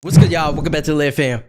What's good, y'all? Welcome back to the Live Fam.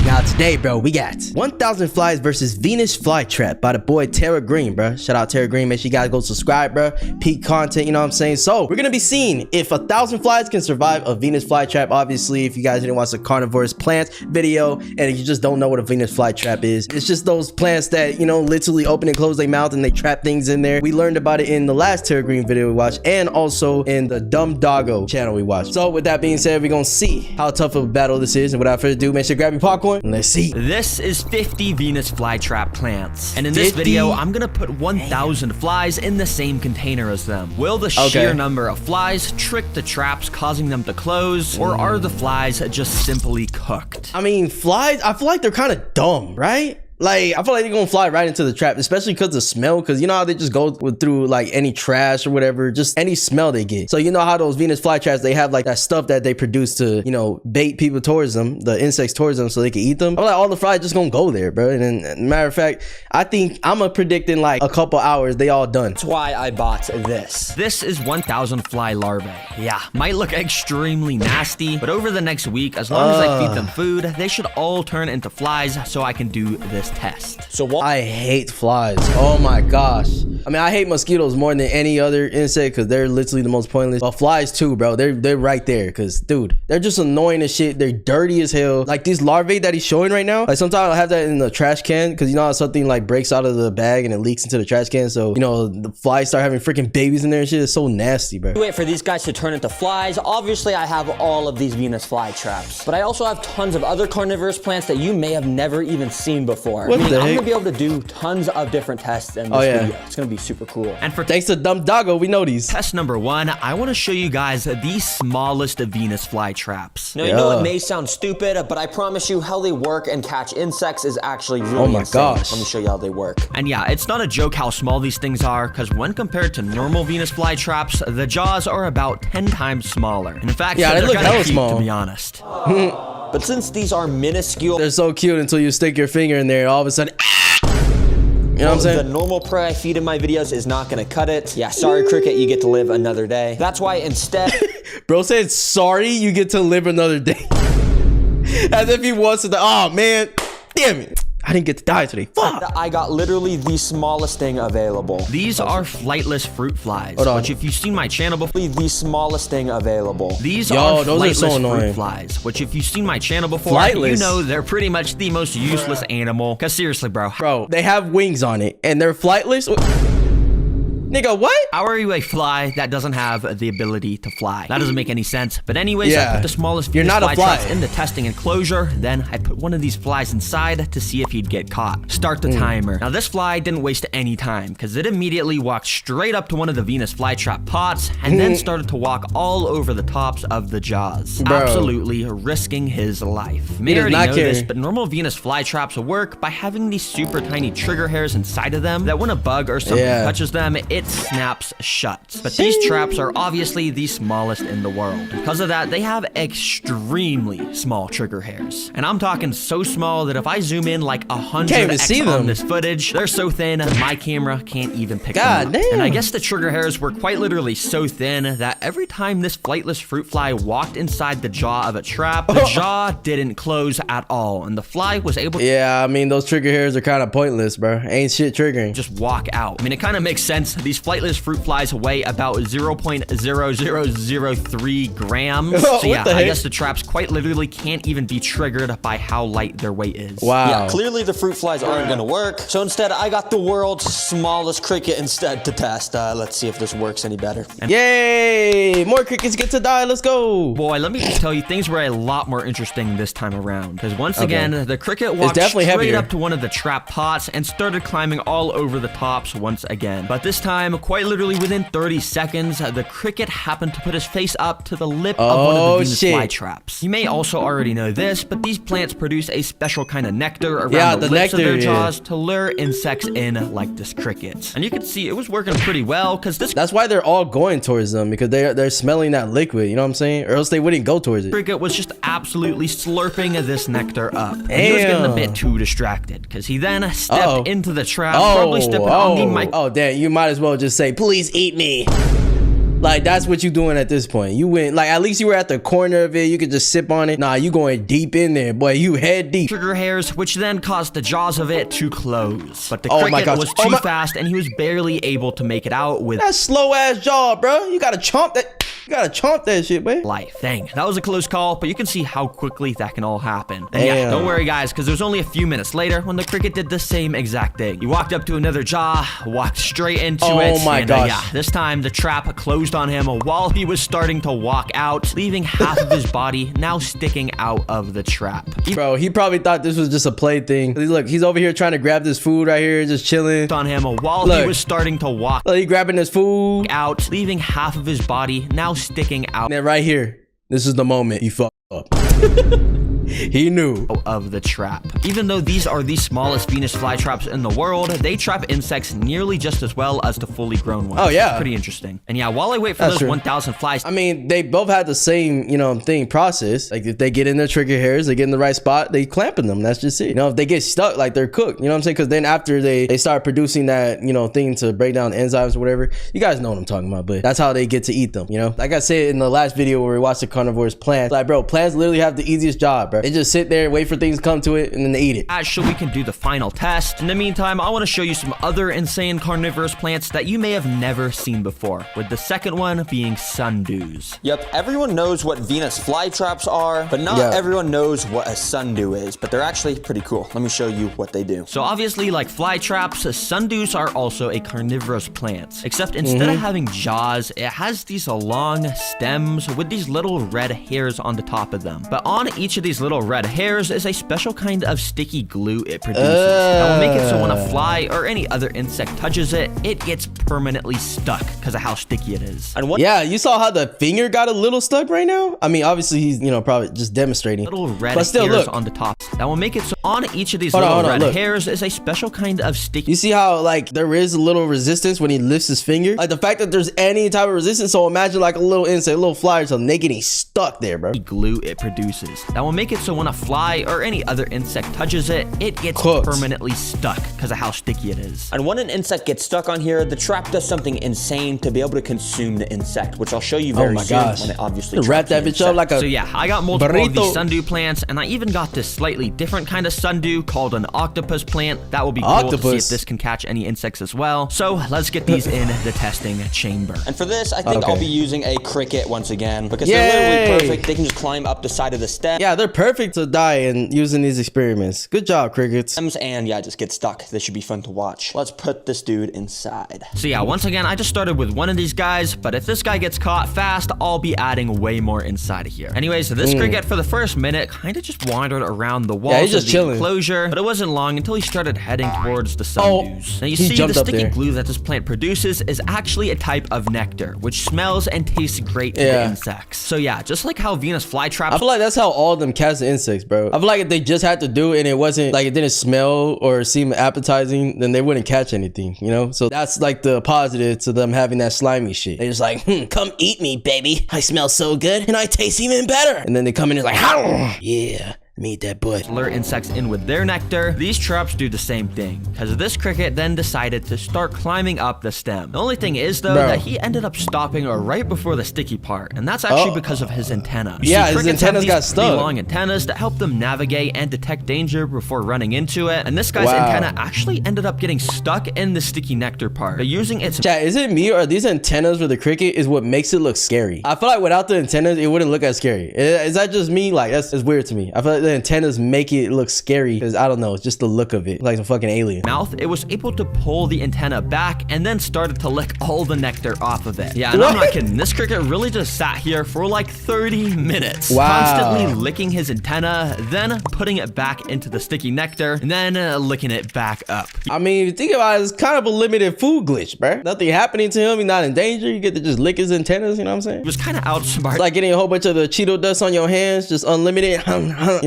Now today, bro, we got 1,000 flies versus Venus flytrap by the boy Terragreen, bro. Shout out Terragreen. Make sure you guys go subscribe, bro. Peak content, you know what I'm saying? So we're gonna be seeing if 1,000 flies can survive a Venus flytrap. Obviously, if you guys didn't watch the carnivorous plants video and you just don't know what a Venus flytrap is, it's just those plants that, you know, literally open and close their mouth and they trap things in there. We learned about it in the last Terragreen video we watched and also in the Dumb Doggo channel we watched. So with that being said, we're gonna see how tough of a battle this is. And without further ado, make sure to grab your popcorn and let's see. This is 50 Venus flytrap plants, and in this video I'm gonna put 1,000 flies in the same container as them. Will the sheer number of flies trick the traps, causing them to close, or are the flies just simply cooked? I mean, flies, I feel like they're kind of dumb, right? Like, I feel like they're gonna fly right into the trap, especially because of the smell, because you know how they just go through like any trash or whatever, just any smell they get. So you know how those Venus flytraps, they have like that stuff that they produce to, you know, bait people towards them, the insects towards them so they can eat them. I'm like, all the flies just gonna go there, bro. And matter of fact, I think I'm predicting like a couple hours, they all done. That's why I bought this. This is 1,000 fly larvae. Yeah, might look extremely nasty, but over the next week, as long as I feed them food, they should all turn into flies so I can do this test. So what? I hate flies. Oh my gosh. I mean, I hate mosquitoes more than any other insect because they're literally the most pointless. But flies too, bro. They're right there because, dude, they're just annoying as shit. They're dirty as hell. Like these larvae that he's showing right now. Like sometimes I'll have that in the trash can because you know how something like breaks out of the bag and it leaks into the trash can. So, you know, the flies start having freaking babies in there and shit. It's so nasty, bro. Wait for these guys to turn into flies. Obviously, I have all of these Venus flytraps, but I also have tons of other carnivorous plants that you may have never even seen before. What the heck? I'm gonna be able to do tons of different tests in this video. It's gonna be super cool. And for thanks to Dumb Doggo, we know these. Test number 1, I want to show you guys the smallest of Venus flytraps. Now, you know it may sound stupid, but I promise you how they work and catch insects is actually really insane. Gosh. Let me show you how they work. And yeah, it's not a joke how small these things are, because when compared to normal Venus flytraps, the jaws are about 10 times smaller. And in fact, yeah, they're look kind of cute, small, to be honest. But since these are minuscule, they're so cute until you stick your finger in there and all of a sudden, you know what I'm saying? The normal prey I feed in my videos is not gonna cut it. Yeah, sorry, cricket, you get to live another day. That's why instead... Bro said, sorry, you get to live another day. As if he wants to die. Oh, man. Damn it. I didn't get to die today. Fuck. I got literally the smallest thing available. These are flightless fruit flies, which if you've seen my channel before, the smallest thing available. These are flightless fruit flies, which if you've seen my channel before, you know they're pretty much the most useless animal. Cause seriously, bro. Bro, they have wings on it and they're flightless. Nigga, what? How are you a fly that doesn't have the ability to fly? That doesn't make any sense. But anyways, I put the smallest flytraps in the testing enclosure. Then I put one of these flies inside to see if he'd get caught. Start the timer. Now this fly didn't waste any time because it immediately walked straight up to one of the Venus flytrap pots and then started to walk all over the tops of the jaws. Bro. Absolutely risking his life. You may already know this, but normal Venus flytraps work by having these super tiny trigger hairs inside of them that when a bug or something touches them, it snaps shut. But these traps are obviously the smallest in the world. Because of that, they have extremely small trigger hairs. And I'm talking so small that if I zoom in like 100x on this footage, they're so thin, my camera can't even pick them up. Damn. And I guess the trigger hairs were quite literally so thin that every time this flightless fruit fly walked inside the jaw of a trap, the jaw didn't close at all. And the fly was able to... Yeah, I mean, those trigger hairs are kind of pointless, bro. Ain't shit triggering. Just walk out. I mean, it kind of makes sense. These flightless fruit flies weigh about 0.0003 grams. So yeah, I guess the traps quite literally can't even be triggered by how light their weight is. Wow. Yeah, clearly the fruit flies aren't gonna work. So instead, I got the world's smallest cricket instead to test. Let's see if this works any better. Yay! More crickets get to die. Let's go. Boy, let me just tell you, things were a lot more interesting this time around. Because once again, the cricket walked straight up to one of the trap pots and started climbing all over the tops once again. But this time, quite literally within 30 seconds, the cricket happened to put his face up to the lip of one of the Venus flytraps. You may also already know this, but these plants produce a special kind of nectar around the lips of their jaws to lure insects in like this cricket. And you can see it was working pretty well because that's why they're all going towards them, because they're smelling that liquid, you know what I'm saying? Or else they wouldn't go towards it. Cricket was just absolutely slurping this nectar up. And he was getting a bit too distracted because he then stepped into the trap, probably stepping on the mic. Oh, damn, you might as well just say, please eat me. Like, that's what you doing at this point. You went, like, at least you were at the corner of it. You could just sip on it. Nah, you going deep in there, boy. You head deep. Trigger hairs, which then caused the jaws of it to close. But the cricket was too fast, and he was barely able to make it out with that slow ass jaw, bro. You gotta chomp that. You gotta chomp that shit, man. Life. Dang, that was a close call, but you can see how quickly that can all happen. And yeah, don't worry, guys, because there's only a few minutes later when the cricket did the same exact thing. He walked up to another jaw, walked straight into it. Oh my gosh. Yeah, this time the trap closed on him while he was starting to walk out, leaving half of his body now sticking out of the trap. Bro, he probably thought this was just a play thing. Look, he's over here trying to grab this food right here, just chilling. On him while he was starting to walk. Look, he grabbing his food out, leaving half of his body now sticking out. And right here, this is the moment he fucked up. He knew of the trap. Even though these are the smallest Venus flytraps in the world, they trap insects nearly just as well as the fully grown ones. Oh yeah, pretty interesting. And yeah, while I wait for those 1,000 flies, I mean, they both had the same, you know, process. Like, if they get in their trigger hairs, they get in the right spot, they clamping them. That's just it. You know, if they get stuck, like, they're cooked. You know what I'm saying? Because then after they start producing that, you know, thing to break down enzymes or whatever, you guys know what I'm talking about. But that's how they get to eat them. You know, like I said in the last video where we watched the carnivores plants. Like, bro, plants literally have the easiest job, bro. They just sit there, wait for things to come to it, and then they eat it. Actually, we can do the final test. In the meantime, I want to show you some other insane carnivorous plants that you may have never seen before, with the second one being sundews. Yep, everyone knows what Venus flytraps are, but not everyone knows what a sundew is, but they're actually pretty cool. Let me show you what they do. So obviously, like flytraps, sundews are also a carnivorous plant, except instead of having jaws, it has these long stems with these little red hairs on the top of them. But on each of these little red hairs is a special kind of sticky glue it produces that will make it so when a fly or any other insect touches it, it gets permanently stuck because of how sticky it is. And what? Yeah, you saw how the finger got a little stuck right now? I mean, obviously he's, you know, probably just demonstrating. Little red hairs on the top that will make it so on each of these little red hairs is a special kind of sticky. You see how, like, there is a little resistance when he lifts his finger? Like, the fact that there's any type of resistance, so imagine like a little insect, a little fly or something, they getting stuck there, bro. Glue it produces that will make it so when a fly or any other insect touches it, it gets permanently stuck because of how sticky it is. And when an insect gets stuck on here, the trap does something insane to be able to consume the insect, which I'll show you very soon when it obviously wrap that bitch up like a So yeah, I got multiple of these sundew plants, and I even got this slightly different kind of sundew called an octopus plant. That will be cool to see if this can catch any insects as well. So let's get these in the testing chamber. And for this, I think I'll be using a cricket once again, because they're literally perfect. They can just climb up the side of the stem. Yeah, they're perfect to die and using these experiments. Good job, crickets. And yeah, just get stuck. This should be fun to watch. Let's put this dude inside. So yeah, once again, I just started with one of these guys, but if this guy gets caught fast, I'll be adding way more inside of here. Anyways, so this cricket for the first minute kind of just wandered around the walls of the enclosure, but it wasn't long until he started heading towards the sundews. Now you see, the sticky glue that this plant produces is actually a type of nectar, which smells and tastes great to the insects. So yeah, just like how Venus flytraps, I feel like that's how all of them catch the insects, bro. I feel like if they just had to do it and it wasn't like it didn't smell or seem appetizing, then they wouldn't catch anything, you know? So that's like the positive to them having that slimy shit. They're just like, come eat me, baby. I smell so good and I taste even better. And then they come in and like, yeah. Meet that butt. Lure insects in with their nectar. These traps do the same thing, because this cricket then decided to start climbing up the stem. The only thing is, though, that he ended up stopping right before the sticky part, and that's actually because of his antenna. Yeah, his antennas got stuck. Long antennas that help them navigate and detect danger before running into it, and this guy's antenna actually ended up getting stuck in the sticky nectar part. But using its chat, is it me or these antennas for the cricket is what makes it look scary? I feel like without the antennas, it wouldn't look as scary. Is that just me? Like, that's weird to me. I feel like the antennas make it look scary because I don't know, it's just the look of it, like a fucking alien. Mouth, it was able to pull the antenna back and then started to lick all the nectar off of it. Yeah, and I'm not kidding. This cricket really just sat here for like 30 minutes. Constantly licking his antenna, then putting it back into the sticky nectar, and then licking it back up. I mean, if you think about it, it's kind of a limited food glitch, bro. Nothing happening to him. He's not in danger. You get to just lick his antennas, you know what I'm saying? It was kind of outsmart. It's like getting a whole bunch of the Cheeto dust on your hands, just unlimited, you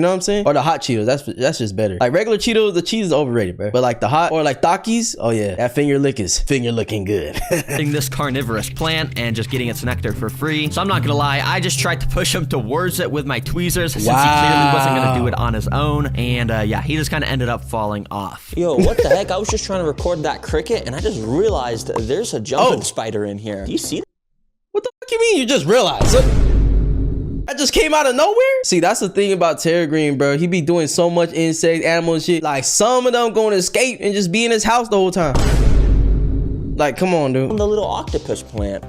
know what I'm saying? Or the hot Cheetos, that's just better. Like regular Cheetos, the cheese is overrated, bro. But like the hot, or like Takis, oh yeah, that finger looking good. This carnivorous plant and just getting its nectar for free. So I'm not gonna lie, I just tried to push him towards it with my tweezers since he clearly wasn't gonna do it on his own. And yeah, he just kind of ended up falling off. Yo, what the heck? I was just trying to record that cricket and I just realized there's a jumping spider in here. Do you see that? What the fuck you mean you just realized? That just came out of nowhere? See, that's the thing about Terragreen, bro. He be doing so much insect, animal and shit. Like, some of them gonna escape and just be in his house the whole time. Like, come on, dude. The little octopus plant,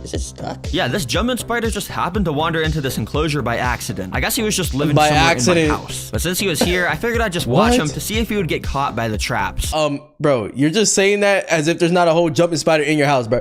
is it stuck? Yeah, this jumping spider just happened to wander into this enclosure by accident. I guess he was just living by somewhere accident. in my house. But since he was here, I figured I'd just watch him to see if he would get caught by the traps. Bro, you're just saying that as if there's not a whole jumping spider in your house, bro.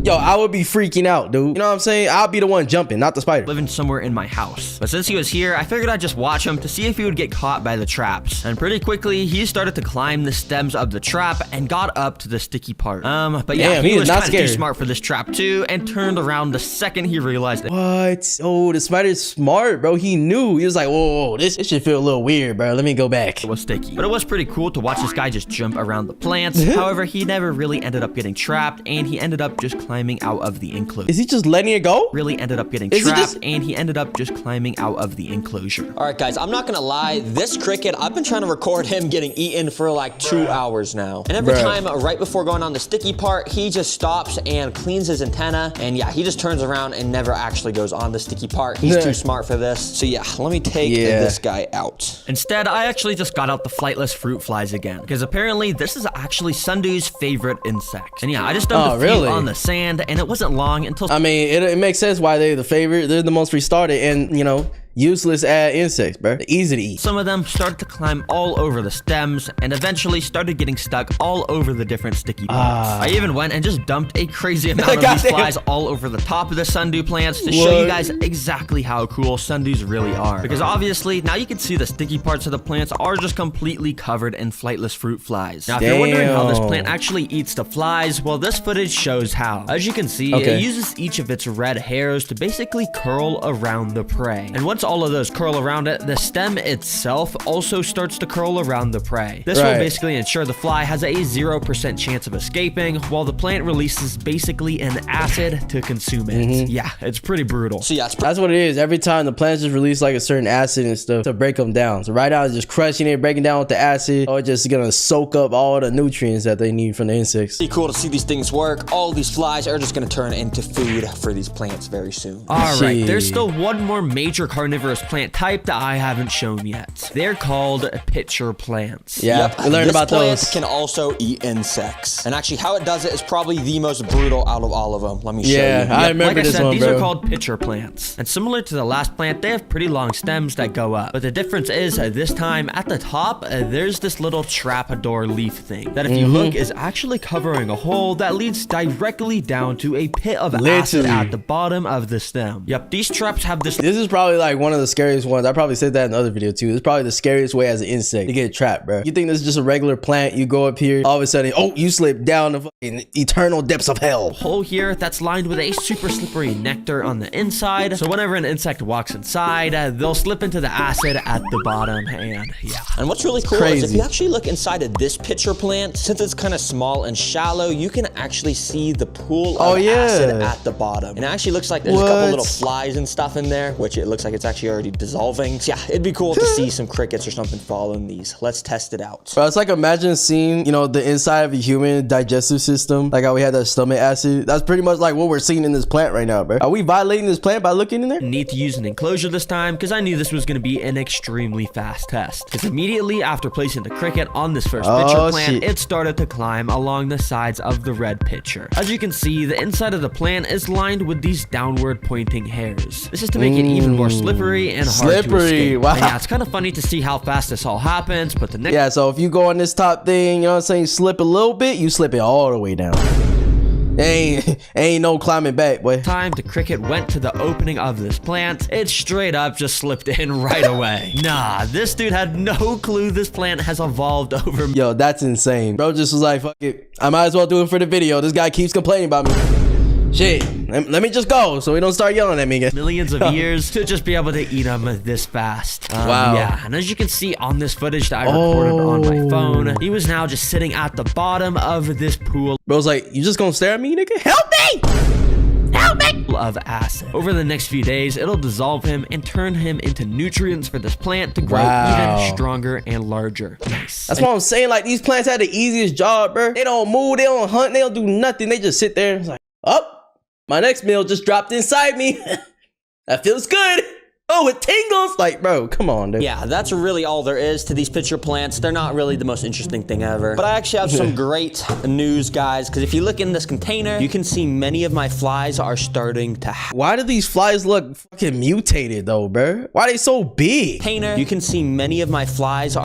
Yo, I would be freaking out, dude. You know what I'm saying? I'll be the one jumping, not the spider. Living somewhere in my house. But since he was here, I figured I'd just watch him to see if he would get caught by the traps. And pretty quickly, he started to climb the stems of the trap and got up to the sticky part. But yeah, damn, he was not kind of too smart for this trap too, and turned around the second he realized it. What? Oh, the spider's smart, bro. He knew. He was like, whoa, this should feel a little weird, bro. Let me go back. It was sticky. But it was pretty cool to watch this guy just jump around the plants. However, he never really ended up getting trapped, and he ended up just climbing out of the enclosure. Is he just letting it go? Really ended up getting trapped, and he ended up just climbing out of the enclosure. All right, guys, I'm not gonna lie. This cricket, I've been trying to record him getting eaten for like 2 hours now. And every time, right before going on the sticky part, he just stops and cleans his antenna. And yeah, he just turns around and never actually goes on the sticky part. He's too smart for this. So yeah, let me take this guy out. Instead, I actually just got out the flightless fruit flies again, because apparently this is actually Sundu's favorite insect. And yeah, I just dumped a few on the sand, and it wasn't long until... I mean, it makes sense why they're the favorite. They're the most restarted and, you know, useless ad insects, bro. They're easy to eat. Some of them started to climb all over the stems and eventually started getting stuck all over the different sticky parts. I even went and just dumped a crazy amount of these flies all over the top of the sundew plants to show you guys exactly how cool sundews really are. Because obviously, now you can see the sticky parts of the plants are just completely covered in flightless fruit flies. Now, if you're wondering how this plant actually eats the flies, well, this footage shows how. As you can see, it uses each of its red hairs to basically curl around the prey. And once all of those curl around it, the stem itself also starts to curl around the prey. This will basically ensure the fly has a 0% chance of escaping, while the plant releases basically an acid to consume it. Yeah, it's pretty brutal. So yeah, that's what it is. Every time the plants just release like a certain acid and stuff to break them down. So right now it's just crushing it, breaking down with the acid, or just gonna soak up all the nutrients that they need from the insects. Pretty cool to see these things work. All these flies are just gonna turn into food for these plants very soon. All right, there's still one more major carnivorous plant type that I haven't shown yet. They're called pitcher plants. Yeah, we learned about those. This plant can also eat insects. And actually how it does it is probably the most brutal out of all of them. Let me show you. Yeah, I remember this one, bro. These are called pitcher plants. And similar to the last plant, they have pretty long stems that go up. But the difference is this time at the top, there's this little trapdoor leaf thing that if you look is actually covering a hole that leads directly down to a pit of acid at the bottom of the stem. Yep, these traps have this. This is probably like one of the scariest ones. I probably said that in the other video too. It's probably the scariest way as an insect to get trapped, bro. You think this is just a regular plant, you go up here, all of a sudden, oh, you slip down the fucking eternal depths of hell. Hole here that's lined with a super slippery nectar on the inside. So whenever an insect walks inside, they'll slip into the acid at the bottom, and yeah. And what's really cool is if you actually look inside of this pitcher plant, since it's kind of small and shallow, you can actually see the pool of acid at the bottom. And it actually looks like there's a couple little flies and stuff in there, which it looks like it's actually already dissolving. So yeah, it'd be cool to see some crickets or something following these. Let's test it out. Bro, it's like imagine seeing, you know, the inside of a human digestive system, like how we had that stomach acid. That's pretty much like what we're seeing in this plant right now, bro. Are we violating this plant by looking in there? Need to use an enclosure this time because I knew this was going to be an extremely fast test. Because immediately after placing the cricket on this first pitcher plant, it started to climb along the sides of the red pitcher. As you can see, the inside of the plant is lined with these downward pointing hairs. This is to make it even more slippery and hard to escape. Wow. And yeah, it's kind of funny to see how fast this all happens, but the next... Yeah, so if you go on this top thing, you know what I'm saying, slip a little bit, you slip it all the way down. Ain't no climbing back, boy. Time the cricket went to the opening of this plant, it straight up just slipped in right away. Nah, this dude had no clue this plant has evolved over. Yo, that's insane. Bro just was like, fuck it, I might as well do it for the video. This guy keeps complaining about me. Shit, let me just go so we don't start yelling at me again. Millions of years to just be able to eat them this fast. Wow. Yeah, and as you can see on this footage that I recorded on my phone, he was now just sitting at the bottom of this pool. Bro's like, you just gonna stare at me, nigga? Help me! Help me! Of acid. Over the next few days, it'll dissolve him and turn him into nutrients for this plant to grow even stronger and larger. Nice. That's what I'm saying. Like, these plants have the easiest job, bro. They don't move, they don't hunt, they don't do nothing. They just sit there. It's like, up. My next meal just dropped inside me. That feels good. Oh, it tingles. Like, bro, come on, dude. Yeah, that's really all there is to these pitcher plants. They're not really the most interesting thing ever. But I actually have some great news, guys, because if you look in this container, you can see many of my flies are starting to hatch. Why do these flies look fucking mutated, though, bro? Why are they so big? Container, you can see many of my flies are...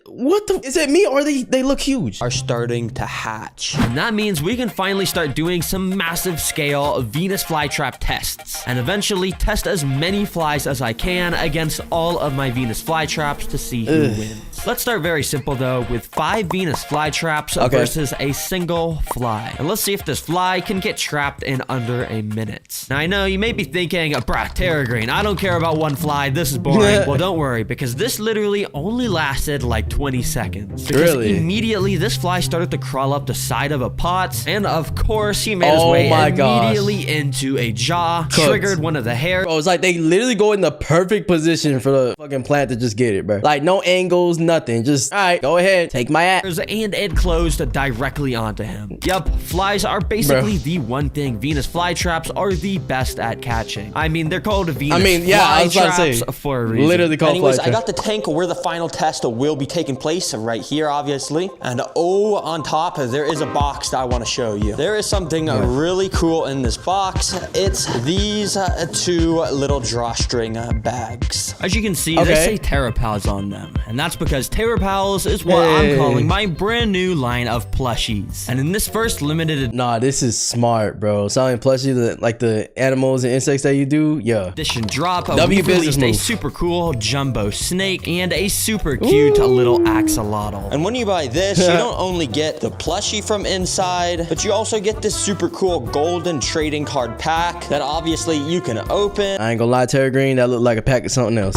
What the... Is it me or they look huge? Are starting to hatch. And that means we can finally start doing some massive scale Venus flytrap tests. And eventually test as many flies as I can against all of my Venus flytraps to see who wins. Let's start very simple though with 5 Venus flytraps versus a single fly. And let's see if this fly can get trapped in under a minute. Now I know you may be thinking, bruh, Terragreen, I don't care about one fly, this is boring. Well, don't worry, because this literally only lasted like 20 seconds. Because immediately this fly started to crawl up the side of a pot, and of course he made his way immediately into a jaw, triggered one of the hairs. Bro, it's like they literally go in the perfect position for the fucking plant to just get it, bro. Like no angles, nothing. Just, all right, go ahead, take my ass. And it closed directly onto him. Yup, flies are basically the one thing Venus flytraps are the best at catching. I mean, they're called Venus flytraps for a reason. Literally called Anyways, I got the tank where the final test will be taking place right here, obviously. And on top, there is a box that I want to show you. There is something really cool in this box. It's these 2 little drawstring bags. As you can see, they say TerraPals on them. And that's because TerraPals is what I'm calling my brand new line of plushies. And in this first limited... Nah, this is smart, bro. Selling plushies, like the animals and insects that you do, edition drop, we released a super cool jumbo snake and a super cute little axolotl. And when you buy this, you don't only get the plushie from inside, but you also get this super cool golden trading card pack that obviously you can open. I ain't gonna lie, Terragreen, that looked like a pack of something else.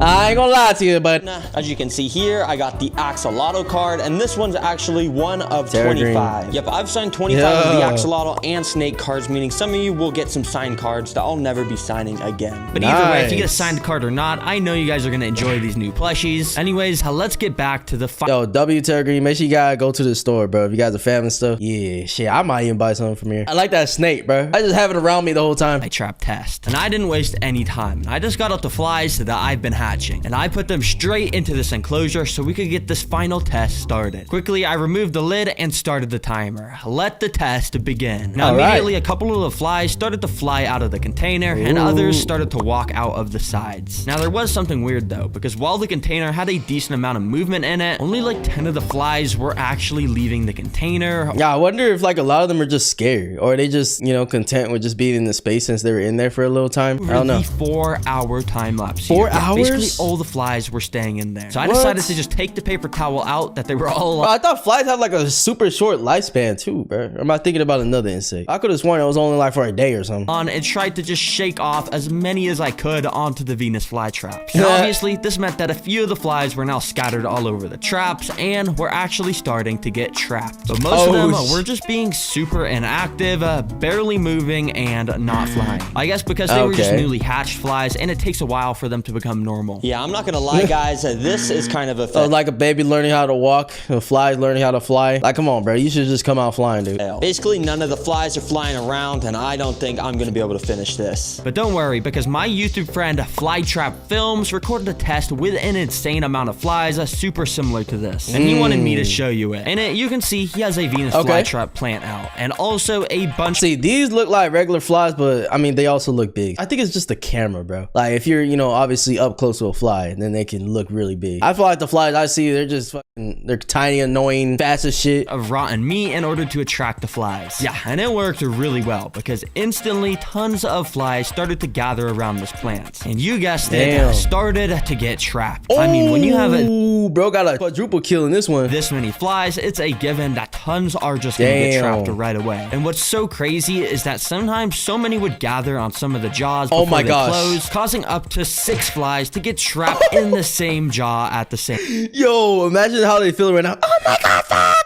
I ain't gonna lie to you, but as you can see here, I got the axolotl card, and this one's actually one of 25. Yep, I've signed 25 of the axolotl and snake cards, meaning some of you will get some signed cards that I'll never be signing again. But either way, if you get a signed card or not, I know you guys are gonna enjoy these new plushies. Anyways, let's get back to the Yo, Terragreen, make sure you guys go to the store, bro. If you guys are fan and stuff, yeah, shit, I might even buy something from here. I like that snake, bro. I just have it around me the whole time. Trap test, and I didn't waste any time. I just got out the flies that I've been hatching, and I put them straight into this enclosure so we could get this final test started. Quickly, I removed the lid and started the timer. Let the test begin. Now, immediately, a couple of the flies started to fly out of the container, and others started to walk out of the sides. Now, there was something weird, though, because while the container had a decent amount of movement in it, only like 10 of the flies were actually leaving the container. Yeah, I wonder if like a lot of them are just scared, or are they just, you know, content with just being in the space since they were in there for a little time. I don't know. 4-hour time lapse. 4 hours? Basically, all the flies were staying in there. So I decided to just take the paper towel out that they were all... Bro, I thought flies have like a super short lifespan too, bro. Or am I thinking about another insect? I could have sworn it was only like for a day or something. And tried to just shake off as many as I could onto the Venus flytraps. And obviously, this meant that a few of the flies were now scattered all over the traps and were actually starting to get trapped. But most of them were just being super inactive, barely moving, and not flying. I guess because they were just newly hatched flies, and it takes a while for them to become normal. Yeah, I'm not gonna lie, guys. This is kind of a like a baby learning how to walk, a fly learning how to fly. Like, come on, bro. You should just come out flying, dude. Basically, none of the flies are flying around, and I don't think I'm gonna be able to finish this. But don't worry, because my YouTube friend Flytrap Films recorded a test with an insane amount of flies, super similar to this. And he wanted me to show you it. And you can see he has a Venus flytrap plant out, and also a bunch. See, these look like regular flies, but I mean, they also look big. I think it's just the camera, bro. Like, if you're, you know, obviously up close to a fly, then they can look really big. I feel like the flies I see, they're just fucking, they're tiny, annoying, fast as shit. Of rotten meat in order to attract the flies. Yeah, and it worked really well because instantly tons of flies started to gather around this plant. And you guessed it, started to get trapped. I mean, when you have bro got a quadruple kill in this one. This many flies, it's a given that tons are just gonna get trapped right away. And what's so crazy is that sometimes so many would gather on some of the jaws before they close, causing up to 6 flies to get trapped in the same jaw at the same. Yo, imagine how they feel right now. Oh my god, fuck.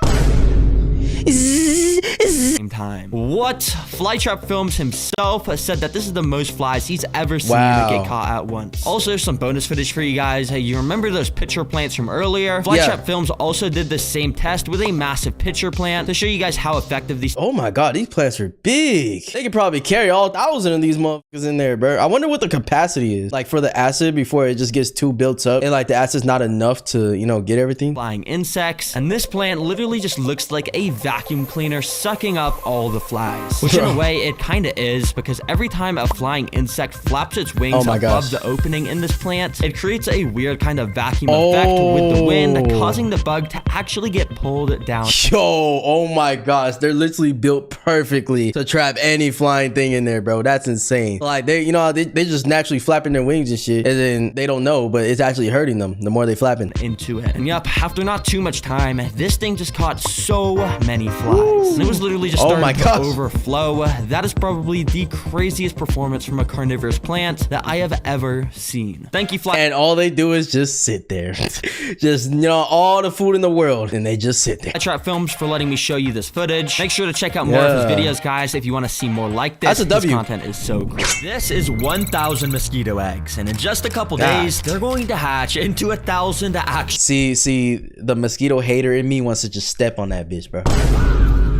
time. What? Flytrap Films himself said that this is the most flies he's ever seen get caught at once. Also, some bonus footage for you guys. Hey, you remember those pitcher plants from earlier? Flytrap Films also did the same test with a massive pitcher plant to show you guys how effective these— Oh my god, these plants are big. They could probably carry all 1,000 of these motherfuckers in there, bro. I wonder what the capacity is, like, for the acid before it just gets too built up and like the acid's not enough to, you know, get everything. Flying insects, and this plant literally just looks like a vacuum cleaner sucking up all the flies, which in a way it kind of is, because every time a flying insect flaps its wings above the opening in this plant, it creates a weird kind of vacuum effect with the wind, causing the bug to actually get pulled down. Yo, oh my gosh, they're literally built perfectly to trap any flying thing in there, bro. That's insane. Like, they, you know, they just naturally flapping their wings and shit, and then they don't know, but it's actually hurting them the more they flapping into it. And yep, after not too much time, this thing just caught so many flies. And it was literally just starting to overflow. That is probably the craziest performance from a carnivorous plant that I have ever seen. Thank you, Fly. And all they do is just sit there. Just, you know, all the food in the world, and they just sit there. Flytrap Films for letting me show you this footage. Make sure to check out more of his videos, guys, if you want to see more like this. That's a W. This content is so great. This is 1,000 mosquito eggs, and in just a couple days, they're going to hatch into 1,000 actually. See, the mosquito hater in me wants to just step on that bitch, bro.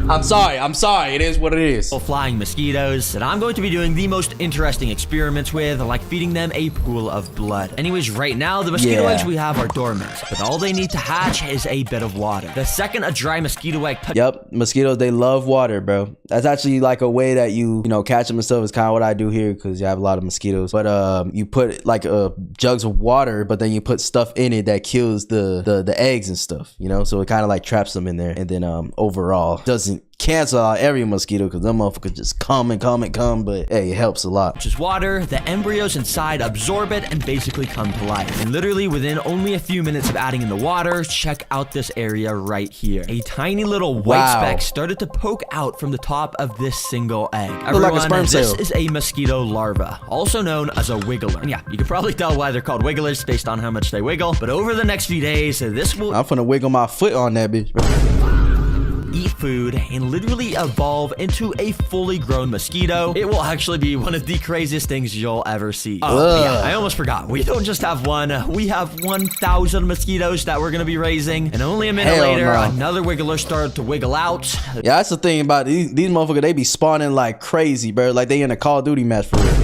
I'm sorry. It is what it is. Flying mosquitoes that I'm going to be doing the most interesting experiments with, like feeding them a pool of blood. Anyways, right now, the mosquito eggs we have are dormant, but all they need to hatch is a bit of water. The second a dry mosquito egg— Yep, mosquitoes, they love water, bro. That's actually like a way that you know, catch them and stuff. Is kind of what I do here, because you have a lot of mosquitoes. But you put like jugs of water, but then you put stuff in it that kills the eggs and stuff, you know? So it kind of like traps them in there, and then overall doesn't cancel out every mosquito, because them motherfuckers just come, but hey, it helps a lot. Which is water. The embryos inside absorb it and basically come to life. And literally within only a few minutes of adding in the water, check out this area right here. A tiny little white speck started to poke out from the top of this single egg. Everyone, like a sperm this cell. is a mosquito larva, also known as a wiggler. And yeah, you can probably tell why they're called wigglers based on how much they wiggle. But over the next few days, this will— I'm finna wiggle my foot on that bitch, bro. Eat food and literally evolve into a fully grown mosquito. It will actually be one of the craziest things you'll ever see. Oh, yeah, I almost forgot. We don't just have one. We have 1,000 mosquitoes that we're gonna be raising. And only a minute later, another wiggler started to wiggle out. Yeah, that's the thing about these motherfuckers. They be spawning like crazy, bro. Like they in a Call of Duty match for real.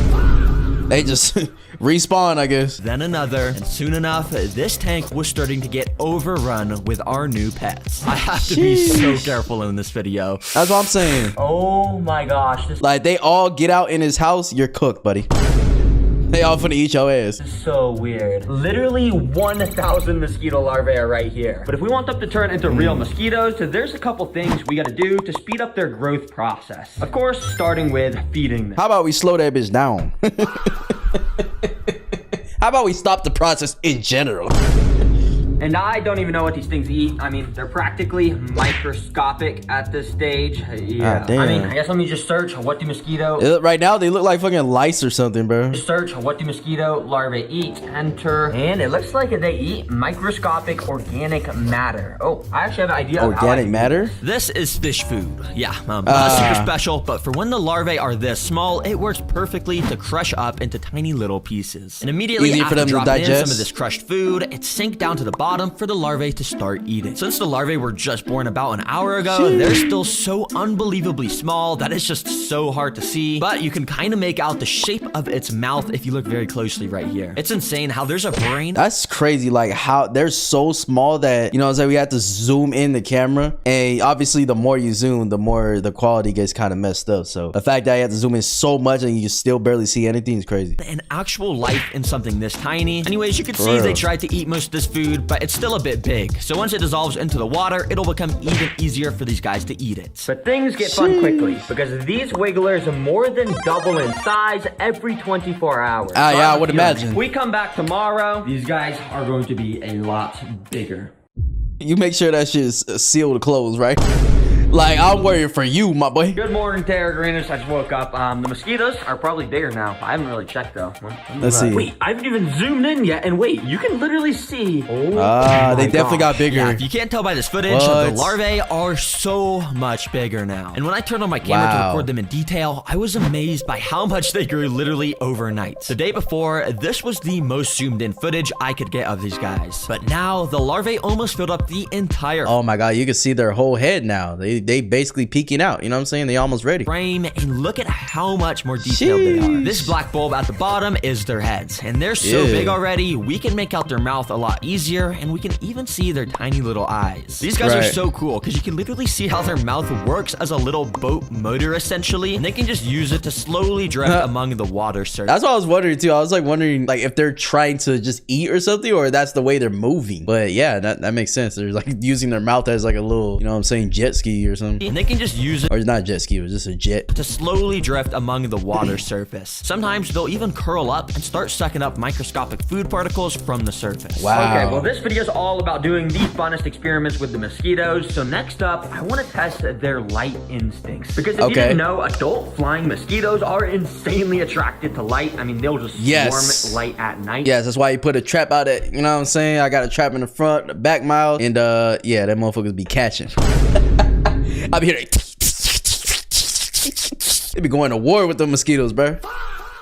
They just respawn, I guess. Then another, and soon enough, this tank was starting to get overrun with our new pets. I have to be so careful in this video. That's what I'm saying. Oh my gosh. Like, they all get out in his house, you're cooked, buddy. They all finna eat your ass. This is so weird. Literally 1,000 mosquito larvae are right here. But if we want them to turn into real mosquitoes, there's a couple things we gotta do to speed up their growth process. Of course, starting with feeding them. How about we slow that bitch down? How about we stop the process in general? And I don't even know what these things eat. I mean, they're practically microscopic at this stage. Yeah. I mean, I guess let me just search what do mosquito... Right now, they look like fucking lice or something, bro. Search what do mosquito larvae eat. Enter. And it looks like they eat microscopic organic matter. Oh, I actually have an idea of organic matter? This is fish food. Yeah, not super special, but for when the larvae are this small, it works perfectly to crush up into tiny little pieces. And immediately after dropping in some of this crushed food, it sank down to the bottom for the larvae to start eating. Since the larvae were just born about an hour ago, they're still so unbelievably small that it's just so hard to see, but you can kind of make out the shape of its mouth if you look very closely right here. It's insane how there's a brain. That's crazy, like how they're so small that, you know what I'm saying, we have to zoom in the camera, and obviously the more you zoom, the more the quality gets kind of messed up. So the fact that you have to zoom in so much and you still barely see anything is crazy. An actual life in something this tiny. Anyways, you can see they tried to eat most of this food, but it's still a bit big. So once it dissolves into the water, it'll become even easier for these guys to eat it. But things get fun quickly because these wigglers are more than double in size every 24 hours. Yeah, I would imagine. If we come back tomorrow, these guys are going to be a lot bigger. You make sure that shit is sealed closed, right? Like, I'm worried for you, my boy. Good morning, Terragreeners. I just woke up. The mosquitoes are probably bigger now. I haven't really checked though. Let's see. Wait, I haven't even zoomed in yet. And wait, you can literally see. They definitely got bigger. Yeah, if you can't tell by this footage, the larvae are so much bigger now. And when I turned on my camera to record them in detail, I was amazed by how much they grew literally overnight. The day before, this was the most zoomed in footage I could get of these guys. But now, the larvae almost filled up the entire oh my god, you can see their whole head now. They basically peeking out, you know what I'm saying? They almost ready. Frame, and look at how much more detailed they are. This black bulb at the bottom is their heads, and they're so big already, we can make out their mouth a lot easier, and we can even see their tiny little eyes. These guys are so cool, because you can literally see how their mouth works as a little boat motor, essentially, and they can just use it to slowly drift among the water surface. That's what I was wondering, too. I was like wondering, like, if they're trying to just eat or something, or that's the way they're moving. But yeah, that makes sense. They're like using their mouth as like a little, you know what I'm saying, jet ski or something. And they can just use it, or not a jet ski, it was just a jet, to slowly drift among the water surface. Sometimes they'll even curl up and start sucking up microscopic food particles from the surface. Wow. Okay, well, this video is all about doing the funnest experiments with the mosquitoes. So next up, I want to test their light instincts. Because if you didn't know, adult flying mosquitoes are insanely attracted to light. I mean, they'll just swarm light at night. Yes, that's why you put a trap out at, you know what I'm saying? I got a trap in the front, the back mouth, and yeah, that motherfuckers be catching. I'll be here. They be going to war with the mosquitoes, bro.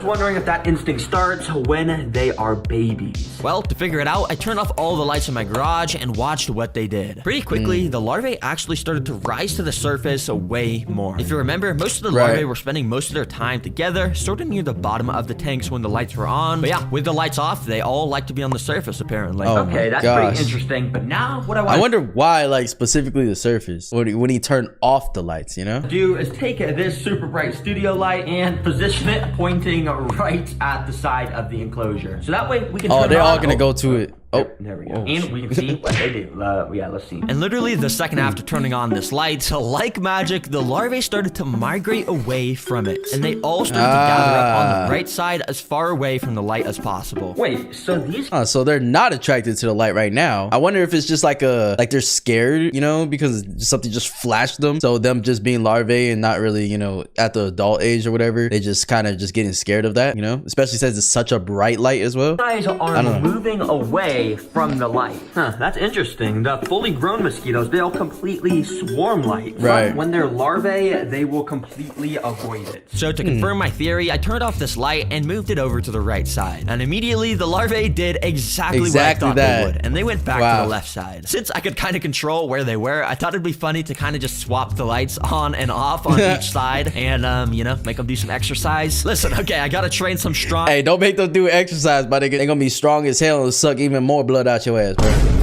Wondering if that instinct starts when they are babies. Well, to figure it out, I turned off all the lights in my garage and watched what they did. Pretty quickly, the larvae actually started to rise to the surface way more. If you remember, most of the larvae were spending most of their time together, sort of near the bottom of the tanks when the lights were on. But yeah, with the lights off, they all like to be on the surface, apparently. Okay, that's pretty interesting. But now, what I wonder why, like, specifically the surface, when he turned off the lights, you know? Do is take this super bright studio light and position it pointing right at the side of the enclosure. So that way we can turn they're it on. all gonna go to it. Oh, there we go. And we can see what they do. Yeah, let's see. And literally the second after turning on this light, like magic, the larvae started to migrate away from it. And they all started to gather up on the right side as far away from the light as possible. Wait, so these... so they're not attracted to the light right now. I wonder if it's just like they're scared, you know, because something just flashed them. So them just being larvae and not really, you know, at the adult age or whatever, they just kind of just getting scared of that, you know, especially since it's such a bright light as well. Guys are moving away from the light. That's interesting. The fully grown mosquitoes, they'll completely swarm light. But when they're larvae, they will completely avoid it. So to confirm my theory, I turned off this light and moved it over to the right side. And immediately the larvae did exactly what I thought they would. And they went back to the left side. Since I could kind of control where they were, I thought it'd be funny to kind of just swap the lights on and off on each side and, you know, make them do some exercise. Listen, okay, I gotta train some strong... Hey, don't make them do exercise, but they're gonna be strong as hell and suck even more blood out your ass, bro.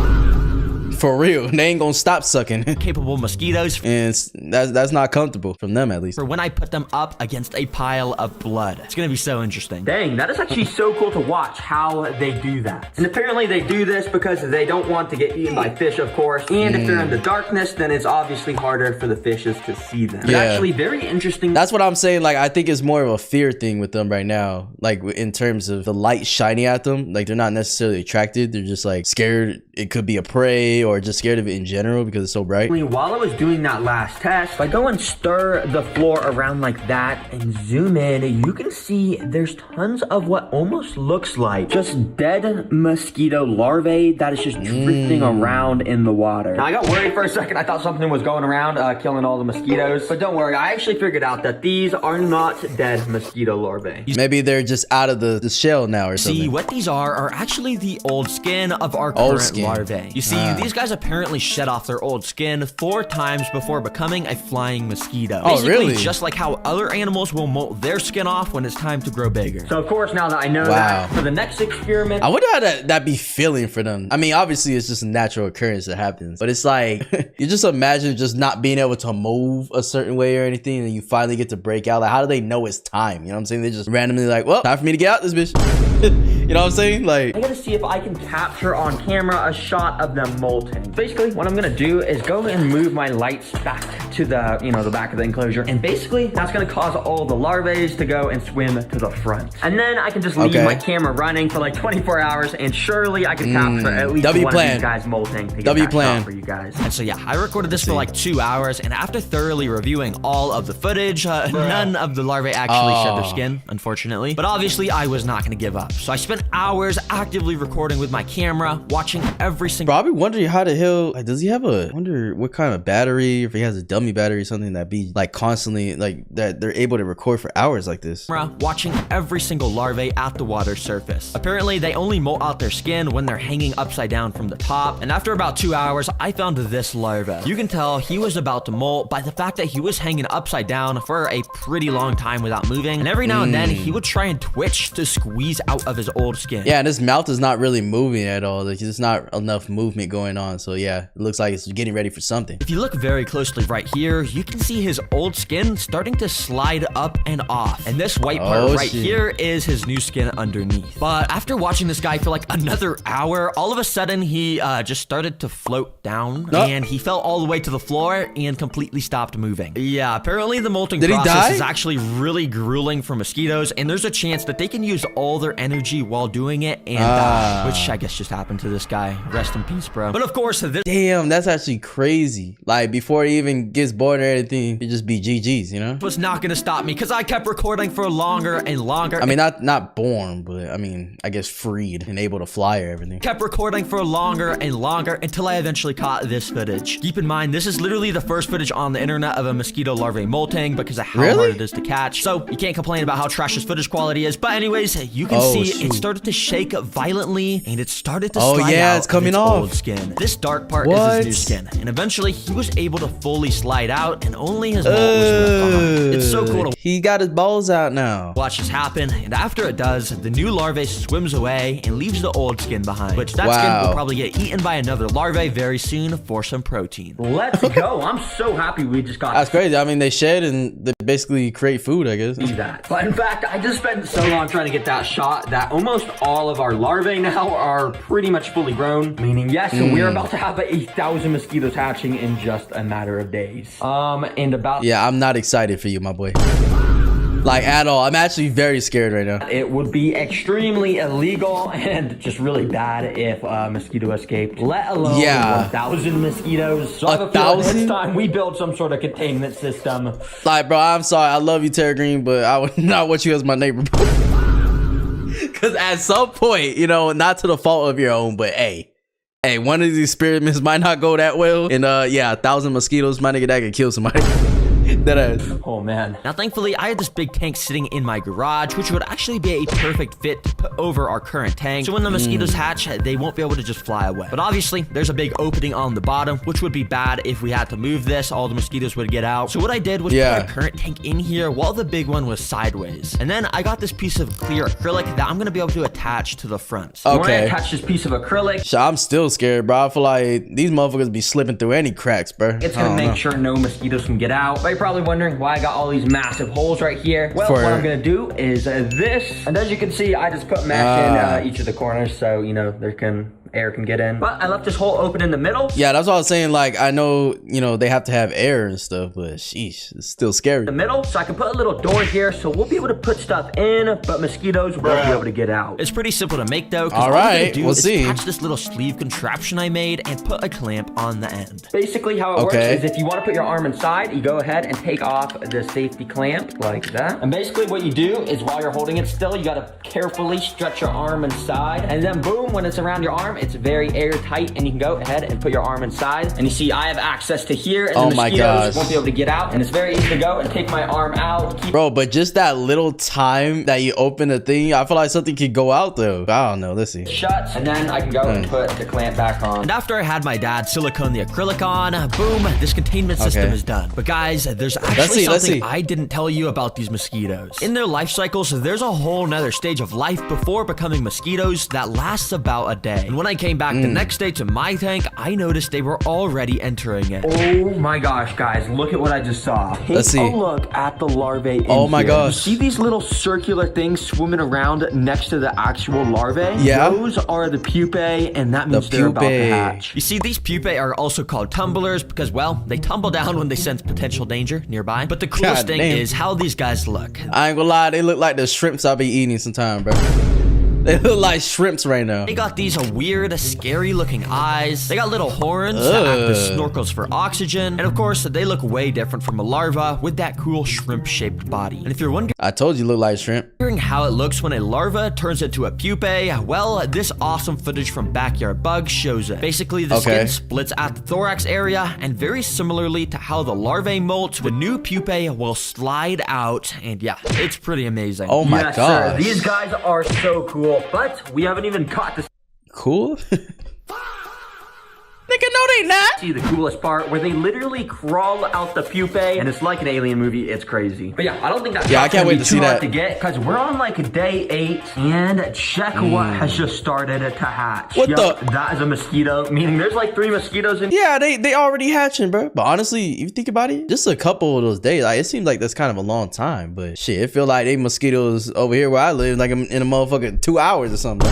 For real, they ain't gonna stop sucking. Capable mosquitoes. And that's not comfortable from them, at least. For when I put them up against a pile of blood. It's gonna be so interesting. Dang, that is actually so cool to watch how they do that. And apparently they do this because they don't want to get eaten by fish, of course. And if they're in the darkness, then it's obviously harder for the fishes to see them. It's actually very interesting. That's what I'm saying. Like, I think it's more of a fear thing with them right now. Like, in terms of the light shining at them. Like, they're not necessarily attracted. They're just, like, scared it could be a prey or just scared of it in general because it's so bright. While I was doing that last test, if I go and stir the floor around like that and zoom in, you can see there's tons of what almost looks like just dead mosquito larvae that is just drifting around in the water. Now, I got worried for a second. I thought something was going around killing all the mosquitoes, but don't worry. I actually figured out that these are not dead mosquito larvae. Maybe they're just out of the shell now or something. See, what these are actually the old skin of our current larvae. You see, these guys apparently shed off their old skin 4 times before becoming a flying mosquito. Basically, really? Just like how other animals will molt their skin off when it's time to grow bigger. So, of course, now that I know that, for the next experiment... I wonder how that be feeling for them. I mean, obviously, it's just a natural occurrence that happens. But it's like, you just imagine just not being able to move a certain way or anything, and you finally get to break out. Like, how do they know it's time? You know what I'm saying? They just randomly like, well, time for me to get out this bitch. You know what I'm saying? Like, I gotta see if I can capture on camera a shot of them molting. molting. Basically, what I'm gonna do is go and move my lights back to the, the back of the enclosure. And basically, that's gonna cause all the larvae to go and swim to the front. And then I can just leave my camera running for like 24 hours, and surely I can capture at least one of these guys molting to get that shot for you guys. And so yeah, I recorded this for like 2 hours, and after thoroughly reviewing all of the footage, none of the larvae actually shed their skin, unfortunately. But obviously, I was not gonna give up. So I spent hours actively recording with my camera, watching every single... Probably wondering how the hell, like, does he have I wonder what kind of battery, if he has a dummy battery or something that be like constantly, like that they're able to record for hours like this. Watching every single larvae at the water surface. Apparently, they only molt out their skin when they're hanging upside down from the top. And after about 2 hours, I found this larva. You can tell he was about to molt by the fact that he was hanging upside down for a pretty long time without moving. And every now and then, he would try and twitch to squeeze out of his old skin. Yeah, and his mouth is not really moving at all. Like, there's not enough movement going on. So yeah, it looks like it's getting ready for something. If you look very closely right here, you can see his old skin starting to slide up and off. And this white part right here is his new skin underneath. But after watching this guy for like another hour, all of a sudden he just started to float down and he fell all the way to the floor and completely stopped moving. Yeah, apparently the molting process is actually really grueling for mosquitoes, and there's a chance that they can use all their energy while doing it and die, which I guess just happened to this guy. Rest in peace, bro. But of course, damn, that's actually crazy. Like, before he even gets bored or anything, it just be GG's, you know? Was not gonna stop me because I kept recording for longer and longer. I mean, not born, but I mean, I guess freed and able to fly or everything. Kept recording for longer and longer until I eventually caught this footage. Keep in mind, this is literally the first footage on the internet of a mosquito larvae molting because of how hard it is to catch. So you can't complain about how trash this footage quality is. But anyways, you can see it started to shake violently and it started to slide out it's coming of its off. old skin. This dark part is his new skin. And eventually he was able to fully slide out and only his molt was left behind. It's so cool to he got his balls out now. watch this happen. And after it does, the new larvae swims away and leaves the old skin behind, which that skin will probably get eaten by another larvae very soon for some protein. Let's go. I'm so happy we just got That's crazy. I mean, they shed and they basically create food, I guess. that. But in fact, I just spent so long trying to get that shot that almost all of our larvae now are pretty much fully grown, meaning yes, so we're about to have 1,000 mosquitoes hatching in just a matter of days. Yeah, I'm not excited for you, my boy. Like, at all. I'm actually very scared right now. It would be extremely illegal and just really bad if a mosquito escaped, let alone 1,000 mosquitoes. So I have a feeling next time we build some sort of containment system. Like, bro, I'm sorry. I love you, Terragreen, but I would not want you as my neighbor, bro. Because at some point, you know, not to the fault of your own, but hey, one of these experiments might not go that well. And yeah, 1,000 mosquitoes, my nigga, that could kill somebody. Oh man. Now thankfully I had this big tank sitting in my garage, which would actually be a perfect fit to put over our current tank, so when the mosquitoes hatch they won't be able to just fly away. But obviously there's a big opening on the bottom, which would be bad if we had to move this. All the mosquitoes would get out. So what I did was put my current tank in here while the big one was sideways, and then I got this piece of clear acrylic that I'm gonna be able to attach to the front. So okay, attach this piece of acrylic. So I'm still scared, bro. I feel like these motherfuckers be slipping through any cracks, bro. It's gonna make sure no mosquitoes can get out. But you're probably wondering why I got all these massive holes right here. Well, what I'm gonna do is this, and as you can see, I just put mesh in each of the corners so you know air can get in. But I left this hole open in the middle. Yeah, that's what I was saying. Like, I know, you know, they have to have air and stuff, but sheesh, it's still scary. The middle, so I can put a little door here, so we'll be able to put stuff in, but mosquitoes won't be able to get out. It's pretty simple to make though. All right, we'll see. Attach this little sleeve contraption I made and put a clamp on the end. Basically, how it works is if you want to put your arm inside, you go ahead and take off the safety clamp like that. And basically, what you do is while you're holding it still, you gotta carefully stretch your arm inside, and then boom, when it's around your arm, it's very airtight, and you can go ahead and put your arm inside. And you see, I have access to here, and the mosquitoes won't be able to get out. And it's very easy to go and take my arm out. Bro, but just that little time that you open the thing, I feel like something could go out though. I don't know. Let's see. Shut, and then I can go and put the clamp back on. And after I had my dad silicone the acrylic on, boom, this containment system is done. But guys, there's actually something I didn't tell you about these mosquitoes. In their life cycles, there's a whole nother stage of life before becoming mosquitoes that lasts about a day. And when When I came back the next day to my tank, I noticed they were already entering it. Oh my gosh, guys, look at what I just saw. Let's see. Take a look at the larvae in Oh my here. gosh. You see these little circular things swimming around next to the actual larvae? Yeah. Those are the pupae, and that means they're about to hatch. You see, these pupae are also called tumblers because, well, they tumble down when they sense potential danger nearby. But the coolest thing is how these guys look. I ain't gonna lie, they look like the shrimps I'll be eating sometime, bro. They look like shrimps right now. They got these weird, scary looking eyes. They got little horns that act as snorkels for oxygen. And of course, they look way different from a larva with that cool shrimp-shaped body. And if you're wondering I told you look like shrimp. how it looks when a larva turns into a pupae, well, this awesome footage from Backyard Bugs shows it. Basically, the skin splits at the thorax area, and very similarly to how the larvae molt, the new pupae will slide out. And yeah, it's pretty amazing. Oh my gosh. These guys are so cool. But we haven't even caught this. Cool? Nigga, no they not. See the coolest part where they literally crawl out the pupae, and it's like an alien movie. It's crazy. But yeah, I don't think that's I can't wait to see that to get, because we're on like day 8, and check what has just started to hatch. What the? That is a mosquito, meaning there's like 3 mosquitoes in. Yeah, they already hatching, bro. But honestly, if you think about it, just a couple of those days, like it seems like that's kind of a long time. But shit, it feel like they mosquitoes over here where I live, like in a motherfucking 2 hours or something.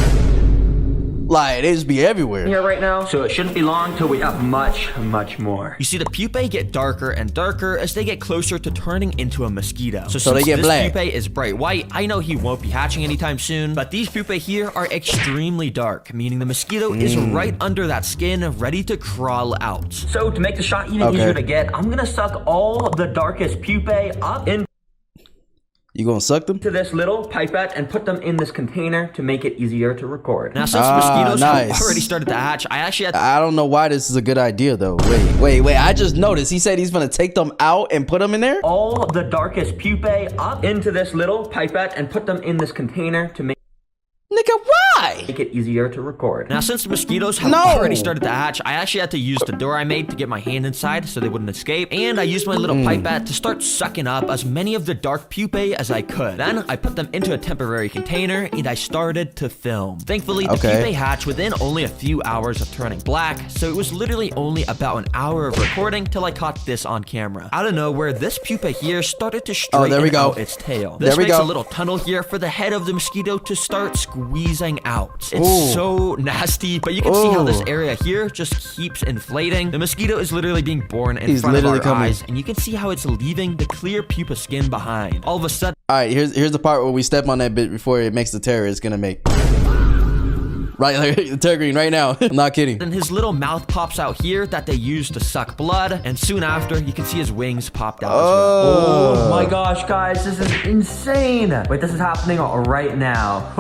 Like, they just be everywhere. Here right now, so it shouldn't be long till we have much, much more. You see, the pupae get darker and darker as they get closer to turning into a mosquito. So they since get this black. pupae is bright white, I know he won't be hatching anytime soon, but these pupae here are extremely dark, meaning the mosquito is right under that skin, ready to crawl out. So to make the shot even easier to get, I'm gonna suck all the darkest pupae up into You gonna suck them? this little pipette and put them in this container to make it easier to record. Now, since mosquitoes have already started to hatch, I actually had to I don't know why this is a good idea though. Wait. I just noticed he said he's gonna take them out and put them in there. All the darkest pupae up into this little pipette and put them in this container to make Nigga, why? it easier to record. Now, since the mosquitoes have already started to hatch, I actually had to use the door I made to get my hand inside so they wouldn't escape. And I used my little pipette to start sucking up as many of the dark pupae as I could. Then I put them into a temporary container and I started to film. Thankfully, the pupae hatched within only a few hours of turning black, so it was literally only about an hour of recording till I caught this on camera. Out of nowhere, this pupa here started to straighten out its tail. This makes a little tunnel here for the head of the mosquito to start squeezing out. It's so nasty, but you can see how this area here just keeps inflating. The mosquito is literally being born in front of our eyes, and you can see how it's leaving the clear pupa skin behind. All of a sudden, all right, here's the part where we step on that bit before it makes the terror it's gonna make. Right, like the Terragreen right now. I'm not kidding. Then his little mouth pops out here that they use to suck blood, and soon after, you can see his wings popped out as well. Oh my gosh, guys, this is insane. Wait, this is happening right now.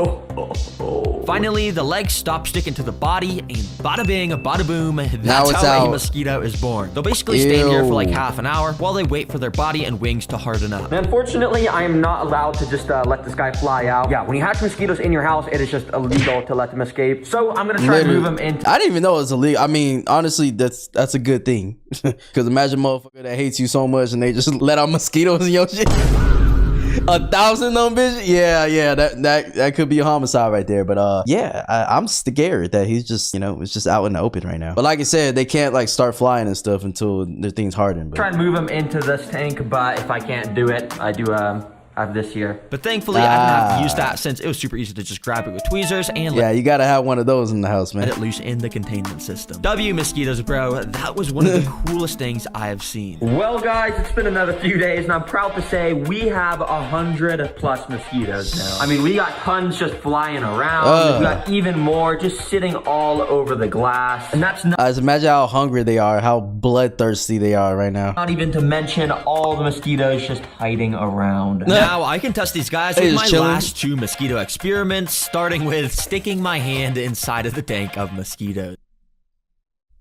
Finally, the legs stop sticking to the body, and bada bing, bada boom, Now that's it's how out. a mosquito is born. They'll basically stand here for like half an hour while they wait for their body and wings to harden up. Unfortunately, I am not allowed to just let this guy fly out. Yeah, when you hatch mosquitoes in your house, it is just illegal to let them escape. So I'm gonna try to move them into. I didn't even know it was illegal. I mean, honestly, that's a good thing. Because imagine a motherfucker that hates you so much and they just let out mosquitoes in your shit. 1,000 of them, bitch. Yeah, that could be a homicide right there. But yeah, I'm scared that he's just, it's just out in the open right now. But like I said, they can't like start flying and stuff until their things harden. But Try and move them into this tank, but if I can't do it, I do have this here. But thankfully, I didn't have to use that since it was super easy to just grab it with tweezers and yeah, you gotta have one of those in the house, man. let it loose in the containment system. W mosquitoes, bro. That was one of the coolest things I have seen. Well, guys, it's been another few days, and I'm proud to say we have 100+ mosquitoes now. I mean, we got tons just flying around. We got even more just sitting all over the glass, and that's not. Just imagine how hungry they are, how bloodthirsty they are right now. Not even to mention all the mosquitoes just hiding around. Now, I can test these guys with my last 2 mosquito experiments, starting with sticking my hand inside of the tank of mosquitoes.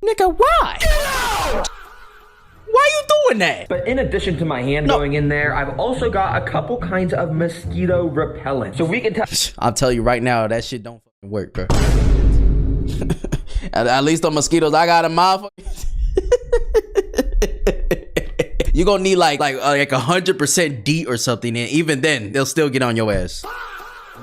Nigga, why? Why you doing that? But in addition to my hand going in there, I've also got a couple kinds of mosquito repellent. So we can test. I'll tell you right now, that shit don't fucking work, bro. At least on mosquitoes, I got a motherfucker. You gonna need like 100% DEET or something, and even then, they'll still get on your ass.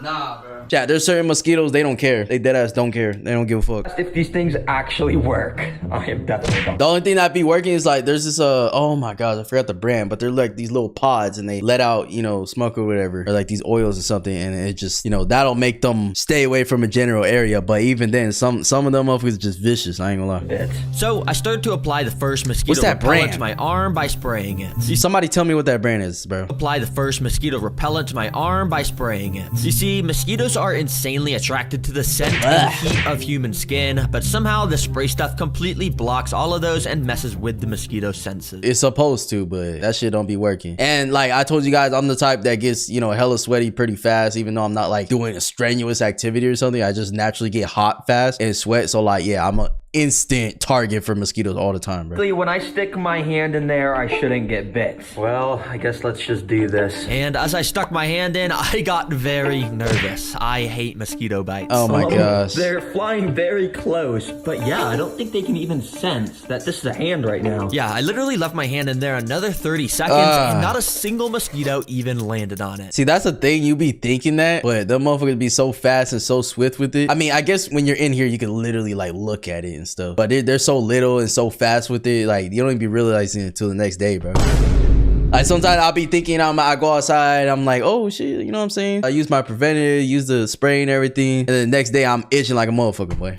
Nah, bro. Chat, there's certain mosquitoes, they don't care. They dead ass don't care. They don't give a fuck. If these things actually work, I am definitely done. The only thing that be working is like, there's this, oh my gosh, I forgot the brand, but they're like these little pods and they let out, you know, smoke or whatever, or like these oils or something, and it just, you know, that'll make them stay away from a general area. But even then, some of them motherfuckers just vicious, I ain't gonna lie. So I started to apply the first mosquito repellent to my arm by spraying it. See, somebody tell me what that brand is, bro. Apply the first mosquito repellent to my arm by spraying it. You see, mosquitoes are insanely attracted to the scent and heat of human skin, but somehow the spray stuff completely blocks all of those and messes with the mosquito senses. It's supposed to, but that shit don't be working. And like I told you guys, I'm the type that gets, you know, hella sweaty pretty fast, even though I'm not like doing a strenuous activity or something. I just naturally get hot fast and sweat. So like, yeah, I'm a instant target for mosquitoes all the time, bro. When I stick my hand in there, I shouldn't get bit. Well, I guess let's just do this. And as I stuck my hand in, I got very nervous. I hate mosquito bites. Oh my gosh. They're flying very close, but yeah, I don't think they can even sense that this is a hand right now. Yeah, I literally left my hand in there another 30 seconds and not a single mosquito even landed on it. See, that's the thing, you be thinking that, but the motherfuckers be so fast and so swift with it. I mean, I guess when you're in here, you can literally like look at it and stuff, but they're so little and so fast with it, like you don't even be realizing it until the next day, bro. Like sometimes I'll be thinking I go outside, I'm like, oh shit, you know what I'm saying? I use my preventative, use the spray and everything, and then the next day I'm itching like a motherfucker, boy.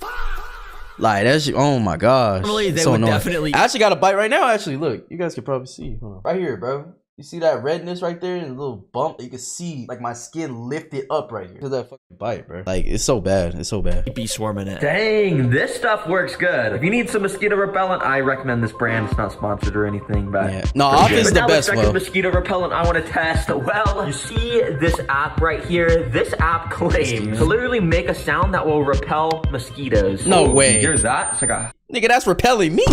Like that shit, oh my gosh. Normally they would definitely. I actually got a bite right now, actually. Look, you guys can probably see. Hold on. Right here, bro. You see that redness right there and a little bump? You can see like my skin lifted up right here. Because that fucking bite, bro. Like it's so bad. It's so bad. Be swarming it. Dang, this stuff works good. If you need some mosquito repellent, I recommend this brand. It's not sponsored or anything, but yeah. No, off is the best one. The second mosquito repellent I want to test. Well, you see this app right here? This app claims to literally make a sound that will repel mosquitoes. No way. You hear that? It's like a nigga, that's repelling me.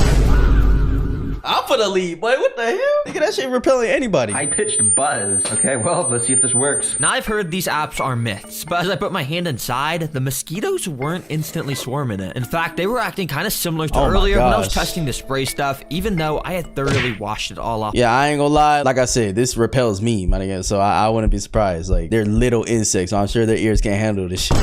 I'm for the lead, boy. What the hell? Nigga, that shit repelling anybody. I pitched buzz. Okay, well, let's see if this works. Now, I've heard these apps are myths, but as I put my hand inside, the mosquitoes weren't instantly swarming it. In fact, they were acting kind of similar to earlier when I was testing the spray stuff, even though I had thoroughly washed it all off. Yeah, I ain't gonna lie. Like I said, this repels me, my nigga, so I wouldn't be surprised. Like, they're little insects, so I'm sure their ears can't handle this shit.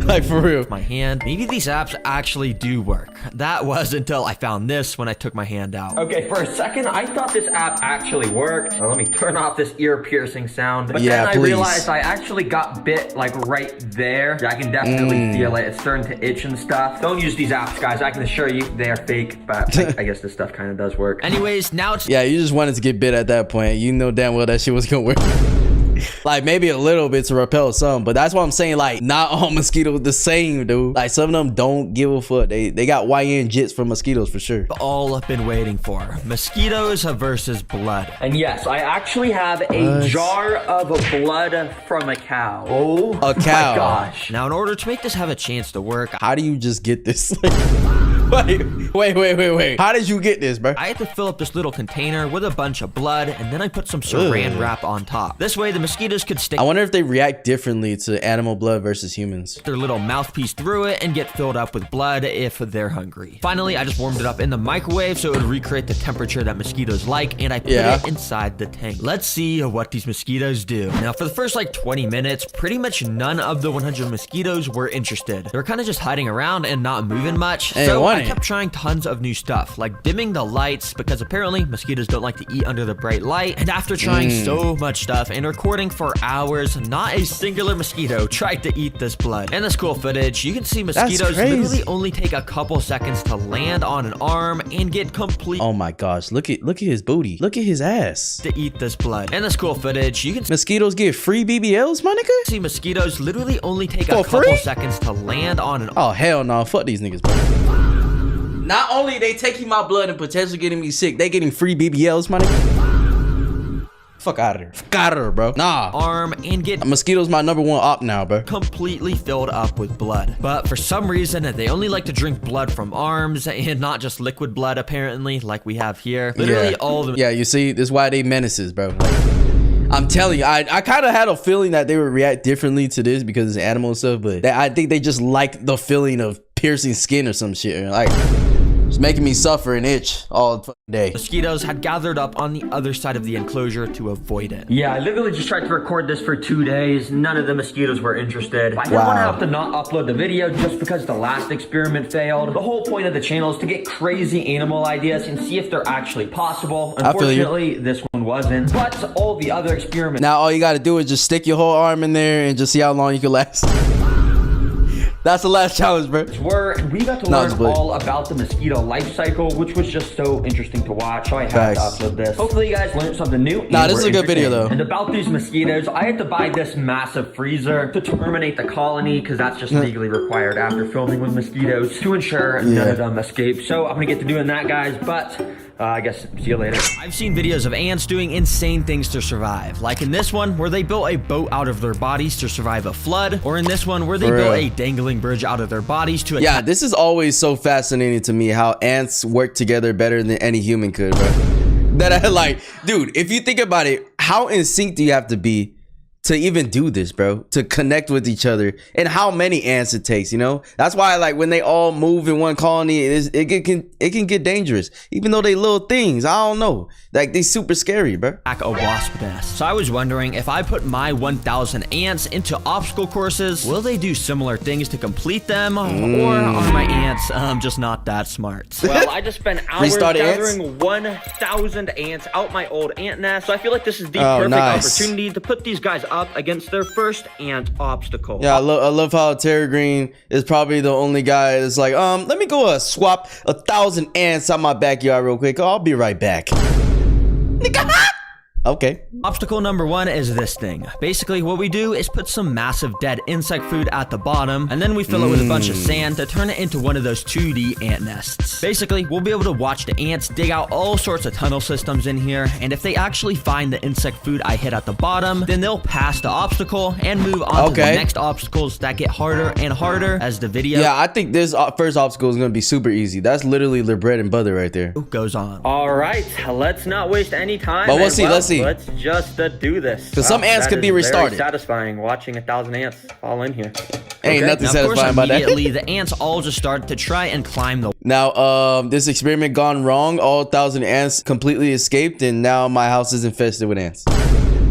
Like, for real. My hand. Maybe these apps actually do work. That was until I found this when I took my hand out. Okay, for a second, I thought this app actually worked. Now, let me turn off this ear-piercing sound. But then I realized I actually got bit, like, right there. I can definitely feel it. It's starting to itch and stuff. Don't use these apps, guys. I can assure you they are fake, but I guess this stuff kind of does work. Anyways, now it's... Yeah, you just wanted to get bit at that point. You know damn well that shit was gonna work. Like maybe a little bit to repel some, but that's what I'm saying. Like not all mosquitoes the same, dude. Like some of them don't give a fuck. They got YN jits for mosquitoes for sure. All I've been waiting for: mosquitoes versus blood. And yes, I actually have a jar of blood from a cow. Oh, a cow! My gosh! Now, in order to make this have a chance to work, how do you just get this? Wait. How did you get this, bro? I had to fill up this little container with a bunch of blood, and then I put some saran wrap on top. This way, the mosquitoes could stick. I wonder if they react differently to animal blood versus humans. Their little mouthpiece through it and get filled up with blood if they're hungry. Finally, I just warmed it up in the microwave so it would recreate the temperature that mosquitoes like, and I put it inside the tank. Let's see what these mosquitoes do. Now, for the first like 20 minutes, pretty much none of the 100 mosquitoes were interested. They were kind of just hiding around and not moving much. So I kept trying tons of new stuff, like dimming the lights, because apparently mosquitoes don't like to eat under the bright light. And after trying so much stuff and recording for hours, not a singular mosquito tried to eat this blood. And this cool footage, you can see mosquitoes literally only take a couple seconds to land on an arm and get complete. Oh my gosh, look at his booty. Look at his ass. To eat this blood. And this cool footage, you can mosquitoes get free BBLs, my nigga? See mosquitoes literally only take a couple seconds to land on an. Oh hell no, fuck these niggas, bro. Not only they taking my blood and potentially getting me sick, they getting free BBLs, my nigga. Fuck out of there. Fuck out of there, bro. Nah. Arm and get mosquitoes my number one op now, bro. Completely filled up with blood. But for some reason, they only like to drink blood from arms and not just liquid blood, apparently, like we have here. Literally all of them. Yeah, you see, this is why they menaces, bro. Like, I'm telling you, I kind of had a feeling that they would react differently to this because it's animal stuff, but I think they just like the feeling of piercing skin or some shit. Like, It's making me suffer and itch all fucking day. Mosquitoes had gathered up on the other side of the enclosure to avoid it. Yeah, I literally just tried to record this for 2 days. None of the mosquitoes were interested. I didn't want to have to not upload the video just because the last experiment failed. The whole point of the channel is to get crazy animal ideas and see if they're actually possible. Unfortunately, this one wasn't. But all the other experiments... Now all you gotta do is just stick your whole arm in there and just see how long you can last. That's the last challenge, bro. We got to learn all about the mosquito life cycle, which was just so interesting to watch. So I had to upload this. Hopefully you guys learned something new. Nah, this is a good video though. And about these mosquitoes, I had to buy this massive freezer to terminate the colony because that's just legally required after filming with mosquitoes to ensure none of them escape. So I'm gonna get to doing that, guys, but I guess see you later. I've seen videos of ants doing insane things to survive, like in this one where they built a boat out of their bodies to survive a flood, or in this one where they built a dangling bridge out of their bodies to yeah, this is always so fascinating to me, how ants work together better than any human could, bro. That I like, dude, if you think about it, how in sync do you have to be to even do this, bro? To connect with each other, and how many ants it takes, you know? That's why, like, when they all move in one colony, it can get dangerous, even though they little things. I don't know, like, they super scary, bro. A wasp nest. So I was wondering, if I put my 1,000 ants into obstacle courses, will they do similar things to complete them, or are my ants just not that smart? Well, I just spent hours gathering 1,000 ants out my old ant nest, so I feel like this is the perfect opportunity to put these guys up against their first ant obstacle. Yeah, I love how Terragreen is probably the only guy that's like, let me go swap 1,000 ants out my backyard real quick. I'll be right back. Okay. Obstacle number 1 is this thing. Basically, what we do is put some massive dead insect food at the bottom, and then we fill it with a bunch of sand to turn it into one of those 2D ant nests. Basically, we'll be able to watch the ants dig out all sorts of tunnel systems in here, and if they actually find the insect food I hit at the bottom, then they'll pass the obstacle and move on to the next obstacles that get harder and harder as the video I think this first obstacle is gonna be super easy. That's literally their bread and butter right there. Goes on. All right, let's not waste any time. But we'll see. Let's see. Let's just do this. Because some ants could be restarted. Very satisfying watching 1,000 ants fall in here. Ain't nothing satisfying about that. Immediately, the ants all just started to try and climb the... Now, this experiment gone wrong. All 1,000 ants completely escaped, and now my house is infested with ants.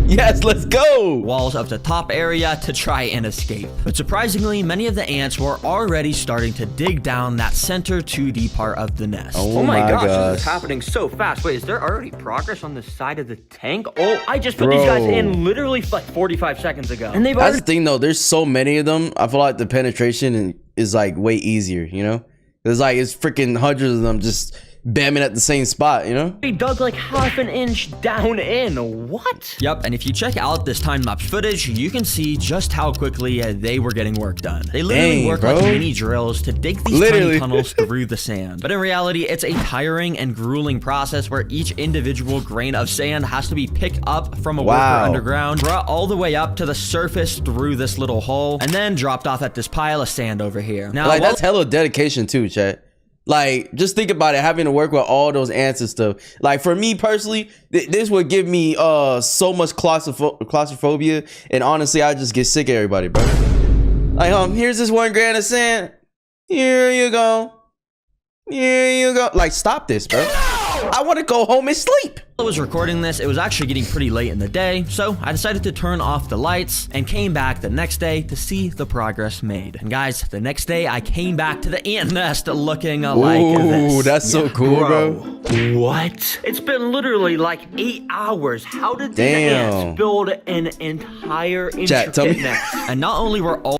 Yes, let's go! Walls of the top area to try and escape. But surprisingly, many of the ants were already starting to dig down that center 2D part of the nest. Oh my gosh, this is happening so fast. Wait, is there already progress on the side of the tank? Oh, I just put these guys in literally like 45 seconds ago. And they've That's the thing though, there's so many of them. I feel like the penetration is like way easier, you know? It's freaking hundreds of them just bamming at the same spot, you know? He dug like half an inch down in. What? Yep, and if you check out this time-lapse footage, you can see just how quickly they were getting work done. They literally work like mini drills to dig these tiny tunnels through the sand. But in reality, it's a tiring and grueling process where each individual grain of sand has to be picked up from a worker underground, brought all the way up to the surface through this little hole, and then dropped off at this pile of sand over here. Now, like, that's hella dedication too, chat. Like, just think about it, having to work with all those ants and stuff. Like, for me personally, this would give me so much claustrophobia, and honestly, I just get sick of everybody, bro. Like, here's this 1 grain of sand. Here you go. Here you go. Like, stop this, bro. I want to go home and sleep. While I was recording this, it was actually getting pretty late in the day, so I decided to turn off the lights and came back the next day to see the progress made. And guys, the next day I came back to the ant nest looking like this. Ooh, that's so cool, bro. What? It's been literally like 8 hours. How did the ants build an entire intricate nest? And not only were all...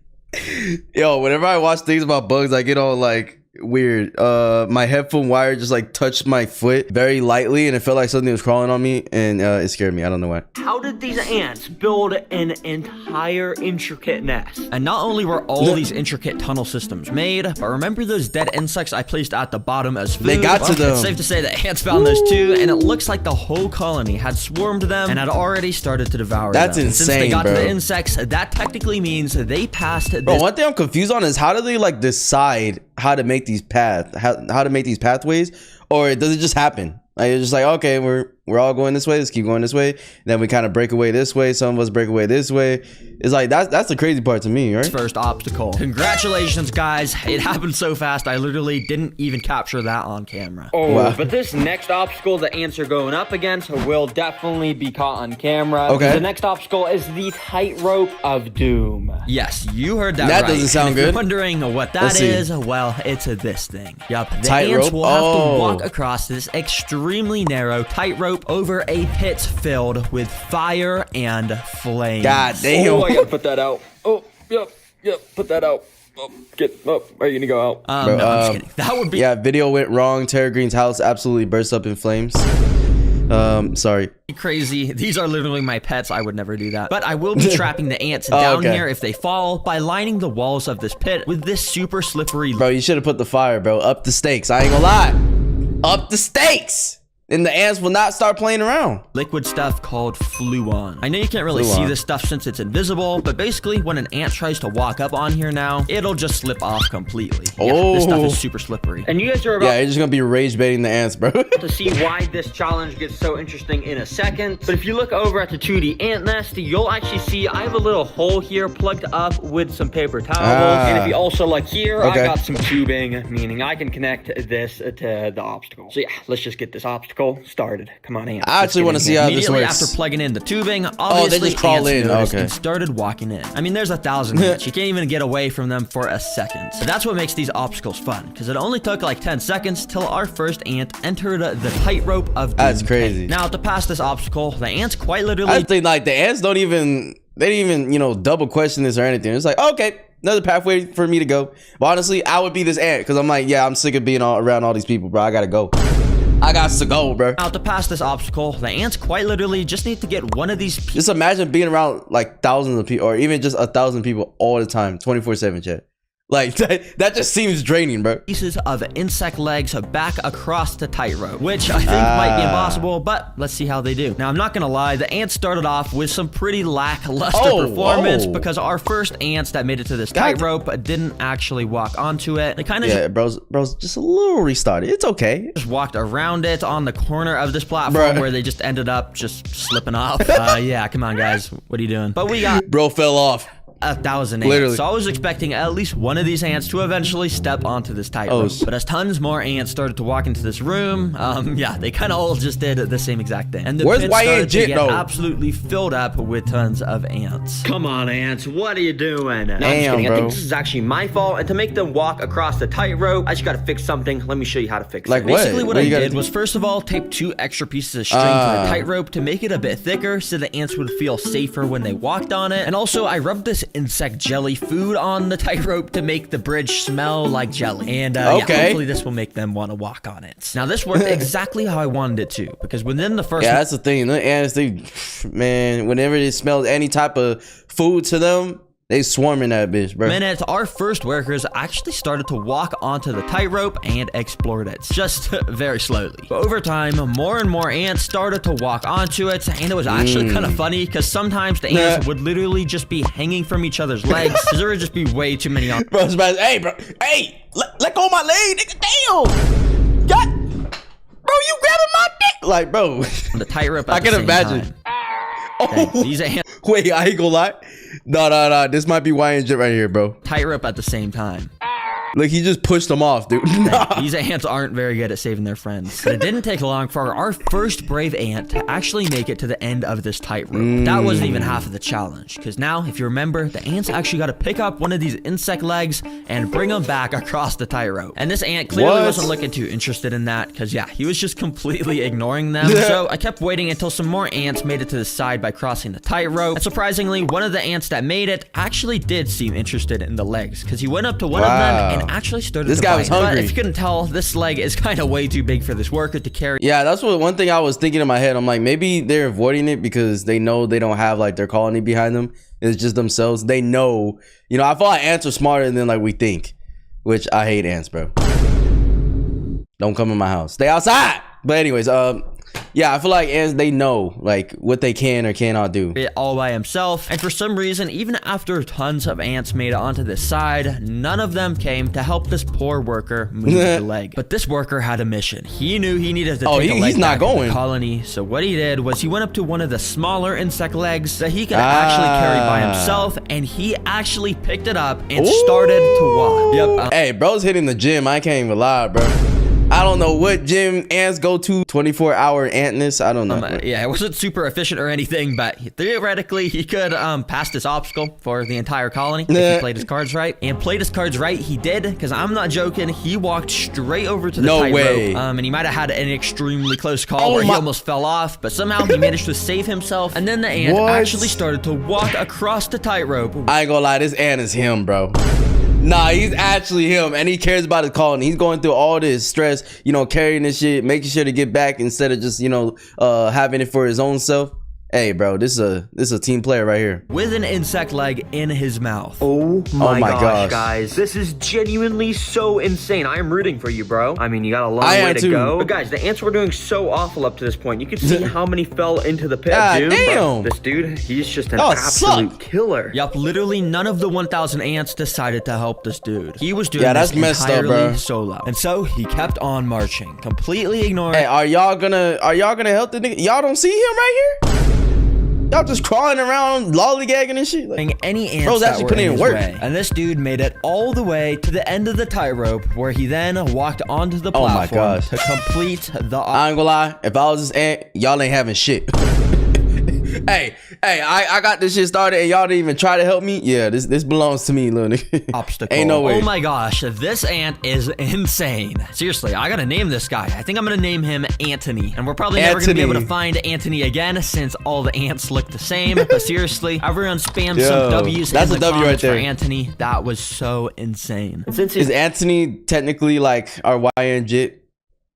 Yo, whenever I watch things about bugs, I get all like... weird. My headphone wire just like touched my foot very lightly, and it felt like something was crawling on me, and it scared me. I don't know why. How did these ants build an entire intricate nest? And not only were all these intricate tunnel systems made, but remember those dead insects I placed at the bottom as food? They got to them. It's safe to say that ants found those too, and it looks like the whole colony had swarmed them and had already started to devour them. That's insane, Since they got to the insects, that technically means they passed this. Bro, one thing I'm confused on is how do they like decide how to make these pathways, or does it just happen? Like, it's just like, okay, we're we're all going this way. Let's keep going this way. And then we kind of break away this way. Some of us break away this way. It's like that's the crazy part to me, right? First obstacle. Congratulations, guys. It happened so fast. I literally didn't even capture that on camera. Oh, wow. But this next obstacle the ants are going up against will definitely be caught on camera. Okay. The next obstacle is the tightrope of doom. Yes, you heard that That right. doesn't sound And if you're good. wondering what that is, well, it's this thing. Yup, the Tightrope? ants will have Oh. to walk across this extremely narrow tightrope over a pit filled with fire and flames. God damn. Oh, I gotta put that out. Oh, yep, put that out. Oh, are you gonna go out? No, I'm just kidding. That would be Yeah, video went wrong. Terragreen's house absolutely burst up in flames. Sorry. crazy. These are literally my pets. I would never do that. But I will be trapping the ants down here if they fall by lining the walls of this pit with this super slippery. Bro, you should have put the fire, bro. Up the stakes. I ain't gonna lie. Up the stakes. And the ants will not start playing around. Liquid stuff called fluon. I know you can't really see this stuff since it's invisible, but basically when an ant tries to walk up on here now, it'll just slip off completely. Yeah, this stuff is super slippery. And you guys are about you're just gonna be rage baiting the ants, bro. to see why this challenge gets so interesting in a second. But if you look over at the 2D ant nest, you'll actually see I have a little hole here plugged up with some paper towels. And if you also look here, I got some tubing, meaning I can connect this to the obstacle. So yeah, let's just get this obstacle started. Come on, ants. I actually want to see how this Immediately works. after plugging in the tubing, obviously they just crawl in. noticed Okay. and started walking in. I mean, there's 1,000 ants. You can't even get away from them for a second. So that's what makes these obstacles fun, because it only took like 10 seconds till our first ant entered the tightrope of doom. That's crazy. Now, to pass this obstacle, the ants quite literally... I think like the ants don't even, they didn't even, you know, double question this or anything. It's like, okay, another pathway for me to go. But honestly, I would be this ant because I'm like, yeah, I'm sick of being around all these people, bro. I gotta go. I got to go, bro. Now, to pass this obstacle, the ants quite literally just need to get one of these pieces. Just imagine being around like thousands of people or even just 1,000 people all the time, 24/7, chat. Like, that just seems draining, bro. Pieces of insect legs back across the tightrope, which I think might be impossible, but let's see how they do. Now, I'm not gonna lie, the ants started off with some pretty lackluster performance because our first ants that made it to this tightrope didn't actually walk onto it. They kind of bro's just a little restarted. It's okay. just walked around it on the corner of this platform where they just ended up just slipping off. Yeah, come on, guys. What are you doing? But we got... Bro fell off. 1,000 ants. Literally. So I was expecting at least one of these ants to eventually step onto this tightrope. But as tons more ants started to walk into this room, yeah, they kind of all just did the same exact thing. And the pit started to get absolutely filled up with tons of ants. Come on, ants. What are you doing? No, Damn, I'm just kidding. bro. I think this is actually my fault. And to make them walk across the tightrope, I just gotta fix something. Let me show you how to fix it. Basically, what I did was first of all tape 2 extra pieces of string to the tightrope to make it a bit thicker so the ants would feel safer when they walked on it. And also, I rubbed this insect jelly food on the tightrope to make the bridge smell like jelly. And yeah, hopefully this will make them want to walk on it. Now, this worked exactly how I wanted it to, because within the first... Yeah, that's the thing. The ants, they, man, whenever they smell any type of food to them, they swarm in that bitch, bro. minute, our first workers actually started to walk onto the tightrope and explored it, just very slowly. But over time, more and more ants started to walk onto it, and it was actually kind of funny because sometimes the ants would literally just be hanging from each other's legs because there would just be way too many on. Bro, hey, bro, hey, let go of my leg, nigga, damn. God, bro, you grabbing my dick, like, bro. The tightrope. I can imagine. Okay, these ants. Wait, I ain't gonna lie. No. This might be YN shit right here, bro. Tightrope at the same time. Look, he just pushed them off, dude. These ants aren't very good at saving their friends. But it didn't take long for our first brave ant to actually make it to the end of this tightrope. That wasn't even half of the challenge, because now, if you remember, the ants actually got to pick up one of these insect legs and bring them back across the tightrope. And this ant clearly wasn't looking too interested in that, because yeah, he was just completely ignoring them. So I kept waiting until some more ants made it to the side by crossing the tightrope. And surprisingly, one of the ants that made it actually did seem interested in the legs, because he went up to one of them and actually started to bite. Was hungry. But if you couldn't tell, this leg is kind of way too big for this worker to carry. Yeah, that's what one thing I was thinking in my head. I'm like, maybe they're avoiding it because they know they don't have like their colony behind them. It's just themselves. They know, you know, I feel like ants are smarter than like we think, which I hate ants, bro. Don't come in my house. Stay outside. But anyways, Yeah, I feel like ants, they know like what they can or cannot do. It all by himself, and for some reason, even after tons of ants made it onto this side, none of them came to help this poor worker move the leg. But this worker had a mission. He knew he needed to take a leg he's not back to going. the colony, so what he did was he went up to one of the smaller insect legs that he could actually carry by himself, and he actually picked it up and started to walk. Yep. Hey, bro's hitting the gym. I can't even lie, bro. I don't know what gym ants go to. 24-hour antness. I don't know. Yeah, it wasn't super efficient or anything, but theoretically, he could pass this obstacle for the entire colony if he played his cards right. And played his cards right, he did, because I'm not joking. He walked straight over to the tightrope, and he might have had an extremely close call where he almost fell off, but somehow he managed to save himself. And then the ant actually started to walk across the tightrope. I ain't gonna lie, this ant is him, bro. Nah, he's actually him, and he cares about his colony. He's going through all this stress, you know, carrying this shit, making sure to get back instead of just, you know, having it for his own self. Hey, bro, this is a team player right here. With an insect leg in his mouth. Oh my gosh, guys. This is genuinely so insane. I am rooting for you, bro. I mean, you got a long way to go. But guys, the ants were doing so awful up to this point. You can see how many fell into the pit of doom. Damn. This dude, he's just an absolute killer. Yup, literally none of the 1,000 ants decided to help this dude. He was doing that's this messed entirely up, bro. solo. And so he kept on marching, completely ignoring. Hey, are y'all gonna help the nigga? Y'all don't see him right here? Y'all just crawling around, lollygagging and shit. Like, any ants bro's actually putting in work. And this dude made it all the way to the end of the tightrope, where he then walked onto the platform to complete the. I ain't gonna lie, if I was this ant, y'all ain't having shit. Hey, I got this shit started and y'all didn't even try to help me. Yeah, this belongs to me, little nigga. Obstacle. Ain't no way. Oh my gosh, this ant is insane. Seriously, I gotta name this guy. I think I'm gonna name him Anthony. And we're probably never gonna be able to find Anthony again since all the ants look the same. But seriously, everyone spammed some W's in the comments for Anthony. That was so insane. Is Anthony technically like our YN jit?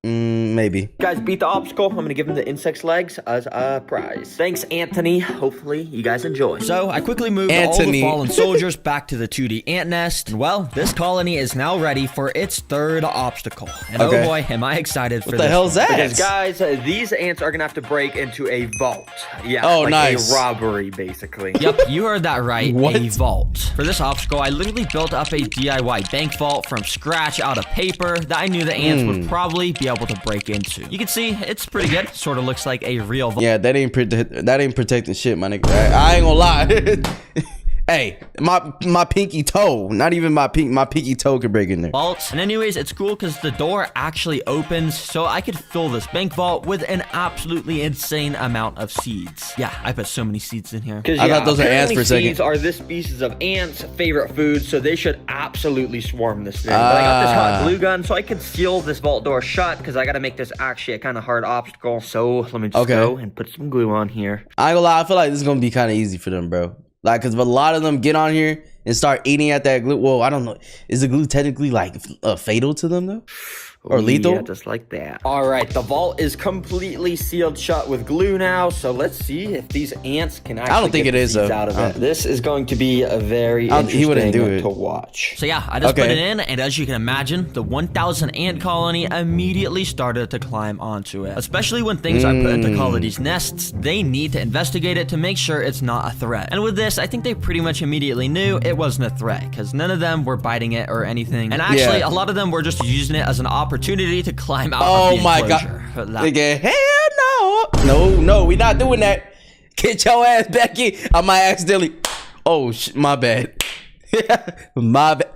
Maybe. Guys, beat the obstacle. I'm gonna give him the insect's legs as a prize. Thanks, Anthony. Hopefully, you guys enjoy. So, I quickly moved all the fallen soldiers back to the 2D ant nest. And well, this colony is now ready for its third obstacle. And oh boy, am I excited for this. What the hell's that? Because guys, these ants are gonna have to break into a vault. Yeah, nice. A robbery, basically. Yep, you heard that right. A vault. For this obstacle, I literally built up a DIY bank vault from scratch out of paper that I knew the ants would probably be able to break into. You can see it's pretty good. Sort of looks like a real vault. Yeah, that ain't protecting shit, my nigga. I ain't gonna lie. Hey, my pinky toe, not even my pinky toe could break in there. Vaults. And anyways, it's cool because the door actually opens, so I could fill this bank vault with an absolutely insane amount of seeds. Yeah, I put so many seeds in here. I thought those are ants for a second. Seeds are this species of ants' favorite food, so they should absolutely swarm this thing. But I got this hot glue gun, so I can seal this vault door shut because I got to make this actually a kind of hard obstacle. So let me just go and put some glue on here. I ain't gonna lie, I feel like this is gonna be kind of easy for them, bro. Like, cause if a lot of them get on here and start eating at that glue, well, I don't know. Is the glue technically like fatal to them though? Or lethal? Yeah, just like that. All right, the vault is completely sealed shut with glue now. So let's see if these ants can actually I don't think it is though. Out of it. This is going to be a very interesting to watch. So yeah, I just put it in, and as you can imagine, the 1,000 ant colony immediately started to climb onto it. Especially when things I put into colony's nests, they need to investigate it to make sure it's not a threat. And with this, I think they pretty much immediately knew it wasn't a threat, because none of them were biting it or anything. And actually, a lot of them were just using it as an opportunity to climb out of the enclosure. Oh my god. Nigga, hell no. No, we not doing that. Get your ass back in. I might accidentally. Oh, my bad. My bad.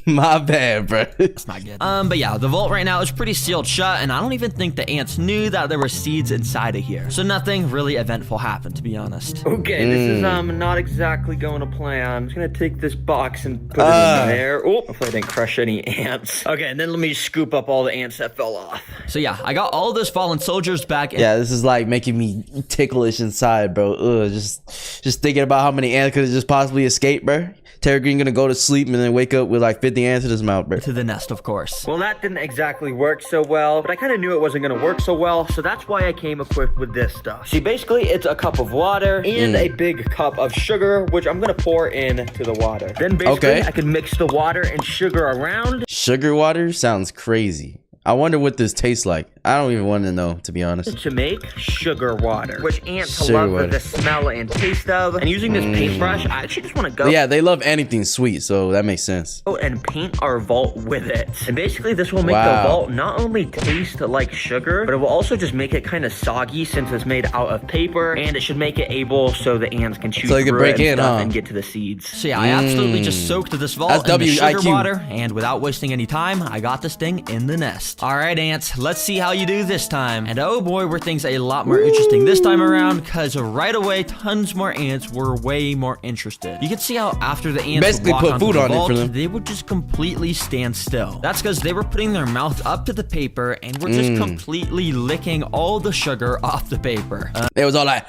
My bad, bro. That's not good. But yeah, the vault right now is pretty sealed shut, and I don't even think the ants knew that there were seeds inside of here. So nothing really eventful happened, to be honest. Okay, this is not exactly going to plan. I'm just gonna take this box and put it in there. Oh, hopefully I didn't crush any ants. Okay, and then let me scoop up all the ants that fell off. So yeah, I got all those fallen soldiers back. Yeah, this is like making me ticklish inside, bro. Ugh, just thinking about how many ants could have just possibly escaped, bro. Terragreen gonna go to sleep and then wake up with like 50 ants in his mouth, bro. To the nest, of course. Well, that didn't exactly work so well, but I kind of knew it wasn't gonna work so well, so that's why I came equipped with this stuff. See, basically, it's a cup of water and a big cup of sugar, which I'm gonna pour into the water. Then basically, I can mix the water and sugar around. Sugar water sounds crazy. I wonder what this tastes like. I don't even want to know, to be honest. To make sugar water, which ants love the smell and taste of. And using this paintbrush, I actually just want to go. Yeah, they love anything sweet, so that makes sense. And paint our vault with it. And basically, this will make the vault not only taste like sugar, but it will also just make it kind of soggy since it's made out of paper, and it should make it able so the ants can chew through it and get to the seeds. So yeah, I absolutely just soaked this vault in the sugar water, and without wasting any time, I got this thing in the nest. All right, ants, let's see how you do this time. And oh boy, were things a lot more interesting this time around, because right away, tons more ants were way more interested. You can see how after the ants basically would walk put onto food the on vault, it for them. they would just completely stand still. That's because they were putting their mouth up to the paper and were just completely licking all the sugar off the paper. It was all like,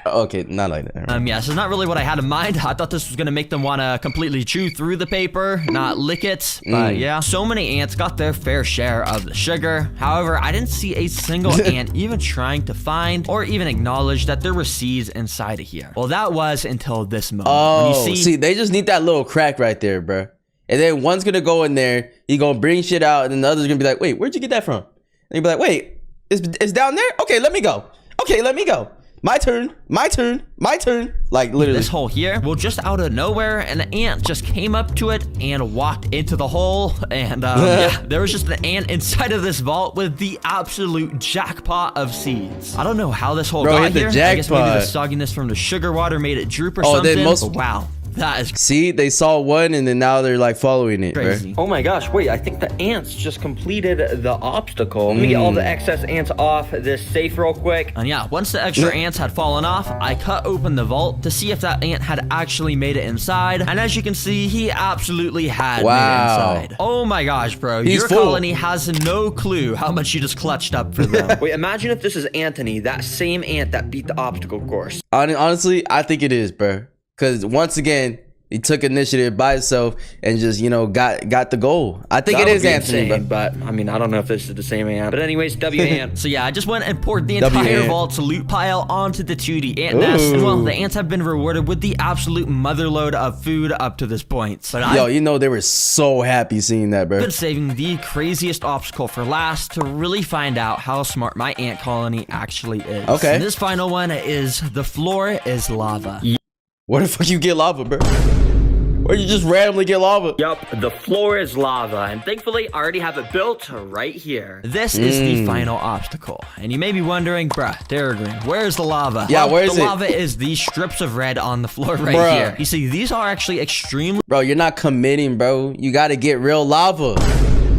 okay, not like that. Yeah, so not really what I had in mind. I thought this was gonna make them want to completely chew through the paper, not lick it. But yeah, so many ants got their fair share of the sugar. However, I didn't see a single ant even trying to find or even acknowledge that there were seeds inside of here. Well, that was until this moment. Oh, when you see, they just need that little crack right there, bro. And then one's gonna go in there, he gonna bring shit out, and then the other's gonna be like, wait, where'd you get that from? And you'll be like, wait, it's down there? Okay, let me go. Okay, let me go. My turn, my turn, my turn. Like, literally. This hole here, well, just out of nowhere, an ant just came up to it and walked into the hole. And yeah, there was just an ant inside of this vault with the absolute jackpot of seeds. I don't know how this hole got here. I guess maybe the sogginess from the sugar water made it droop or something. But wow. That is see, they saw one and then now they're like following it. Crazy. Oh my gosh, wait, I think the ants just completed the obstacle. Let me get all the excess ants off this safe real quick. And yeah, once the extra ants had fallen off, I cut open the vault to see if that ant had actually made it inside. And as you can see, he absolutely had made it inside. Oh my gosh, bro. Your colony has no clue how much you just clutched up for them. Wait, imagine if this is Anthony, that same ant that beat the obstacle course. Honestly, I think it is, bro. Because once again, he took initiative by himself and just, you know, got the goal. I think it is Anthony, but I mean, I don't know if this is the same ant. But anyways, W ant. So yeah, I just went and poured the entire vault's loot pile onto the 2D ant nest. And well, the ants have been rewarded with the absolute motherload of food up to this point. But yo, you know, they were so happy seeing that, bro. I've been saving the craziest obstacle for last to really find out how smart my ant colony actually is. Okay. And this final one is the floor is lava. Where the fuck you get lava, bro? Or you just randomly get lava? Yup, the floor is lava, and thankfully I already have it built right here. This is the final obstacle, and you may be wondering, bruh, Terragreen, where's the lava? Yeah, where is it? The lava is these strips of red on the floor right here. You see, these are actually extremely... Bro, you're not committing, bro. You gotta get real lava.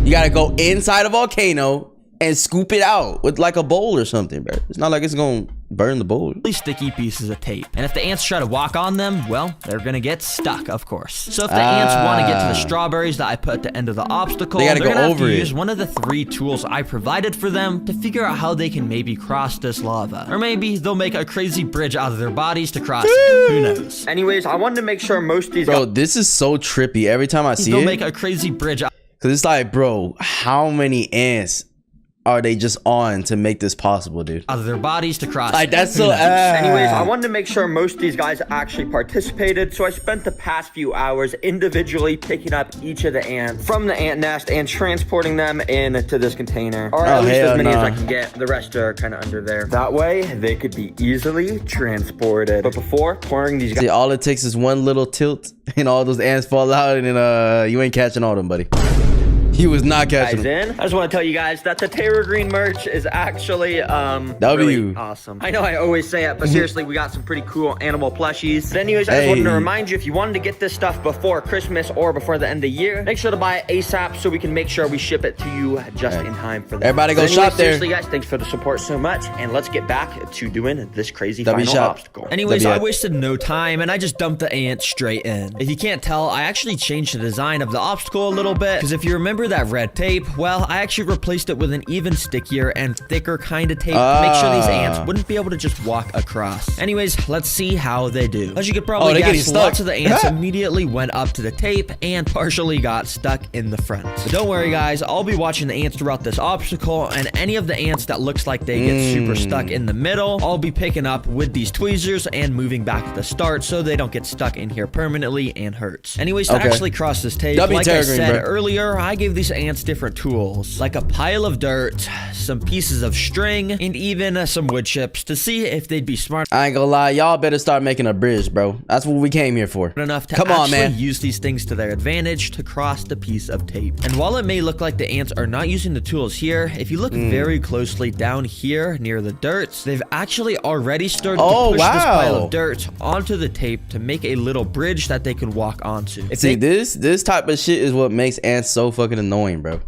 You gotta go inside a volcano and scoop it out with like a bowl or something, bro. It's not like it's gonna burn the bowl. Sticky pieces of tape. And if the ants try to walk on them, well, they're gonna get stuck, of course. So if the ants want to get to the strawberries that I put at the end of the obstacle, they're gonna have to use one of the 3 tools I provided for them to figure out how they can maybe cross this lava. Or maybe they'll make a crazy bridge out of their bodies to cross it. Who knows? Anyways, I wanted to make sure most of these... Bro, this is so trippy every time I see it. They'll make a crazy bridge. Because it's like, bro, how many ants are they just on to make this possible, dude? Out of their bodies to cross. Like, that's so... Anyways, I wanted to make sure most of these guys actually participated, so I spent the past few hours individually picking up each of the ants from the ant nest and transporting them into this container. Or at least as many as I can get. The rest are kind of under there. That way, they could be easily transported. But before pouring these guys... See, all it takes is one little tilt, and all those ants fall out, and then you ain't catching all them, buddy. He was not catching them. I just want to tell you guys that the Terragreen merch is actually really awesome. I know I always say it, but seriously, we got some pretty cool animal plushies. But anyways, I just wanted to remind you, if you wanted to get this stuff before Christmas or before the end of the year, make sure to buy it ASAP so we can make sure we ship it to you just in time for that. Everybody go shop there. Seriously, guys, thanks for the support so much, and let's get back to doing this crazy final obstacle. Anyways, I wasted no time, and I just dumped the ants straight in. If you can't tell, I actually changed the design of the obstacle a little bit, because if you remember that red tape, well, I actually replaced it with an even stickier and thicker kind of tape to make sure these ants wouldn't be able to just walk across. Anyways, let's see how they do. As you could probably guess, lots of the ants immediately went up to the tape and partially got stuck in the front. But don't worry, guys, I'll be watching the ants throughout this obstacle, and any of the ants that looks like they get super stuck in the middle, I'll be picking up with these tweezers and moving back to the start so they don't get stuck in here permanently and hurts. Anyways, to actually cross this tape, like I said earlier, I gave these ants different tools, like a pile of dirt, some pieces of string, and even some wood chips to see if they'd be smart. I ain't gonna lie, y'all better start making a bridge, bro. That's what we came here for. Enough to actually use these things to their advantage to cross the piece of tape. And while it may look like the ants are not using the tools here, if you look very closely down here near the dirt, they've actually already started to push this pile of dirt onto the tape to make a little bridge that they can walk onto. See, this type of shit is what makes ants so fucking annoying, bro.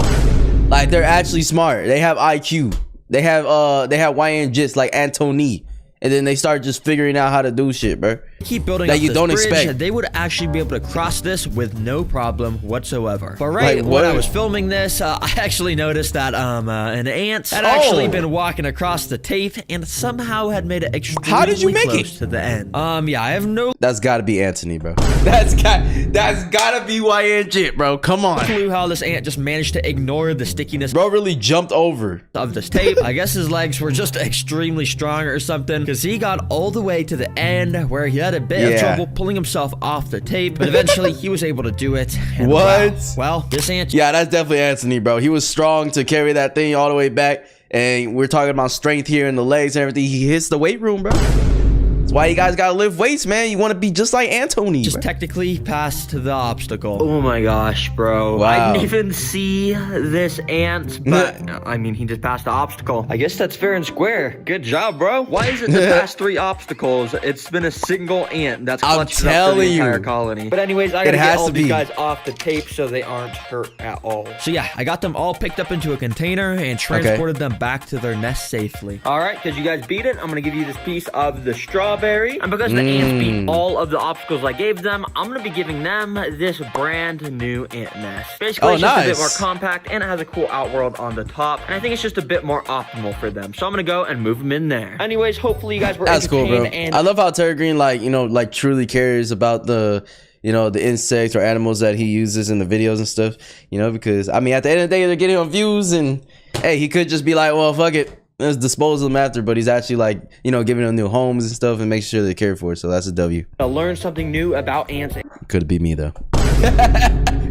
Like, they're actually smart. They have IQ. They have YN jits like Antony. And then they start just figuring out how to do shit, bro. Keep building that up you this don't bridge, expect. They would actually be able to cross this with no problem whatsoever. But right when I was filming this, I actually noticed that an ant had actually been walking across the tape and somehow had made it extremely close to the end. Yeah, I have no. That's got to be Anthony, bro. That's gotta be YN jit, bro. Come on. Clue how this ant just managed to ignore the stickiness. Bro really jumped over of this tape. I guess his legs were just extremely strong or something, because he got all the way to the end where he had a bit of trouble pulling himself off the tape, but eventually he was able to do it. And well, this ant. Yeah, that's definitely Anthony, bro. He was strong to carry that thing all the way back, and we're talking about strength here in the legs and everything. He hits the weight room, bro. That's why you guys gotta lift weights, man. You want to be just like Anthony. Just technically passed the obstacle. Oh my gosh, bro. Wow. I didn't even see this ant, but I mean, he just passed the obstacle. I guess that's fair and square. Good job, bro. Why is it the past 3 obstacles? It's been a single ant that's clutched up the entire colony. But anyways, I gotta get all these guys off the tape so they aren't hurt at all. So yeah, I got them all picked up into a container and transported them back to their nest safely. All right, because you guys beat it, I'm gonna give you this piece of the strawberry. And because the ants beat all of the obstacles I gave them, I'm gonna be giving them this brand new ant nest. Basically, it's just a bit more compact, and it has a cool outworld on the top. And I think it's just a bit more optimal for them. So I'm gonna go and move them in there. Anyways, hopefully you guys were entertained. That's cool, bro. And I love how Terragreen, like, you know, like truly cares about the, you know, the insects or animals that he uses in the videos and stuff, you know, because I mean, at the end of the day, they're getting on views, and hey, he could just be like, well, fuck it, let's dispose of them after, but he's actually, like, you know, giving them new homes and stuff and making sure they're cared for. So that's a W. I'll learn something new about ants. Could be me though.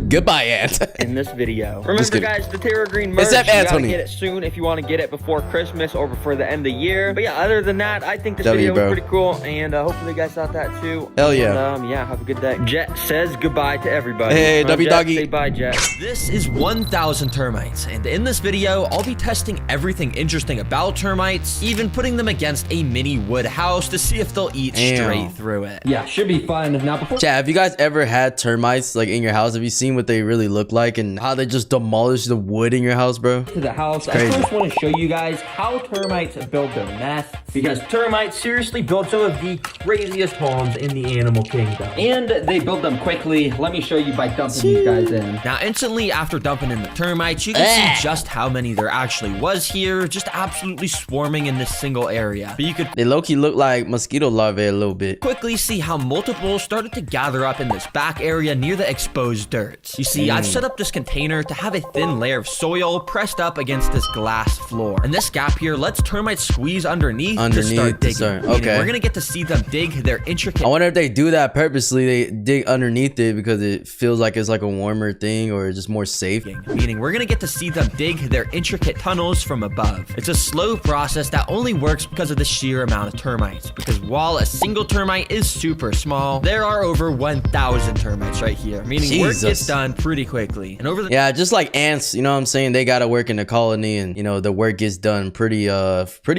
Goodbye, ant. In this video. Remember, guys, the Terragreen merch, you gotta get it soon if you want to get it before Christmas or before the end of the year. But yeah, other than that, I think this video was pretty cool, and hopefully you guys thought that too. Hell yeah. And, yeah, have a good day. Jet says goodbye to everybody. Hey, W Doggy. Say bye, Jet. This is 1,000 termites, and in this video, I'll be testing everything interesting about termites, even putting them against a mini wood house to see if they'll eat straight through it. Yeah, should be fun. Now, before Chat, have you guys ever had termites like in your house? Have you seen what they really look like and how they just demolish the wood in your house, bro? To the house, I first want to show you guys how termites build their nests, because termites seriously build some of the craziest homes in the animal kingdom, and they build them quickly. Let me show you by dumping these guys in. Now, instantly after dumping in the termites, you can see just how many there actually was here, just absolutely swarming in this single area. But you could they low-key look like mosquito larvae a little bit. Quickly see how multiple started to gather up in this back area near the exposed dirt. You see, I've set up this container to have a thin layer of soil pressed up against this glass floor. And this gap here lets termites squeeze underneath to start digging. Okay. We're gonna get to see them dig their intricate. I wonder if they do that purposely. They dig underneath it because it feels like it's like a warmer thing or just more safe. Meaning we're gonna get to see them dig their intricate tunnels from above. It's a slow process that only works because of the sheer amount of termites. Because while a single termite is super small, there are over 1,000 termites right here. Meaning work gets done pretty quickly. And over the just like ants, you know what I'm saying? They gotta work in the colony, and you know the work gets done pretty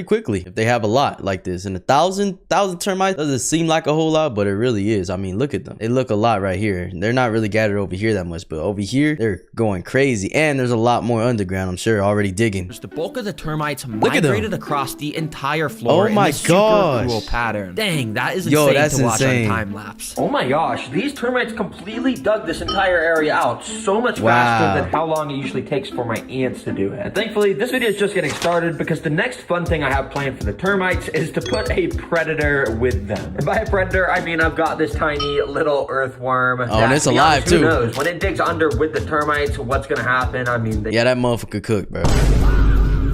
quickly if they have a lot like this. And 1,000 termites doesn't seem like a whole lot, but it really is. I mean, look at them. They look a lot right here. They're not really gathered over here that much, but over here they're going crazy. And there's a lot more underground, I'm sure, already digging. The bulk of the termites migrated across the entire floor in this super cool pattern. Dang, that is insane to watch on time lapse. Oh my gosh, these termites completely dug this entire area out so much faster than how long it usually takes for my ants to do it. And thankfully, this video is just getting started, because the next fun thing I have planned for the termites is to put a predator with them. And by a predator, I mean I've got this tiny little earthworm. Oh, and it's alive too. Who knows? When it digs under with the termites, what's gonna happen? I mean, yeah, that motherfucker cook, bro.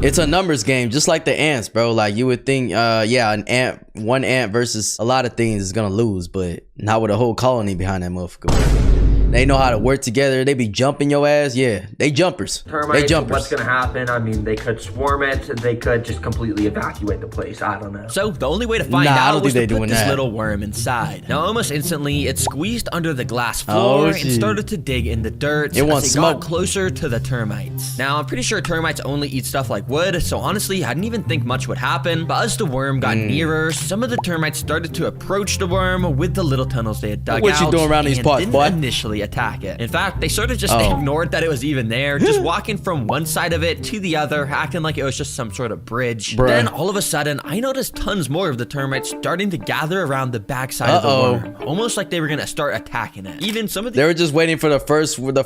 It's a numbers game, just like the ants, bro. Like, you would think, one ant versus a lot of things is gonna lose, but not with a whole colony behind that motherfucker, bro. They know how to work together. They be jumping your ass. Yeah, they jumpers. Termites, they jumpers. What's gonna happen? I mean, they could swarm it. They could just completely evacuate the place. I don't know. So the only way to find out was to put this little worm inside. Now, almost instantly, it squeezed under the glass floor and started to dig in the dirt as it got closer to the termites. Now, I'm pretty sure termites only eat stuff like wood, so honestly, I didn't even think much would happen. But as the worm got nearer, some of the termites started to approach the worm with the little tunnels they had dug out. What you doing around these parts, boy? Initially attack it. In fact, they sort of just ignored that it was even there, just walking from one side of it to the other, acting like it was just some sort of bridge. Then all of a sudden, I noticed tons more of the termites starting to gather around the backside of the worm, almost like they were gonna start attacking it. Even some of they were just waiting for the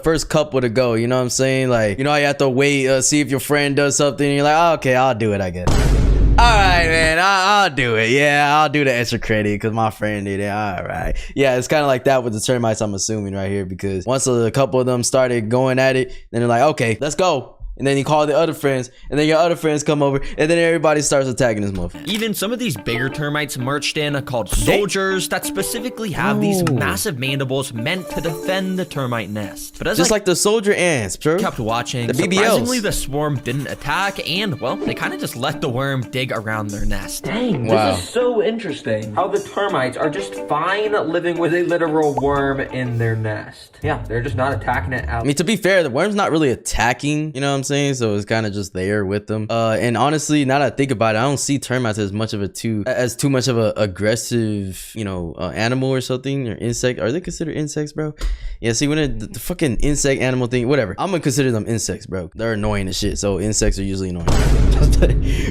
first couple to go. You know what I'm saying? Like, you know how you have to wait, see if your friend does something, and you're like, oh, okay, I'll do it, I guess. All right, man, I'll do it. Yeah, I'll do the extra credit because my friend did it. All right. Yeah, it's kind of like that with the termites, I'm assuming, right here, because once a couple of them started going at it, then they're like, okay, let's go. And then you call the other friends, and then your other friends come over, and then everybody starts attacking this motherfucker. Even some of these bigger termites marched in called soldiers that specifically have these massive mandibles meant to defend the termite nest. But as just like the soldier ants, bro. Kept watching, the BBLs. Surprisingly, the swarm didn't attack, and, well, they kind of just let the worm dig around their nest. Dang, this is so interesting. How the termites are just fine living with a literal worm in their nest. Yeah, they're just not attacking it out. I mean, to be fair, the worm's not really attacking, you know what I'm saying? So it's kind of just there with them. And honestly, now that I think about it, I don't see termites as much of too much of a aggressive, you know, animal or something, or insect. Are they considered insects, bro? Yeah, see, when the fucking insect animal thing, whatever, I'm gonna consider them insects, bro. They're annoying as shit, so insects are usually annoying.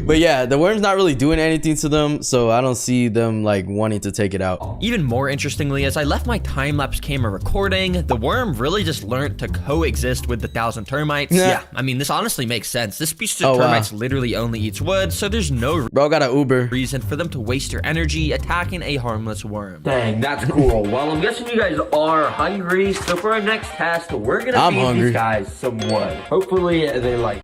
But yeah, the worm's not really doing anything to them, so I don't see them like wanting to take it out. Even more interestingly, as I left my time-lapse camera recording, the worm really just learned to coexist with the 1,000 termites. Yeah, I mean, this honestly makes sense. This species of termites literally only eats wood, so there's no got an Uber reason for them to waste your energy attacking a harmless worm. Dang, that's cool. Well, I'm guessing you guys are hungry, so for our next test, we're gonna feed these guys some wood. Hopefully, they like.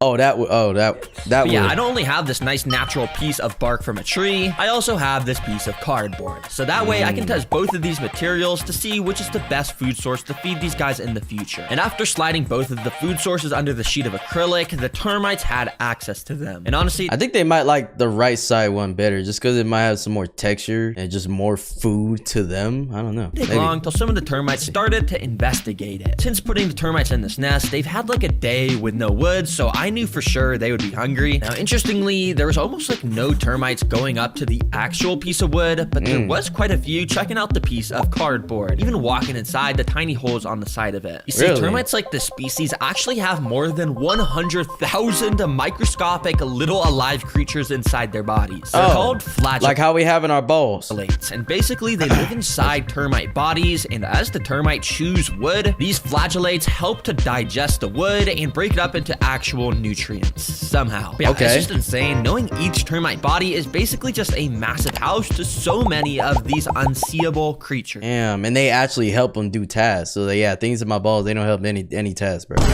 That yeah, I don't only have this nice natural piece of bark from a tree, I also have this piece of cardboard. So that way I can test both of these materials to see which is the best food source to feed these guys in the future. And after sliding both of the food sources under the sheet of acrylic, the termites had access to them. And honestly, I think they might like the right side one better, just because it might have some more texture and just more food to them. I don't know. It didn't long till some of the termites started to investigate it. Since putting the termites in this nest, they've had like a day with no wood, so I knew for sure they would be hungry. Now, interestingly, there was almost like no termites going up to the actual piece of wood, but there was quite a few checking out the piece of cardboard, even walking inside the tiny holes on the side of it. You see, termites like this species actually have more than 100,000 microscopic little alive creatures inside their bodies. They're called flagellates. Like how we have in our balls. And basically, they live inside termite bodies, and as the termite chews wood, these flagellates help to digest the wood and break it up into actual nutrients somehow. Yeah, it's just insane. Knowing each termite body is basically just a massive house to so many of these unseeable creatures. Damn, and they actually help them do tasks. So yeah, things in my balls, they don't help any task, bro.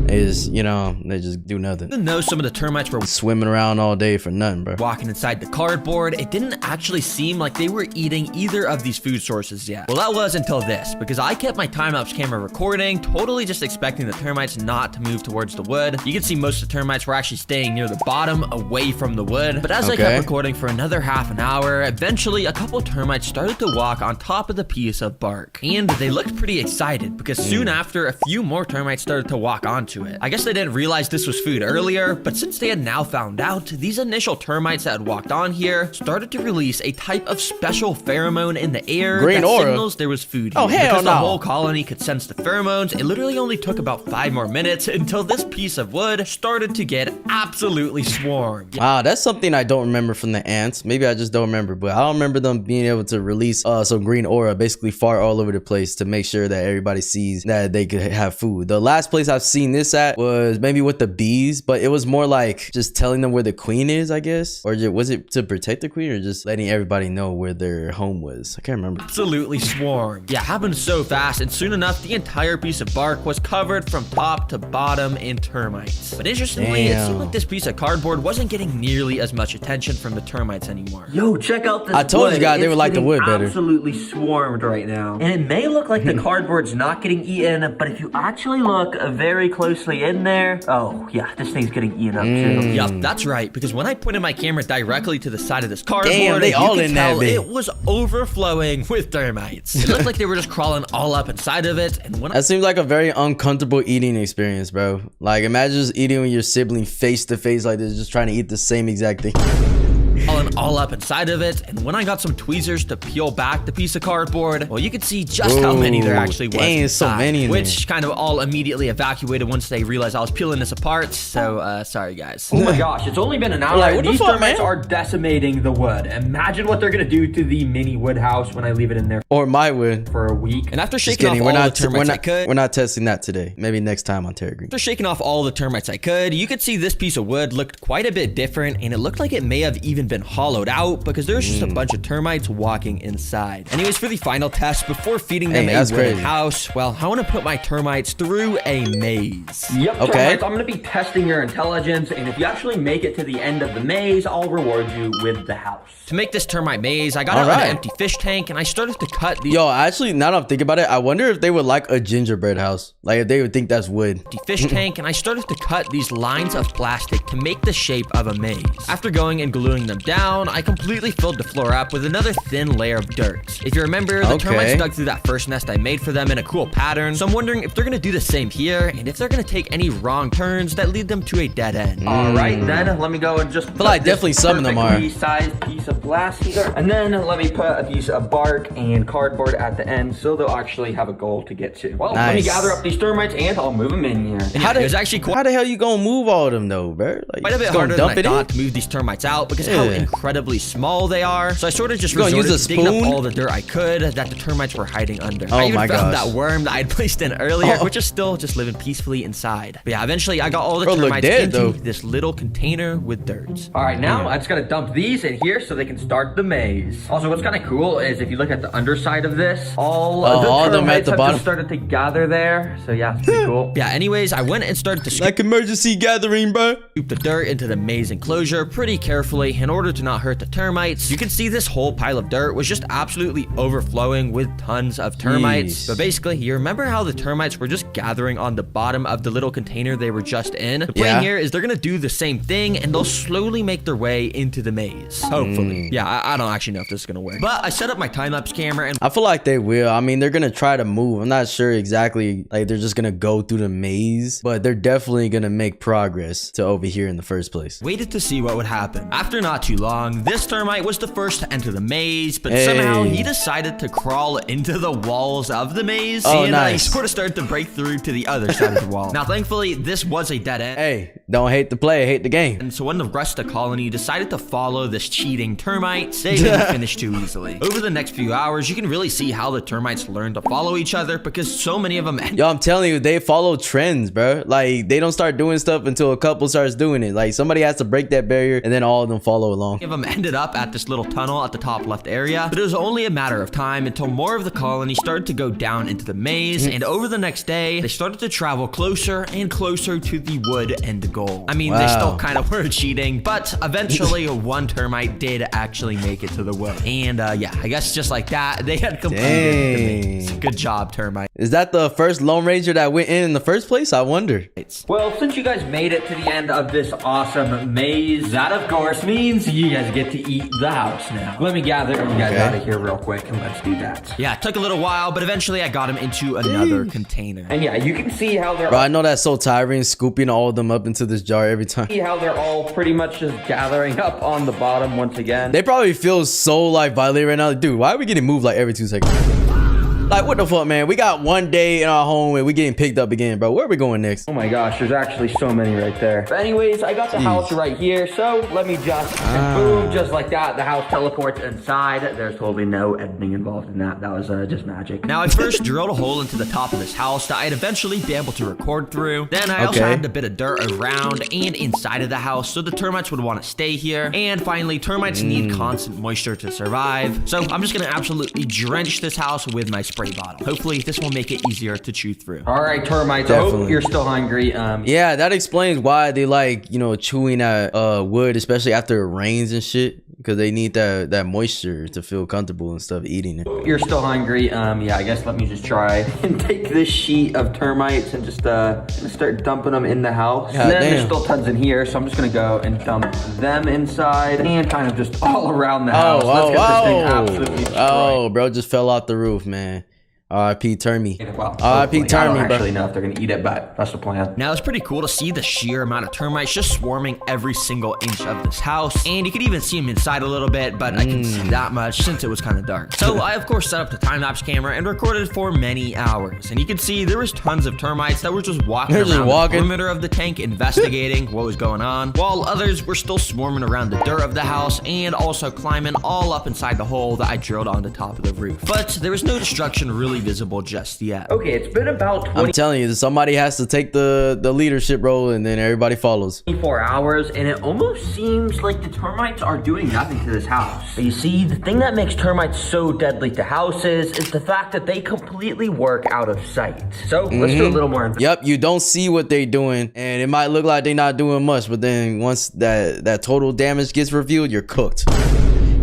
Is, you know, they just do nothing. Even though some of the termites were swimming around all day for nothing, bro. Walking inside the cardboard, it didn't actually seem like they were eating either of these food sources yet. Well, that was until this, because I kept my time-lapse camera recording, totally just expecting the termites not to move towards the wood. You can see most of the termites were actually staying near the bottom, away from the wood. But as I kept recording for another half an hour, eventually a couple termites started to walk on top of the piece of bark. And they looked pretty excited, because soon after, a few more termites started to walk onto it. I guess they didn't realize this was food earlier, but since they had now found out, these initial termites that had walked on here started to release a type of special pheromone in the air that signals there was food here. Oh, hell because no. The whole colony could sense the pheromones, it literally only took about 5 more minutes until this piece of wood started to get absolutely swarmed. Wow, that's something I don't remember from the ants. Maybe I just don't remember, but I don't remember them being able to release some green aura, basically far all over the place to make sure that everybody sees that they could have food. The last place I've seen this noticed that was maybe with the bees, but it was more like just telling them where the queen is, I guess. Or was it to protect the queen or just letting everybody know where their home was? I can't remember. Absolutely swarmed. Yeah, it happened so fast, and soon enough, the entire piece of bark was covered from top to bottom in termites. But interestingly, it seemed like this piece of cardboard wasn't getting nearly as much attention from the termites anymore. Yo, check out this I told wood. you guys they would like the wood better. Absolutely swarmed right now. And it may look like the cardboard's not getting eaten, but if you actually look very closely in there, oh yeah, this thing's getting eaten up too. Yup, that's right, because when I pointed my camera directly to the side of this cardboard, they all in that bit. It was overflowing with termites. It looked like they were just crawling all up inside of it, and when that seems like a very uncomfortable eating experience, bro. Like, imagine just eating with your sibling face to face like this, just trying to eat the same exact thing. all up inside of it, and when I got some tweezers to peel back the piece of cardboard, well, you could see just how many there actually was inside, so many in which kind of all immediately evacuated once they realized I was peeling this apart, so sorry guys. Oh my gosh, it's only been an hour and these termites are decimating the wood. Imagine what they're gonna do to the mini wood house when I leave it in there. Or my wood. For a week. And after shaking off all the termites I could... We're not testing that today. Maybe next time on Terragreen. After shaking off all the termites I could, you could see this piece of wood looked quite a bit different, and it looked like it may have even been hollowed out because there's just a bunch of termites walking inside. Anyways, for the final test, before feeding them a wooden house, well, I want to put my termites through a maze. Yep, okay. Termites, I'm going to be testing your intelligence, and if you actually make it to the end of the maze, I'll reward you with the house. To make this termite maze, I got out an empty fish tank, and I started to cut these... Yo, actually, now that I'm thinking about it, I wonder if they would like a gingerbread house. Like, if they would think that's wood. The fish tank, and I started to cut these lines of plastic to make the shape of a maze. After going and gluing them down, I completely filled the floor up with another thin layer of dirt. If you remember, the termites dug through that first nest I made for them in a cool pattern, so I'm wondering if they're gonna do the same here, and if they're gonna take any wrong turns that lead them to a dead end. Alright then, let me go and just put definitely some of them are sized piece of glass here, and then let me put a piece of bark and cardboard at the end so they'll actually have a goal to get to. Well, let me gather up these termites and I'll move them in here. How the hell you gonna move all of them though, bro? Like, quite a bit harder than I thought to move these termites out because how incredibly small they are. So I sort of just resorted to digging up all the dirt I could that the termites were hiding under. I even found that worm that I'd placed in earlier, which is still just living peacefully inside. But yeah, eventually I got all the termites into this little container with dirt. Alright, now I just gotta dump these in here so they can start the maze. Also, what's kind of cool is if you look at the underside of this, all the termites have just started to gather there. So yeah, it's pretty cool. Yeah, anyways, I went and started to scoop like emergency gathering, bro. Scoop the dirt into the maze enclosure pretty carefully in order to not hurt the termites. You can see this whole pile of dirt was just absolutely overflowing with tons of termites. But basically, you remember how the termites were just gathering on the bottom of the little container they were just in? The plan here is they're gonna do the same thing and they'll slowly make their way into the maze. Hopefully. Yeah, I don't actually know if this is gonna work. But I set up my time-lapse camera and I feel like they will. I mean, they're gonna try to move. I'm not sure exactly, like they're just gonna go through the maze, but they're definitely gonna make progress to over here in the first place. Waited to see what would happen. After not too long, this termite was the first to enter the maze, but somehow he decided to crawl into the walls of the maze. And he sort of started to break through to the other side of the wall. Now, thankfully, this was a dead end. Hey, don't hate the play, hate the game. And so when the rest of the colony decided to follow this cheating termite, they didn't finish too easily. Over the next few hours, you can really see how the termites learn to follow each other because so many of them... Yo, I'm telling you, they follow trends, bro. Like, they don't start doing stuff until a couple starts doing it. Like, somebody has to break that barrier, and then all of them follow along. Some of them ended up at this little tunnel at the top left area, but it was only a matter of time until more of the colony started to go down into the maze, and over the next day, they started to travel closer and closer to the wood end goal. I mean, they still kind of were cheating, but eventually one termite did actually make it to the wood. And yeah, I guess just like that, they had completed the maze. Good job, termite. Is that the first Lone Ranger that went in the first place? I wonder. Well, since you guys made it to the end of this awesome maze, that of course means you guys get to eat the house now. Let me gather you guys out of here real quick and let's do that. Yeah, it took a little while, but eventually I got him into another container. And yeah, you can see how they're... Bro, I know that's so tiring, scooping all of them up into this jar every time. See how they're all pretty much just gathering up on the bottom once again. They probably feel so like violated right now. Like, dude, why are we getting moved like every 2 seconds? Like, what the fuck, man? We got one day in our home and we getting picked up again, bro. Where are we going next? Oh my gosh, there's actually so many right there. But anyways, I got the house right here, so let me just, boom, just like that, the house teleports inside. There's totally no editing involved in that. That was just magic. Now, I first drilled a hole into the top of this house that I'd eventually be able to record through. Then I also added a bit of dirt around and inside of the house so the termites would want to stay here. And finally, termites need constant moisture to survive. So I'm just gonna absolutely drench this house with my spray bottle. Hopefully this will make it easier to chew through. All right, termites, I hope you're still hungry. Yeah, that explains why they like, you know, chewing at wood, especially after it rains and shit. Because they need that moisture to feel comfortable and stuff eating it. You're still hungry. Yeah, I guess let me just try and take this sheet of termites and just start dumping them in the house. God, and then damn. there's still tons in here, so I'm just gonna go and dump them inside and kind of just all around the house. Let's get this thing absolutely destroyed. Oh, bro, just fell off the roof, man. R.I.P. Termy. Well, R.I.P. Termy, bro. I don't actually know if they're gonna eat it, but that's the plan. Now, it's pretty cool to see the sheer amount of termites just swarming every single inch of this house. And you could even see them inside a little bit, but I couldn't see that much since it was kind of dark. So I, of course, set up the time-lapse camera and recorded for many hours. And you can see there was tons of termites that were just walking around the perimeter of the tank investigating what was going on, while others were still swarming around the dirt of the house and also climbing all up inside the hole that I drilled on the top of the roof. But there was no destruction really visible just yet. Okay, it's been about I'm telling you, somebody has to take the leadership role and then everybody follows. 24 hours, and it almost seems like the termites are doing nothing to this house. But you see, the thing that makes termites so deadly to houses is the fact that they completely work out of sight. So let's do a little more. Yep, you don't see what they're doing, and it might look like they're not doing much, but then once that total damage gets revealed, you're cooked.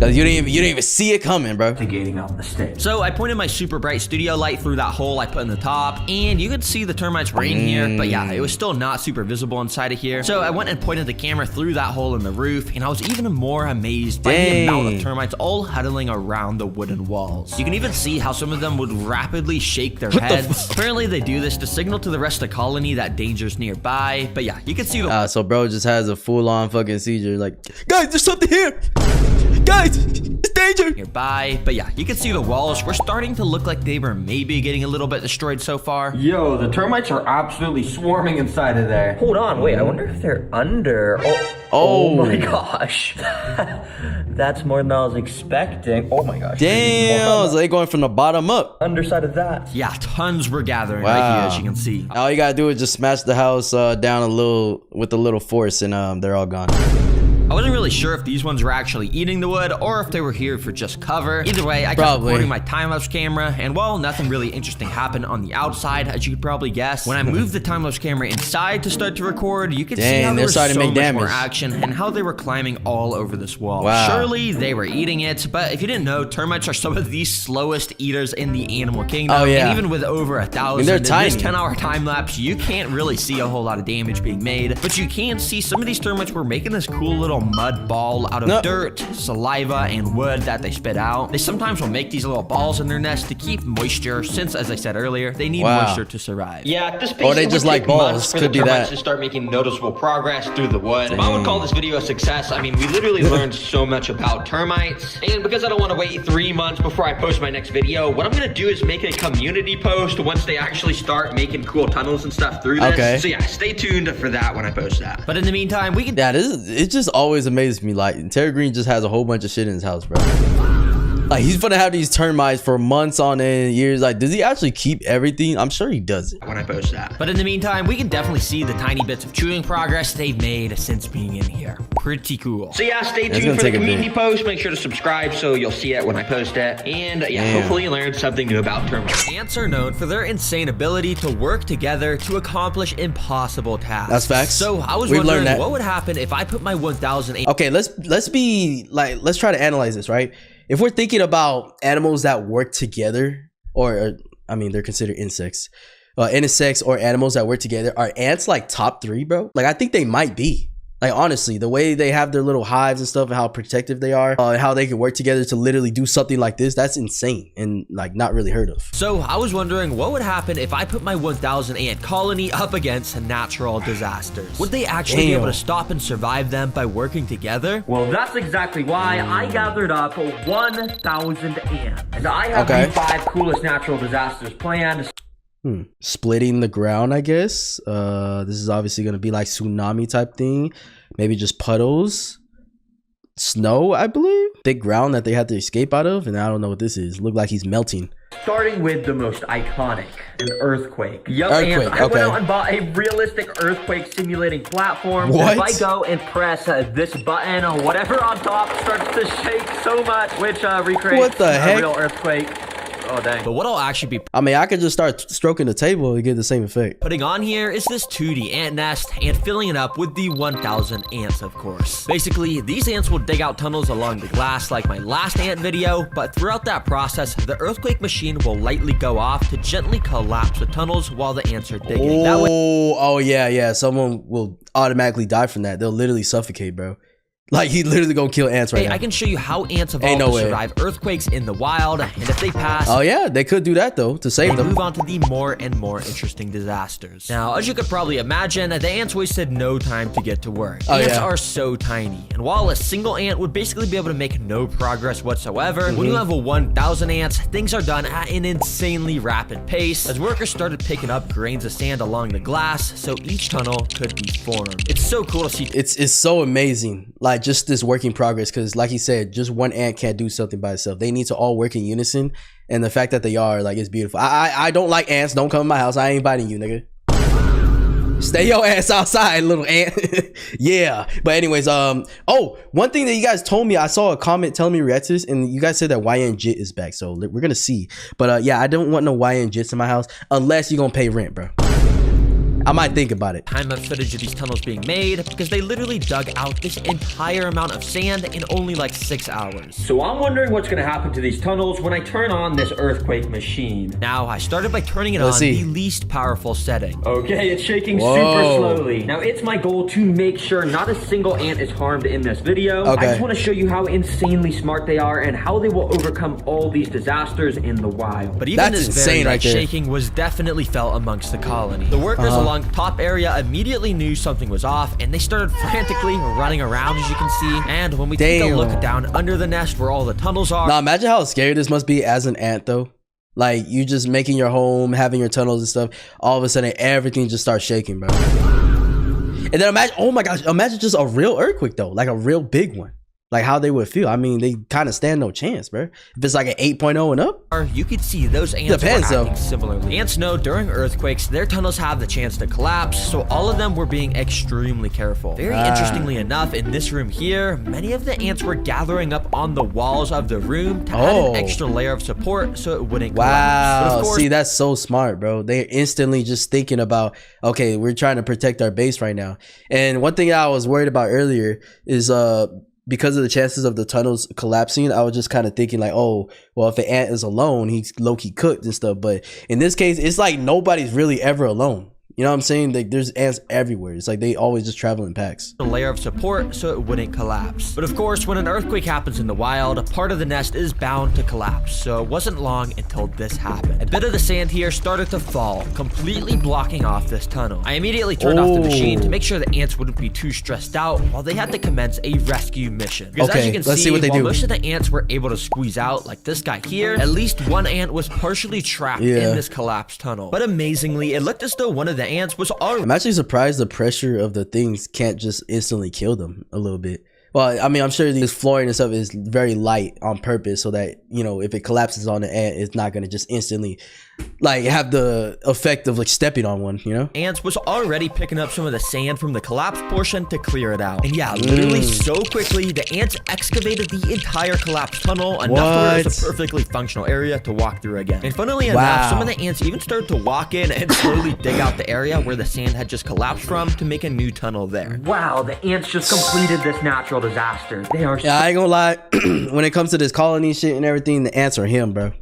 You didn't even see it coming, bro. Investigating on the stage. So I pointed my super bright studio light through that hole I put in the top, and you could see the termites were in here, but yeah, it was still not super visible inside of here. So I went and pointed the camera through that hole in the roof, and I was even more amazed by the amount of termites all huddling around the wooden walls. You can even see how some of them would rapidly shake their heads. Apparently they do this to signal to the rest of the colony that danger's nearby, but yeah, you can see the so bro just has a full-on fucking seizure, like, guys, there's something here. Guys, it's danger nearby, but yeah, you can see the walls were starting to look like they were maybe getting a little bit destroyed so far. Yo, the termites are absolutely swarming inside of there. Hold on, wait, I wonder if they're under. Oh my gosh. That's more than I was expecting. Oh my gosh. Damn, so they going from the bottom up. Underside of that. Yeah, tons were gathering right here, as you can see. All you gotta do is just smash the house down a little with a little force, and they're all gone. I wasn't really sure if these ones were actually eating the wood or if they were here for just cover. Either way, I kept recording my time-lapse camera, and while nothing really interesting happened on the outside, as you could probably guess, when I moved the time-lapse camera inside to start to record, you could see how there was so much more action and how they were climbing all over this wall. Surely they were eating it, but if you didn't know, termites are some of the slowest eaters in the animal kingdom. And even with over 1,000 in this 10-hour time-lapse, you can't really see a whole lot of damage being made, but you can see some of these termites were making this cool little mud ball out of dirt, saliva, and wood that they spit out. They sometimes will make these little balls in their nest to keep moisture, since, as I said earlier, they need moisture to survive. Yeah, this or they just like balls. Could be that. To start making noticeable progress through the wood. I would call this video a success. I mean, we literally learned so much about termites, and because I don't want to wait 3 months before I post my next video, what I'm gonna do is make a community post once they actually start making cool tunnels and stuff through this. So yeah, stay tuned for that when I post that. But in the meantime, we can. Yeah, it just always amazes me. Like, Terragreen just has a whole bunch of shit in his house, bro. Like, he's gonna have these termites for months on end, years. Like, does he actually keep everything? I'm sure he does it. When I post that. But in the meantime, we can definitely see the tiny bits of chewing progress they've made since being in here. Pretty cool. So yeah, stay tuned for the community post. Make sure to subscribe so you'll see it when I post it. And yeah, hopefully you learned something new about termites. Ants are known for their insane ability to work together to accomplish impossible tasks. That's facts. So I was wondering what would happen if I put my 1,000. Okay, let's try to analyze this, right? If we're thinking about animals that work together, or I mean, they're considered insects. Insects or animals that work together, are ants like top 3, bro? Like, I think they might be. Like, honestly, the way they have their little hives and stuff and how protective they are, and how they can work together to literally do something like this, that's insane and like not really heard of. So I was wondering what would happen if I put my 1,000 ant colony up against natural disasters. Would they actually be able to stop and survive them by working together? Well, that's exactly why I gathered up 1,000 ants. And I have the 5 coolest natural disasters planned. Splitting the ground, I guess. This is obviously going to be like tsunami type thing. Maybe just puddles. Snow, I believe. Big ground that they had to escape out of. And I don't know what this is. Look like he's melting. Starting with the most iconic, an earthquake. Yup, ants, I went out and bought a realistic earthquake simulating platform. What? If I go and press this button, whatever on top starts to shake so much, which recreates a real earthquake. Oh, dang. But what I'll actually be... I mean, I could just start stroking the table and get the same effect. Putting on here is this 2D ant nest and filling it up with the 1,000 ants, of course. Basically, these ants will dig out tunnels along the glass like my last ant video, but throughout that process, the earthquake machine will lightly go off to gently collapse the tunnels while the ants are digging. Oh, yeah. Someone will automatically die from that. They'll literally suffocate, bro. Like, he literally gonna kill ants right now. I can show you how ants evolve to survive earthquakes in the wild, and if they pass... Oh yeah, they could do that though, to save them. Move on to the more and more interesting disasters. Now, as you could probably imagine, the ants wasted no time to get to work. Ants are so tiny, and while a single ant would basically be able to make no progress whatsoever, when you have 1,000 ants, things are done at an insanely rapid pace, as workers started picking up grains of sand along the glass, so each tunnel could be formed. It's so cool to see. It's so amazing. Like, just this work in progress, because like he said, just one ant can't do something by itself. They need to all work in unison, and the fact that they are, like, it's beautiful. I don't like ants. Don't come to my house. I ain't inviting you, nigga. Stay your ass outside, little ant. Yeah. But anyways, oh, one thing that you guys told me, I saw a comment telling me to react to this, and you guys said that YN Jit is back, so we're gonna see. But yeah, I don't want no YN Jits in my house unless you're gonna pay rent, bro. I might think about it. Time of footage of these tunnels being made, because they literally dug out this entire amount of sand in only like 6 hours. So I'm wondering what's gonna happen to these tunnels when I turn on this earthquake machine. Now, I started by turning it on the least powerful setting. Okay, it's shaking super slowly. Now, it's my goal to make sure not a single ant is harmed in this video. I just want to show you how insanely smart they are and how they will overcome all these disasters in the wild. But even this very light shaking was definitely felt amongst the colony. The workers along the top area immediately knew something was off, and they started frantically running around, as you can see. And when we take a look down under the nest where all the tunnels are... Now, imagine how scary this must be as an ant, though. Like, you just making your home, having your tunnels and stuff, all of a sudden everything just starts shaking, bro. And then imagine, oh my gosh, imagine just a real earthquake, though, like a real big one. Like, how they would feel. I mean, they kind of stand no chance, bro. If it's like an 8.0 and up, you could see those ants were acting similarly. Ants know during earthquakes, their tunnels have the chance to collapse, so all of them were being extremely careful. Very interestingly enough, in this room here, many of the ants were gathering up on the walls of the room to add an extra layer of support so it wouldn't collapse. But of course, see, that's so smart, bro. They're instantly just thinking about, okay, we're trying to protect our base right now. And one thing I was worried about earlier is because of the chances of the tunnels collapsing, I was just kind of thinking like, oh, well, if an ant is alone, he's low-key cooked and stuff. But in this case, it's like nobody's really ever alone. You know what I'm saying? Like, there's ants everywhere. It's like they always just travel in packs. A layer of support so it wouldn't collapse. But of course, when an earthquake happens in the wild, a part of the nest is bound to collapse. So it wasn't long until this happened. A bit of the sand here started to fall, completely blocking off this tunnel. I immediately turned off the machine to make sure the ants wouldn't be too stressed out while they had to commence a rescue mission. Because as you can see what they do. Most of the ants were able to squeeze out, like this guy here, at least one ant was partially trapped in this collapsed tunnel. But amazingly, it looked as though one of the ants was already... I'm actually surprised the pressure of the things can't just instantly kill them a little bit. Well, I mean, I'm sure this flooring and stuff is very light on purpose so that, you know, if it collapses on the ant, it's not going to just instantly, like, have the effect of, like, stepping on one, you know? Ants was already picking up some of the sand from the collapsed portion to clear it out. And yeah, literally so quickly, the ants excavated the entire collapsed tunnel enough to where it was a perfectly functional area to walk through again. And funnily enough, some of the ants even started to walk in and slowly dig out the area where the sand had just collapsed from to make a new tunnel there. Wow, the ants just completed this natural disaster. They are... Yeah, I ain't gonna lie. When it comes to this colony shit and everything, the ants are him, bro.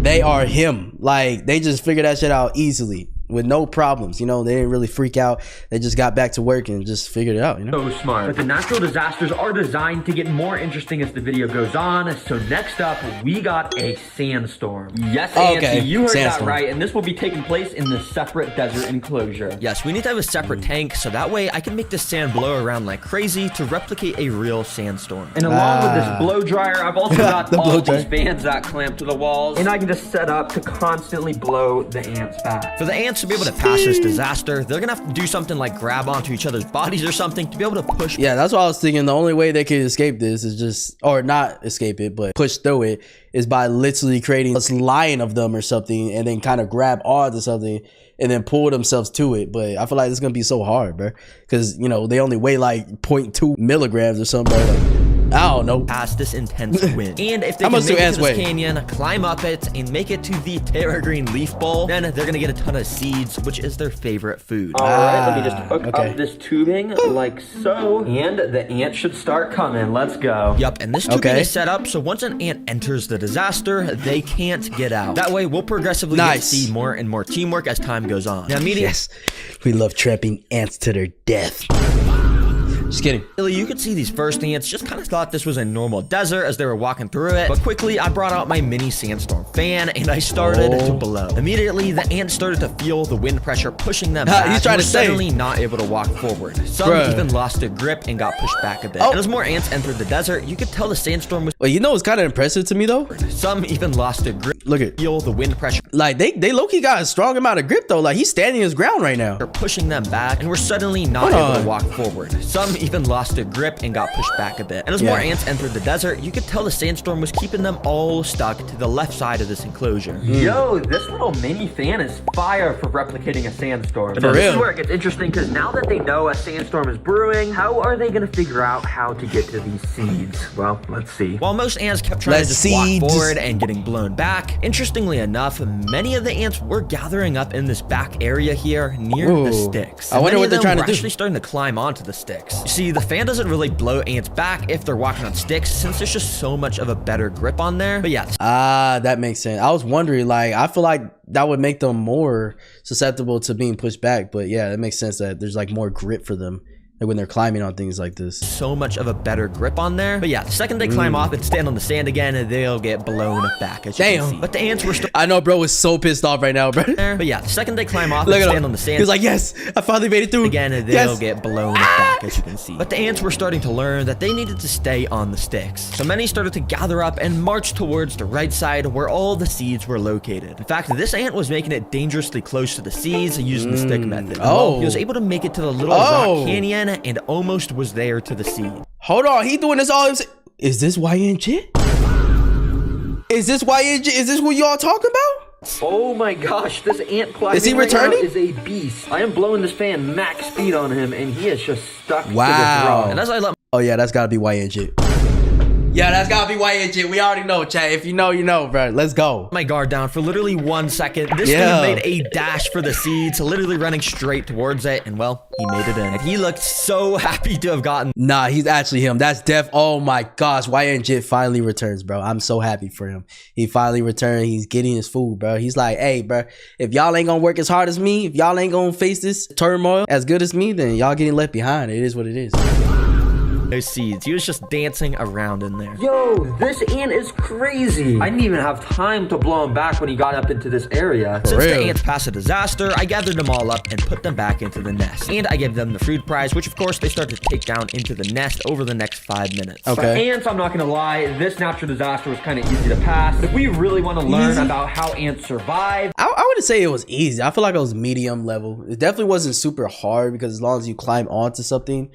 They are him. Like, they just figured that shit out easily. with no problems. You know, they didn't really freak out. They just got back to work and just figured it out, you know? So smart. But the natural disasters are designed to get more interesting as the video goes on. So next up, we got a sandstorm. Yes, Nancy, you heard that right. And this will be taking place in the separate desert enclosure. Yes, we need to have a separate tank, so that way I can make the sand blow around like crazy to replicate a real sandstorm. And along with this blow dryer, I've also got all these fans that clamp to the walls. And I can just set up to constantly blow the ants back. For the ants to be able to pass this disaster, they're gonna have to do something like grab onto each other's bodies or something to be able to push. Yeah, that's what I was thinking. The only way they could escape this is just, or not escape it, but push through it, is by literally creating a line of them or something, and then kind of grab onto something and then pull themselves to it. But I feel like it's gonna be so hard, bro, because you know they only weigh like 0.2 milligrams or something, bro. Like, I don't know. Past this intense wind. And if they can make it to this canyon, climb up it, and make it to the Terragreen leaf bowl, then they're gonna get a ton of seeds, which is their favorite food. Alright, let me just hook up this tubing like so. And the ant should start coming. Let's go. Yup, and this tubing is set up so once an ant enters the disaster, they can't get out. That way, we'll progressively get to see more and more teamwork as time goes on. Now, yes, we love trapping ants to their death. Just kidding. You could see these first ants just kind of thought this was a normal desert as they were walking through it, but quickly I brought out my mini sandstorm fan and I started to blow. Immediately, the ants started to feel the wind pressure pushing them back. He's trying to suddenly not able to walk forward. Some even lost their grip and got pushed back a bit. And as more ants entered the desert, you could tell the sandstorm was... Well, you know what's kind of impressive to me though? Some even lost their grip. Look at feel the wind pressure. Like they low-key got a strong amount of grip though. Like he's standing his ground right now. They're pushing them back and were suddenly not able to walk forward. Some even lost their grip and got pushed back a bit. And as more ants entered the desert, you could tell the sandstorm was keeping them all stuck to the left side of this enclosure. Yo, this little mini fan is fire for replicating a sandstorm. For real. This is where it gets interesting because now that they know a sandstorm is brewing, how are they gonna figure out how to get to these seeds? Well, let's see. While most ants kept trying to just walk forward and getting blown back, interestingly enough, many of the ants were gathering up in this back area here near the sticks. I wonder what they're trying to do. Actually starting to climb onto the sticks. You see, the fan doesn't really blow ants back if they're walking on sticks since there's just so much of a better grip on there. But yeah. That makes sense. I was wondering, like, I feel like that would make them more susceptible to being pushed back. But yeah, it makes sense that there's like more grip for them. Like when they're climbing on things like this. So much of a better grip on there. But yeah, the second they climb off and stand on the sand again, they'll get blown back, as you can see. But the ants were still... I know bro is so pissed off right now, bro. But yeah, the second they climb off and stand on the sand... He's like, yes, I finally made it through. Again, they'll get blown back, as you can see. But the ants were starting to learn that they needed to stay on the sticks. So many started to gather up and march towards the right side where all the seeds were located. In fact, this ant was making it dangerously close to the seeds using the stick method. He was able to make it to the little rock canyon and almost was there to the seed. Hold on, he doing this all. Is this YNJ? Is this YNJ? Is this what y'all talking about? Oh my gosh, this ant climbing is he returning? is a beast. I am blowing this fan max speed on him and he is just stuck to this rock. And as I let... Oh yeah, that's gotta be YNJ. Yeah, that's gotta be YNJ. We already know, chat. If you know, you know, bro. Let's go. My guard down for literally 1 second. This thing made a dash for the seeds, literally running straight towards it. And well, he made it in. And he looked so happy to have gotten... Nah, he's actually him. That's def. Oh my gosh. YNJ finally returns, bro. I'm so happy for him. He finally returned. He's getting his food, bro. He's like, hey, bro, if y'all ain't gonna work as hard as me, if y'all ain't gonna face this turmoil as good as me, then y'all getting left behind. It is what it is. Those seeds. He was just dancing around in there. Yo, this ant is crazy. I didn't even have time to blow him back when he got up into this area. Since the ants passed a disaster, I gathered them all up and put them back into the nest. And I gave them the food prize, which of course they started to take down into the nest over the next 5 minutes. Okay. For ants, I'm not gonna lie, this natural disaster was kind of easy to pass. But if we really want to learn about how ants survive, I wouldn't say it was easy. I feel like it was medium level. It definitely wasn't super hard because as long as you climb onto something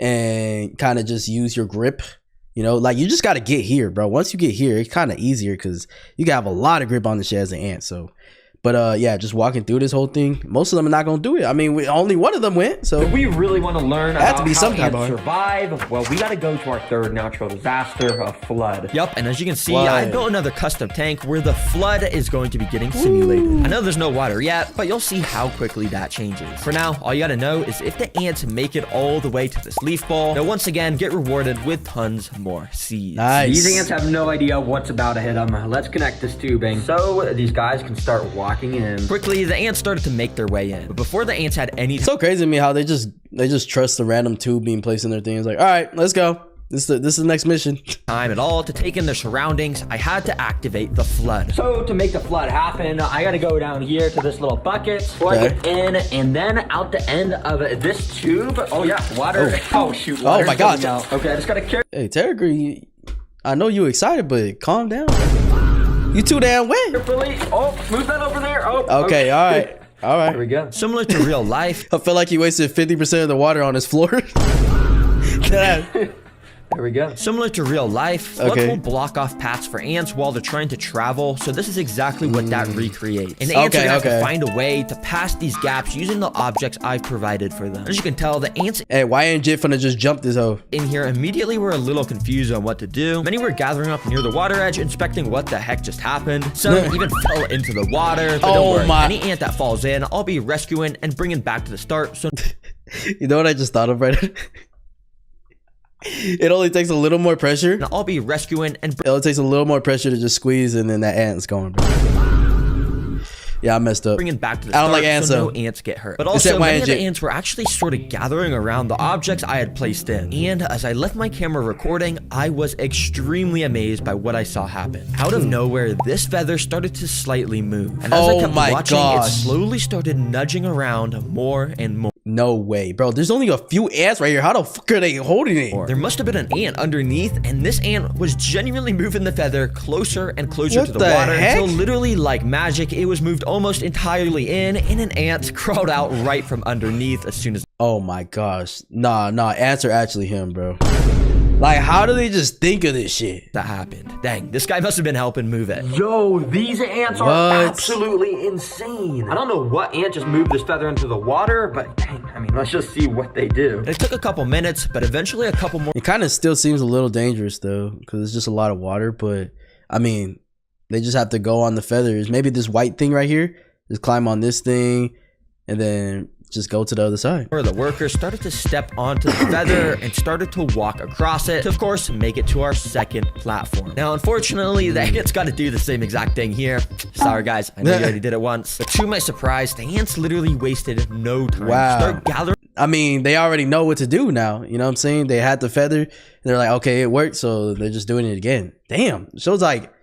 and kind of just use your grip, you know, like you just got to get here, bro. Once you get here, it's kind of easier because you can have a lot of grip on the shit as an ant. So but yeah, just walking through this whole thing, most of them are not gonna do it. I mean, only one of them went. So if we really want to learn about how ants survive, well, we got to go to our third natural disaster, a flood. Yup, and as you can see, I built another custom tank where the flood is going to be getting simulated. I know there's no water yet, but you'll see how quickly that changes. For now, all you gotta know is if the ants make it all the way to this leaf ball, they'll once again get rewarded with tons more seeds. Nice. These ants have no idea what's about to hit them. Let's connect this tubing so these guys can start watching walking in. Quickly, the ants started to make their way in. But before the ants had any It's so crazy to me how they just trust the random tube being placed in their things. Like, all right, let's go. This is the next mission. time at all to take in their surroundings, I had to activate the flood. So to make the flood happen, I gotta go down here to this little bucket, plug it in, and then out the end of this tube. Oh yeah, water. Oh shoot. Oh my god. Okay, I just gotta carry. Hey, Terragreen, I know you excited, but calm down. You too damn wet. Oh, move that over there. Oh. Okay, all right. All right. Here we go. Similar to real life, I feel like he wasted 50% of the water on his floor. There we go. Similar to real life, floods will block off paths for ants while they're trying to travel, so this is exactly what that recreates. And the ants are gonna have to find a way to pass these gaps using the objects I've provided for them. As you can tell, the ants why ain't Jit finna just jump this hoe? in here immediately were a little confused on what to do. Many were gathering up near the water edge, inspecting what the heck just happened. Some even fell into the water, but don't worry, any ant that falls in, I'll be rescuing and bringing back to the start. So you know what I just thought of right now? It only takes a little more pressure. I'll be rescuing and it only takes a little more pressure to just squeeze, and then that ant's going. Yeah, I messed up. Bringing back to the start, I don't like ants, so so no ants get hurt. But also, many of the ants were actually sort of gathering around the objects I had placed in. And as I left my camera recording, I was extremely amazed by what I saw happen. Out of nowhere, this feather started to slightly move. And as I kept watching, it slowly started nudging around more and more. No way, bro. There's only a few ants right here. How the fuck are they holding it? There must have been an ant underneath, and this ant was genuinely moving the feather closer and closer to the water until literally like magic, it was moved almost entirely in, and an ant crawled out right from underneath as soon as— Oh my gosh. Nah, ants are actually him, bro. Like, how do they just think of this shit? That happened. Dang, this guy must have been helping move it. Yo, these ants are absolutely insane. I don't know what ant just moved this feather into the water, but dang, I mean, let's just see what they do. It took a couple minutes, but eventually a couple more— It kind of still seems a little dangerous though, because it's just a lot of water, but I mean, they just have to go on the feathers. Maybe this white thing right here, just climb on this thing, and then just go to the other side. The workers started to step onto the feather and started to walk across it to, of course, make it to our second platform. Now, unfortunately, the ants got to do the same exact thing here. Sorry, guys. I know you already did it once. But to my surprise, the ants literally wasted no time. Start gathering. I mean, they already know what to do now. You know what I'm saying? They had the feather. And they're like, okay, it worked. So they're just doing it again. Damn. Shows like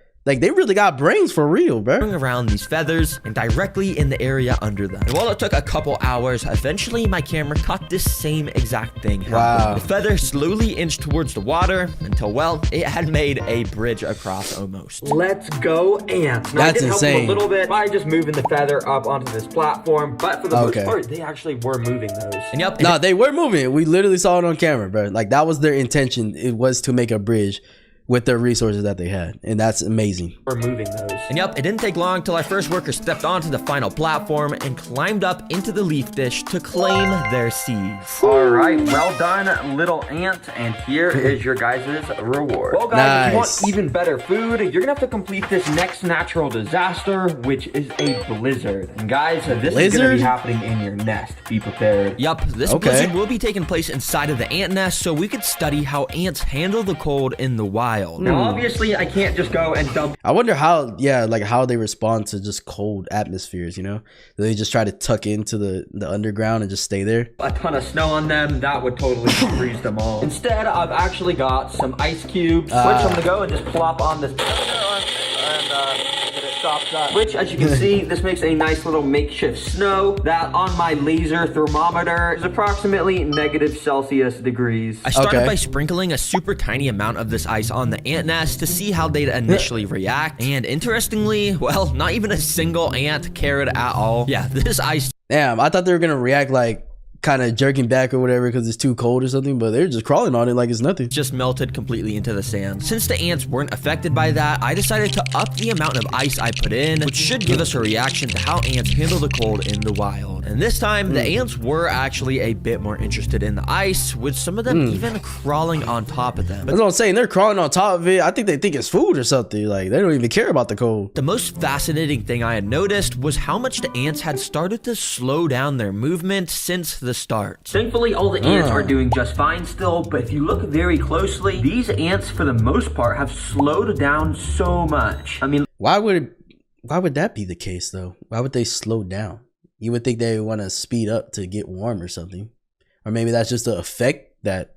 they really got brains for real, bro. Around these feathers and directly in the area under them. And while it took a couple hours, eventually my camera caught this same exact thing happen. Wow. The feather slowly inched towards the water until, well, it had made a bridge across almost. Let's go, ants. Now, That's insane. Help them a little bit by just moving the feather up onto this platform, but for the most part, they actually were moving those. And yep. No, they were moving. We literally saw it on camera, bro. Like, that was their intention. It was to make a bridge with their resources that they had, and that's amazing. We're moving those. And yep, it didn't take long till our first worker stepped onto the final platform and climbed up into the leaf dish to claim their seeds. All right, well done, little ant, and here is your guys' reward. Well, guys, if you want even better food, you're gonna have to complete this next natural disaster, which is a blizzard. And guys, this is gonna be happening in your nest. Be prepared. Yup, this blizzard will be taking place inside of the ant nest, so we could study how ants handle the cold in the wild. Now, obviously, I can't just go and dump. I wonder how, like how they respond to just cold atmospheres, you know? Do they just try to tuck into the underground and just stay there? A ton of snow on them, that would totally freeze them all. Instead, I've actually got some ice cubes, which I'm gonna go and just plop on this. Which, as you can see, this makes a nice little makeshift snow that on my laser thermometer is approximately -Celsius degrees. I started by sprinkling a super tiny amount of this ice on the ant nest to see how they'd initially react. And interestingly, well, not even a single ant cared at all. Yeah, this ice— Damn, I thought they were gonna react like kind of jerking back or whatever because it's too cold or something, but they're just crawling on it like it's nothing. Just melted completely into the sand. Since the ants weren't affected by that, I decided to up the amount of ice I put in, which should give us a reaction to how ants handle the cold in the wild. And this time, the ants were actually a bit more interested in the ice, with some of them even crawling on top of them. That's what I'm saying. They're crawling on top of it. I think they think it's food or something. Like, they don't even care about the cold. The most fascinating thing I had noticed was how much the ants had started to slow down their movement since the start. Thankfully, all the ants are doing just fine still, but if you look very closely, these ants, for the most part, have slowed down so much. I mean, why would Why would that be the case though? Why would they slow down? You would think they want to speed up to get warm or something. Or maybe that's just the effect that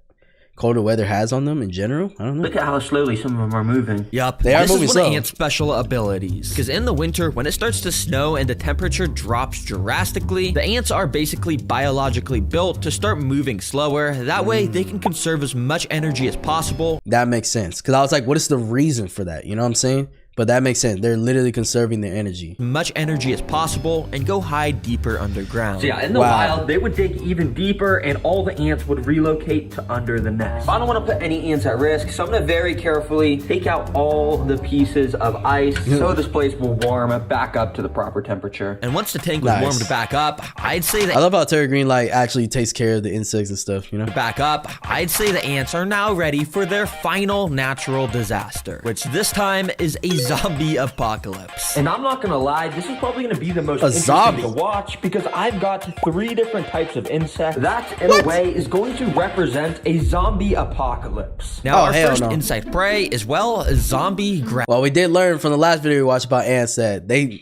colder weather has on them in general. I don't know. Look at how slowly some of them are moving. Yup, they are moving slow. This is one of ants' special abilities. Because in the winter, when it starts to snow and the temperature drops drastically, the ants are basically biologically built to start moving slower. That way, they can conserve as much energy as possible. That makes sense. Because I was like, what is the reason for that? You know what I'm saying? But that makes sense. They're literally conserving their energy. Much energy as possible and go hide deeper underground. So yeah, in the wild, they would dig even deeper and all the ants would relocate to under the nest. I don't want to put any ants at risk, so I'm going to very carefully take out all the pieces of ice so this place will warm back up to the proper temperature. And once the tank was warmed back up, I'd say that... I love how Terragreen like actually takes care of the insects and stuff, you know? Back up, I'd say the ants are now ready for their final natural disaster, which this time is a zombie apocalypse. And I'm not gonna lie, this is probably gonna be the most interesting to watch because I've got 3 different types of insects that in a way is going to represent a zombie apocalypse. Now our first insect prey is, well, zombie grass. Well, we did learn from the last video we watched about ants that they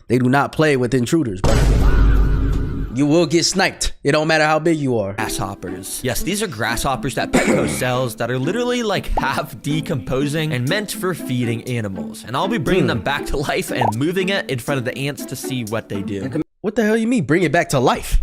do not play with intruders, bro. You will get sniped. It don't matter how big you are. Grasshoppers. Yes, these are grasshoppers that Petco sells that are literally like half decomposing and meant for feeding animals. And I'll be bringing them back to life and moving it in front of the ants to see what they do. What the hell you mean bring it back to life?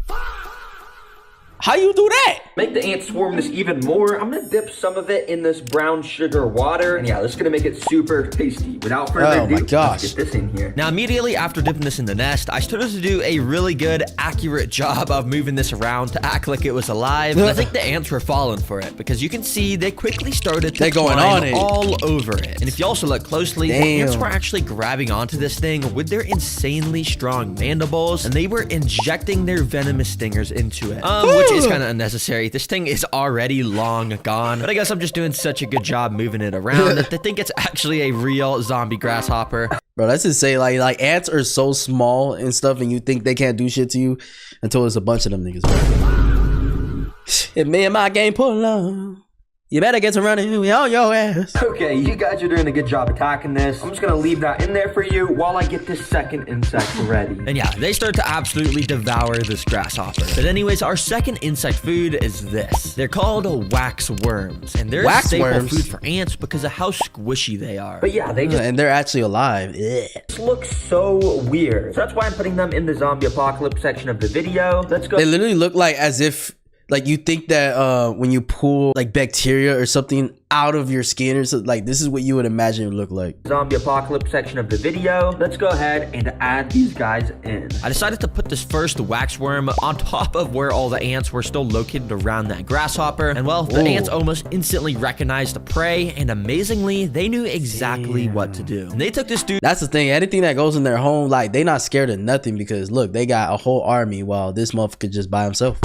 How you do that? Make the ants swarm this even more. I'm gonna dip some of it in this brown sugar water. And yeah, this is gonna make it super tasty. Without further ado, let's get this in here. Now, immediately after dipping this in the nest, I started to do a really good, accurate job of moving this around to act like it was alive. And I think the ants were falling for it because you can see they quickly started to climb all over it. And if you also look closely, the ants were actually grabbing onto this thing with their insanely strong mandibles, and they were injecting their venomous stingers into it. Which is kind of unnecessary. This thing is already long gone, but I guess I'm just doing such a good job moving it around that they think it's actually a real zombie grasshopper. Bro, that's insane. Like ants are so small and stuff, and you think they can't do shit to you until there's a bunch of them niggas, bro. If me and my game pull on, you better get to running on your ass. Okay, you guys are doing a good job attacking this. I'm just gonna leave that in there for you while I get this second insect ready. And yeah, they start to absolutely devour this grasshopper. But anyways, our second insect food is this. They're called wax worms, and they're a staple food for ants because of how squishy they are. But yeah, and they're actually alive. This looks so weird. So that's why I'm putting them in the zombie apocalypse section of the video. Let's go. They literally look like as if like you think that when you pull like bacteria or something out of your skin or something, like this is what you would imagine it would look like. Zombie apocalypse section of the video. Let's go ahead and add these guys in. I decided to put this first waxworm on top of where all the ants were still located around that grasshopper. And well, the ants almost instantly recognized the prey, and amazingly, they knew exactly what to do. And they took this dude. That's the thing. Anything that goes in their home, like they not scared of nothing because look, they got a whole army while this motherfucker just by himself.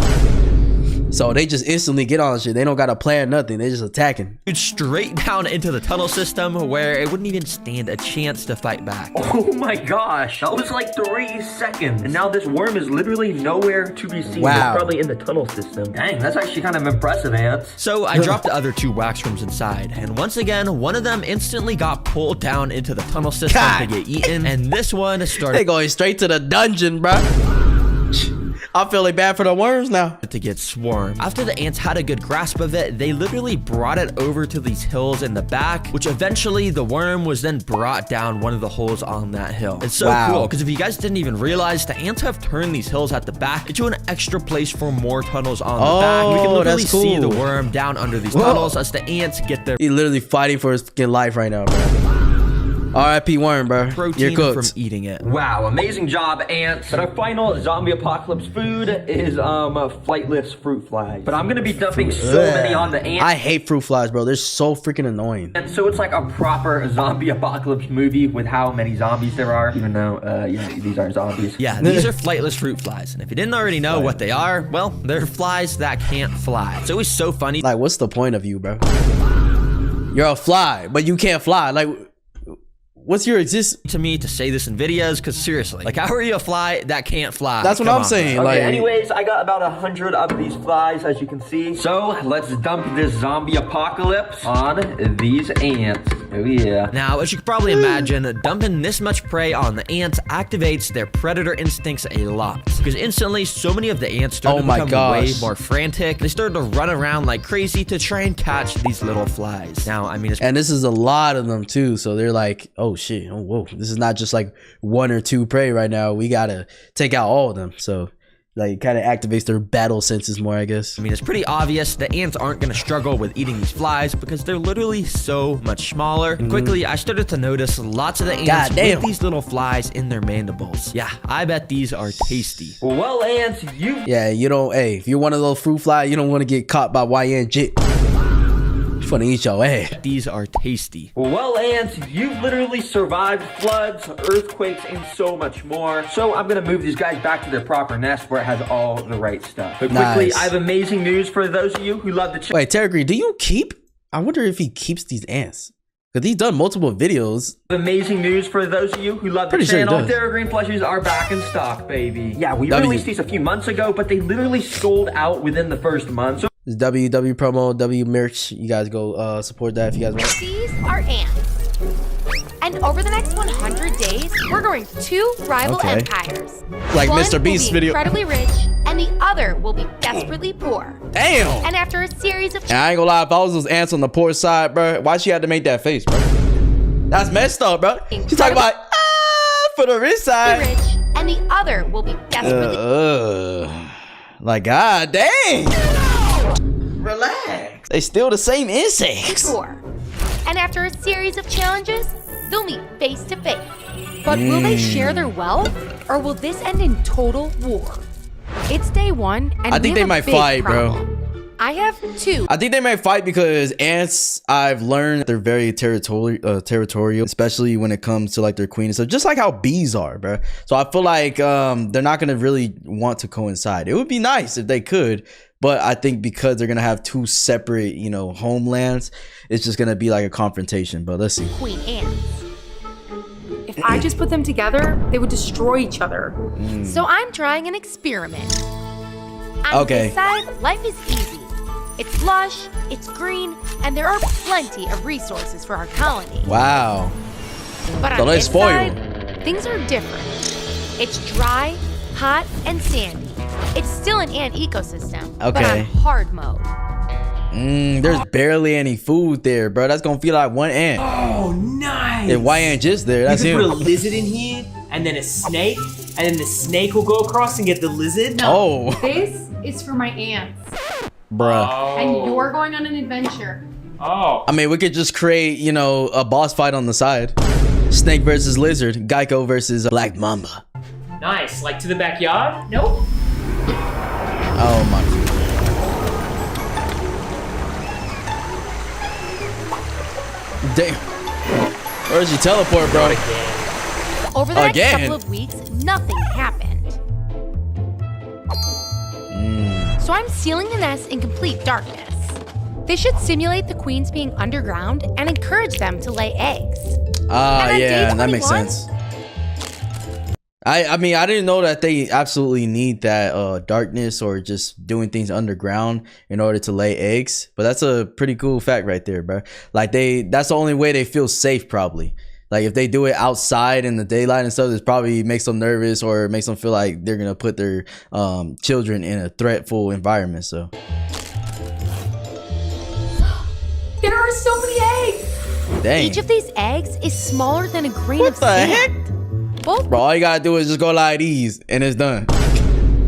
So they just instantly get on shit. They don't got to plan nothing. They just attacking. Straight down into the tunnel system where it wouldn't even stand a chance to fight back. Oh my gosh, that was like 3 seconds. And now this worm is literally nowhere to be seen. Wow. It's probably in the tunnel system. Dang, that's actually kind of impressive, ants. So I dropped the other 2 waxworms inside. And once again, one of them instantly got pulled down into the tunnel system to get eaten. And this one started... They going straight to the dungeon, bro. I'm feeling bad for the worms now. To get swarmed. After the ants had a good grasp of it, they literally brought it over to these hills in the back, which eventually the worm was then brought down one of the holes on that hill. It's so cool, because if you guys didn't even realize, the ants have turned these hills at the back into an extra place for more tunnels on the back. We can literally see the worm down under these tunnels as the ants get their... He's literally fighting for his fucking life right now, bro. R.I.P. worm, bro. You're cooked from eating it. Wow, amazing job, ants. But our final zombie apocalypse food is flightless fruit flies. But I'm gonna be dumping so many on the ants. I hate fruit flies, bro. They're so freaking annoying. And so it's like a proper zombie apocalypse movie with how many zombies there are, even though, yeah, these aren't zombies. Yeah, these are flightless fruit flies. And if you didn't already know what they are, well, they're flies that can't fly. It's always so funny. Like, what's the point of you, bro? You're a fly, but you can't fly. Like... What's your existence to me to say this in videos? Because seriously, like, how are you a fly that can't fly? That's what I'm saying. Okay, like, anyways, I got about 100 of these flies, as you can see. So let's dump this zombie apocalypse on these ants. Oh yeah. Now, as you can probably imagine, dumping this much prey on the ants activates their predator instincts a lot. Because instantly, so many of the ants started to become way more frantic. They started to run around like crazy to try and catch these little flies. Now, I mean, and this is a lot of them too. So they're like, oh shit, oh whoa, this is not just like one or two prey right now. We gotta take out all of them. So like kind of activates their battle senses more, I guess. I mean, it's pretty obvious the ants aren't going to struggle with eating these flies because they're literally so much smaller. And quickly, I started to notice lots of the ants with these little flies in their mandibles. Yeah, I bet these are tasty. Well, ants, Yeah, you don't, hey, if you're one of those fruit flies, you don't want to get caught by YN jit. Funny eat your ass. These are tasty. Well, ants, you've literally survived floods, earthquakes, and so much more. So I'm gonna move these guys back to their proper nest where it has all the right stuff. But quickly, I have amazing news for those of you who love the Wait, Terragreen, do you keep? I wonder if he keeps these ants. Because he's done multiple videos. Amazing news for those of you who love the channel. Terragreen plushies are back in stock, baby. Yeah, we released these a few months ago, but they literally sold out within the first month. So it's WW promo, W merch. You guys go support that if you guys want. These are ants. And over the next 100 days, we're growing two rival empires. Like One Mr. Beast's will be video. Incredibly rich, and the other will be desperately poor. Damn. And after a series of and I ain't gonna lie, if I was those ants on the poor side, bro, why she had to make that face, bro? That's messed up, bro. She talking about for the rich side. Rich, and the other will be desperately like god dang. Relax. They still the same insects. poor. And after a series of challenges, they'll meet face to face. But will they share their wealth, or will this end in total war? It's day one, and I think they might fight, bro. I have two. I think they might fight because ants, I've learned they're very territorial, especially when it comes to like their queen. So just like how bees are, bro. So I feel like they're not gonna really want to coincide. It would be nice if they could, but I think because they're gonna have two separate, you know, homelands, it's just gonna be like a confrontation. But let's see. Queen ants. If I just put them together, they would destroy each other. So I'm trying an experiment. On this side, life is easy. It's lush, it's green, and there are plenty of resources for our colony. Wow. But on this side, things are different. It's dry, hot, and sandy. It's still an ant ecosystem, but on hard mode. There's barely any food there, bro. That's gonna feel like one ant. Oh, nice. If one ant just there, that's him. You can put a lizard in here, and then a snake, and then the snake will go across and get the lizard. No, this is for my ants. Bruh. Oh. And you're going on an adventure. Oh. I mean, we could just create, you know, a boss fight on the side. Snake versus lizard. Geico versus Black Mamba. Nice. Like to the backyard? Nope. Oh my. Damn. Where's your teleport, bro? Over the next couple of weeks, nothing happened. So I'm sealing the nest in complete darkness. This should simulate the queens being underground and encourage them to lay eggs. Yeah, that makes sense. I mean, I didn't know that they absolutely need that darkness or just doing things underground in order to lay eggs. But that's a pretty cool fact right there, bro. Like that's the only way they feel safe, probably. Like if they do it outside in the daylight and stuff, it probably makes them nervous or makes them feel like they're gonna put their children in a threatful environment. So there are so many eggs. Dang. Each of these eggs is smaller than a grain of sand. What the heck? Bro, all you gotta do is just go like these and it's done.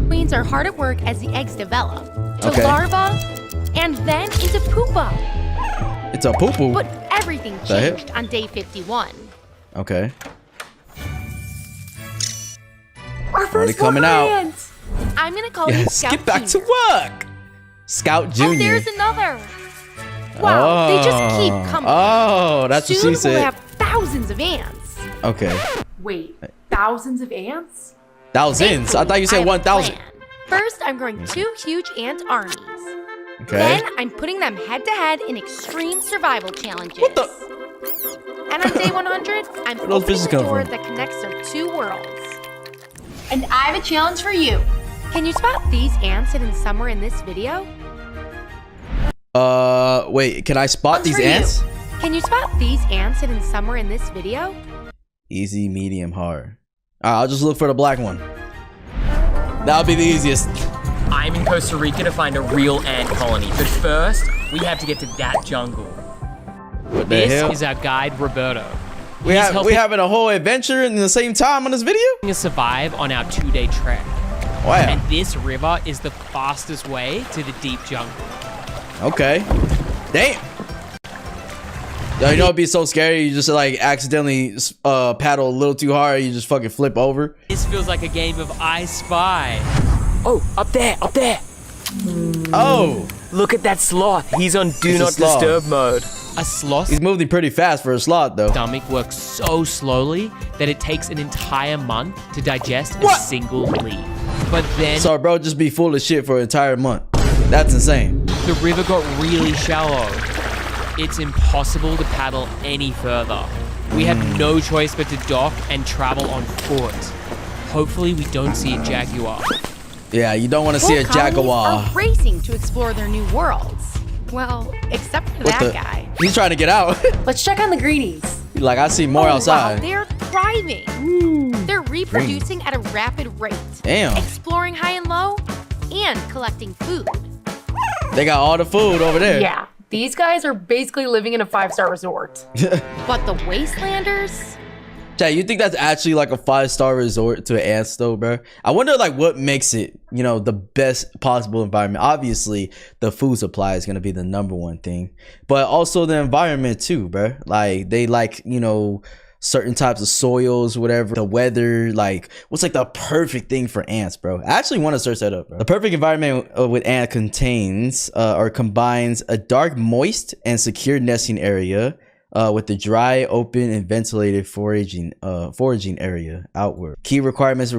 Queens are hard at work as the eggs develop to larva and then into pupa. It's a poo-poo. But everything changed on day 51. Okay. Our first coming out. ants. I'm gonna call you Scout Get back Junior. to work. Scout Junior. And there's another. Wow, they just keep coming. Oh, that's Soon what she we'll said. have thousands of ants. Okay. Wait, thousands of ants? Thousands? I thought you said 1,000. First, I'm growing 2 huge ant armies. Okay. Then I'm putting them head to head in extreme survival challenges. What the? And on day 100, I'm Where those opening fishes the come door from? that connects our 2 worlds. And I have a challenge for you. Can you spot these ants hidden somewhere in this video? Wait, can I spot One's these for you. ants? Can you spot these ants hidden somewhere in this video? Easy, medium, hard. All right, I'll just look for the black one. That'll be the easiest. I'm in Costa Rica to find a real ant colony, but first, we have to get to that jungle. What the This hell? is our guide, Roberto. We having a whole adventure in the same time on this video? To survive on our 2-day trek. Wow. And this river is the fastest way to the deep jungle. Okay. Damn. Yo, you know it'd be so scary. You just like accidentally paddle a little too hard. You just fucking flip over. This feels like a game of I Spy. Oh, up there. Oh. Look at that sloth. He's on Do Not Disturb mode. A sloth He's moving pretty fast for a sloth, though. stomach works so slowly that it takes an entire month to digest a single leaf. But then So, bro, just be full of shit for an entire month. That's insane. the river got really shallow. It's impossible to paddle any further. We have no choice but to dock and travel on foot. Hopefully we don't see a jaguar. Yeah, you don't want to see a Both colonies jaguar. are racing to explore their new worlds. Well, except for that guy. He's trying to get out. Let's check on the greenies. Like, I see more Wow, outside. they're thriving. They're reproducing at a rapid rate. Damn. Exploring high and low and collecting food. They got all the food over there. Yeah, these guys are basically living in a 5-star resort. But the wastelanders? Chad, you think that's actually like a 5-star resort to ants though, bro? I wonder like what makes it, you know, the best possible environment. Obviously, the food supply is gonna be the #1 thing, but also the environment too, bro. Like they like, you know, certain types of soils, whatever, the weather, like what's like the perfect thing for ants, bro. I actually want to search that up, bro. The perfect environment with ant contains or combines a dark, moist, and secure nesting area. With the dry, open, and ventilated foraging area outward. Key requirements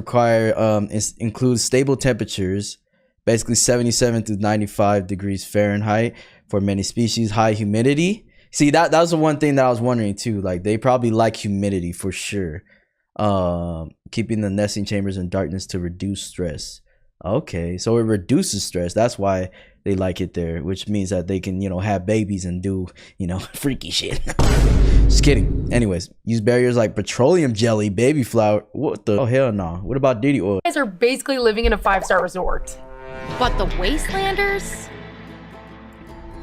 include stable temperatures, basically 77 to 95 degrees Fahrenheit for many species. High humidity. See, that was the one thing that I was wondering too. Like they probably like humidity for sure. Keeping the nesting chambers in darkness to reduce stress. Okay, so it reduces stress. That's why they like it there, which means that they can, you know, have babies and do, you know, freaky shit. Just kidding. Anyways, use barriers like petroleum jelly, baby flower. What the? Oh, hell no. What about Diddy oil? These guys are basically living in a 5-star resort. But the wastelanders?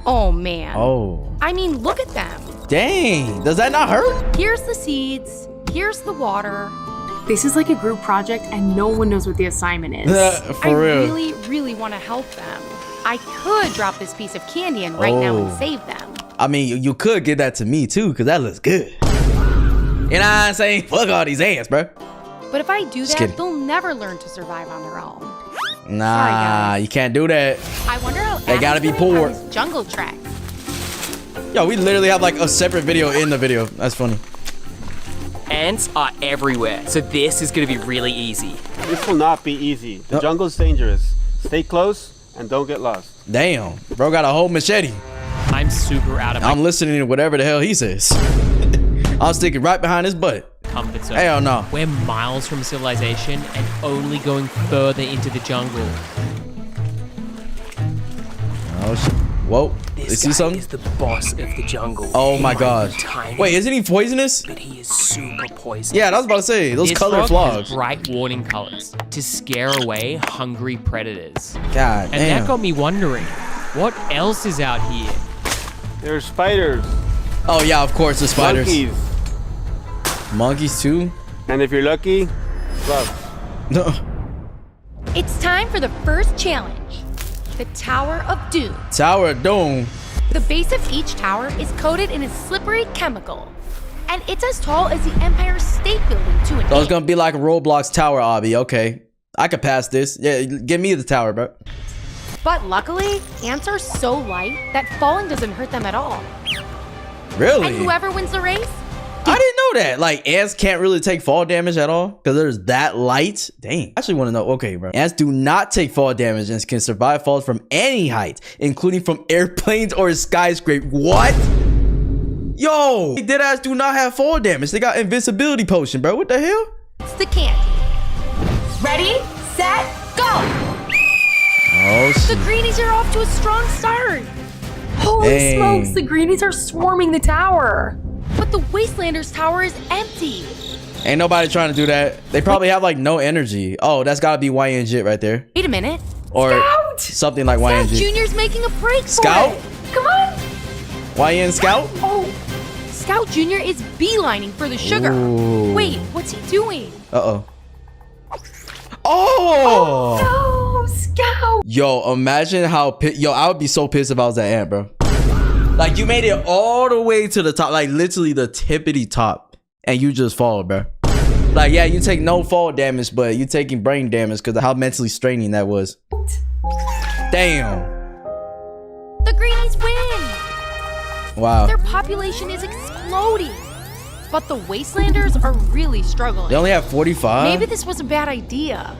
Oh, man. Oh. I mean, look at them. Dang. Does that not hurt? Here's the seeds. Here's the water. This is like a group project and no one knows what the assignment is. I really, really want to help them. I could drop this piece of candy in right now and save them. I mean, you could give that to me too, because that looks good. You know what I'm saying? Fuck all these ants, bro. But if I do Just that, kidding. they'll never learn to survive on their own. Nah, you can't do that. I wonder how They gotta be ants learn poor. on this jungle trek. Yo, we literally have like a separate video in the video. That's funny. Ants are everywhere, so this is gonna be really easy. This will not be easy. The jungle's dangerous. Stay close and don't get lost. Damn, bro got a whole machete. I'm super out of my I'm listening to whatever the hell he says. I'm sticking right behind his butt. comfort zone. Hell no. We're miles from civilization and only going further into the jungle. Oh shit. Whoa. You This see guy something? is the boss of the jungle. Oh He my might god. be tiny, Wait, isn't he poisonous? but he is super poisonous. Yeah, I was about to say, those This color frog flaws. has bright warning colors to scare away hungry predators. God And damn. that got me wondering, what else is out here? There's spiders, Oh yeah, of course, the spiders. monkeys, Monkeys too? and if you're lucky, bugs. No. It's time for the first challenge, the Tower of Doom. Tower of Doom. The base of each tower is coated in a slippery chemical, and it's as tall as the Empire State Building to an So it's inch. gonna be like a Roblox tower obby. Okay. I could pass this. Yeah, give me the tower, bro. But luckily, ants are so light that falling doesn't hurt them at all. Really? And whoever wins the race, I didn't know that. Like, ants can't really take fall damage at all because there's that light. Dang. I actually want to know. Okay, bro. Ants do not take fall damage and can survive falls from any height, including from airplanes or skyscrapers. What? Yo, deadass do not have fall damage. They got invincibility potion, bro. What the hell? it's the candy. Ready, set, go! Oh, The shit. greenies are off to a strong start. They Holy smokes, the greenies are swarming the tower. But the Wastelanders tower is empty. Ain't nobody trying to do that. They probably have like no energy. Oh, that's gotta be YN Jit right there. Wait a minute. Or Scout! something like Scout YN Jit. Junior's making a break for Scout? it. Come on. YN Scout? Oh, Scout Junior is beelining for the sugar. Ooh. Wait, what's he doing? Uh-oh. Oh! Oh, Scout. Yo, imagine how yo, I would be so pissed if I was that ant, bro. Like, you made it all the way to the top, like literally the tippity top, and you just fall, bro. Like, yeah, you take no fall damage, but you taking brain damage because of how mentally straining that was. Damn. The greenies win. Wow. Their population is exploding. But the Wastelanders are really struggling. They only have 45? Maybe this was a bad idea.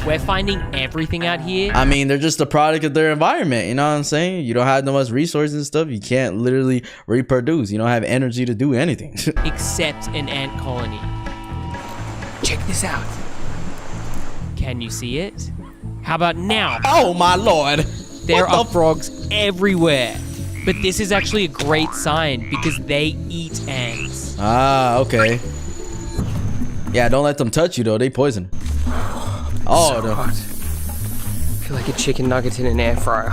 We're finding everything out here. I mean, they're just a product of their environment. You know what I'm saying? You don't have no much resources and stuff. You can't literally reproduce. You don't have energy to do anything. Except an ant colony. Check this out. Can you see it? How about now? Oh my lord. There are frogs everywhere. But this is actually a great sign because they eat ants. Ah, okay. Yeah, don't let them touch you though. They poison. Oh, So no. hot. Feel like a chicken nugget in an air fryer.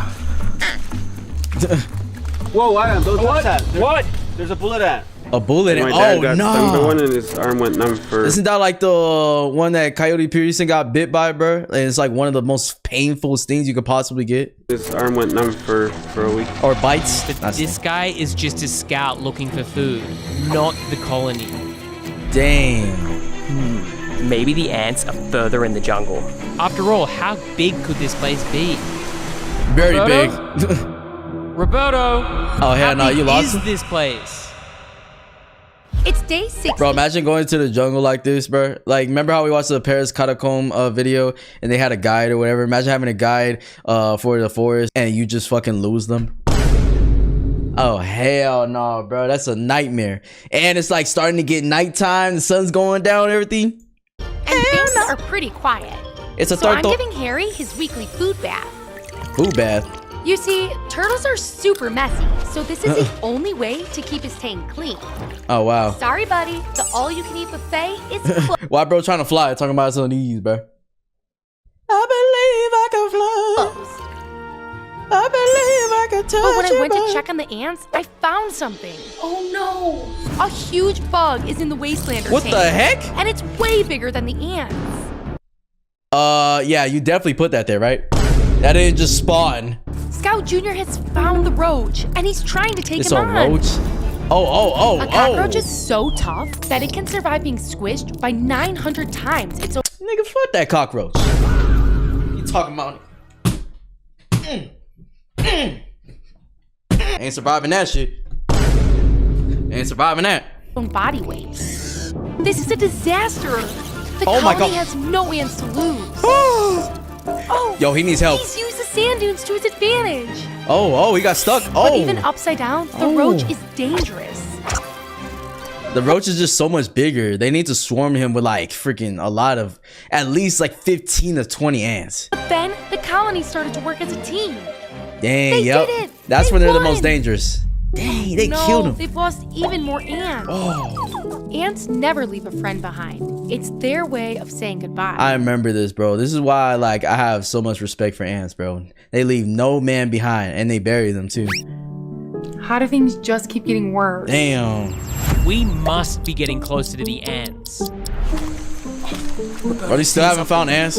Whoa, Adam, don't touch that. What? There's a bullet ant. A bullet. My dad Oh got stung by no. one and his arm went numb for... Isn't that like the one that Coyote Peterson got bit by, bro? And it's like one of the most painful stings you could possibly get. His arm went numb for a week. Or bites. But That's this guy is just a scout looking for food, not the colony. damn. Maybe the ants are further in the jungle. After all, how big could this place be? Very big. Roberto? Roberto! Oh hell How no, big you lost is him? this place? It's day 6. Bro, imagine going to the jungle like this, bro. Like, remember how we watched the Paris Catacomb video and they had a guide or whatever? Imagine having a guide for the forest and you just fucking lose them. Oh, hell no, bro. That's a nightmare. And it's like starting to get nighttime. The sun's going down and everything. And things are pretty quiet. It's a So I'm third giving Harry his weekly food bath. food bath. You see, turtles are super messy, so this is the only way to keep his tank clean. Oh, wow. Sorry, buddy. The all-you-can-eat buffet is closed. Why, bro, trying to fly? Talking about some of these, bro. I believe I can fly. I believe I can touch But when I you, went to boy. check on the ants, I found something. Oh no. A huge bug is in the Wastelander What tank. the heck? And it's way bigger than the ants. Yeah, you definitely put that there, right? That didn't just spawn. Scout Jr. has found the roach, and he's trying to take It's him a on. roach. Oh. A cockroach is so tough that it can survive being squished by 900 times. It's Nigga, fuck that cockroach. You talking about? Ain't surviving that shit. Ain't surviving that. own body weight. This is a disaster. The Oh my colony God. has no ants to lose. Oh, Yo, he needs help. he's used the sand dunes to his advantage. Oh, he got stuck. But Oh, even upside down, the roach is dangerous. the roach is just so much bigger. They need to swarm him with like freaking a lot of, at least like 15 to 20 ants. But then the colony started to work as a team. Dang, They yep. did it. That's They when they're the won. most dangerous. Dang, they no, killed him. they've lost even more ants. Oh, Ants never leave a friend behind. It's their way of saying goodbye. I remember this, bro. This is why like I have so much respect for ants, bro. They leave no man behind and they bury them too. How do things just keep getting worse? Damn. We must be getting closer to the ants. Oh, they still haven't found ants?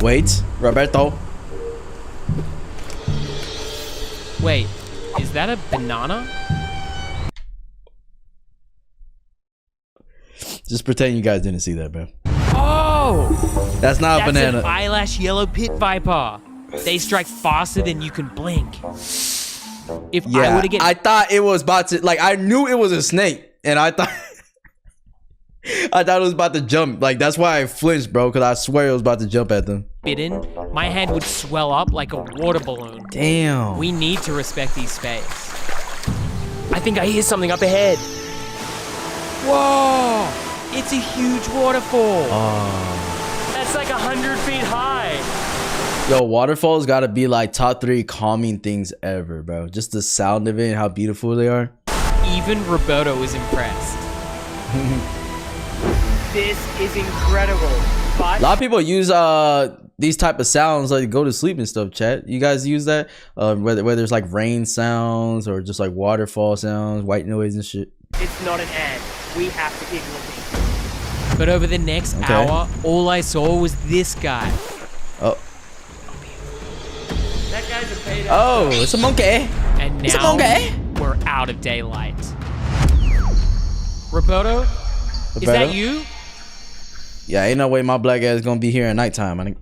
Wait, Roberto. Wait, is that a banana? Just pretend you guys didn't see that, bro. Oh! That's not a That's banana. an eyelash yellow pit viper. They strike faster than you can blink. If I Yeah, were to get I thought it was about to, like, I knew it was a snake, and I thought, I thought it was about to jump. Like, that's why I flinched, bro, because I swear it was about to jump at them. bitten, my hand would swell up like a water balloon. Damn. We need to respect these space. I think I hear something up ahead. Whoa! It's a huge waterfall. Oh. That's like 100 feet high. Yo, waterfalls gotta be like top 3 calming things ever, bro. Just the sound of it and how beautiful they are. Even Roberto is impressed. This is incredible. But a lot of people use these type of sounds like go to sleep and stuff. Chat, you guys use that? Whether it's like rain sounds or just like waterfall sounds, white noise and shit. It's not an ad. We have to keep looking. But over the next hour, all I saw was this guy. Oh. That guy's a paid Oh, it's a monkey. And now it's a monkey. We're out of daylight. Roberto, is that you? Yeah, ain't no way my black ass gonna be here at nighttime. I think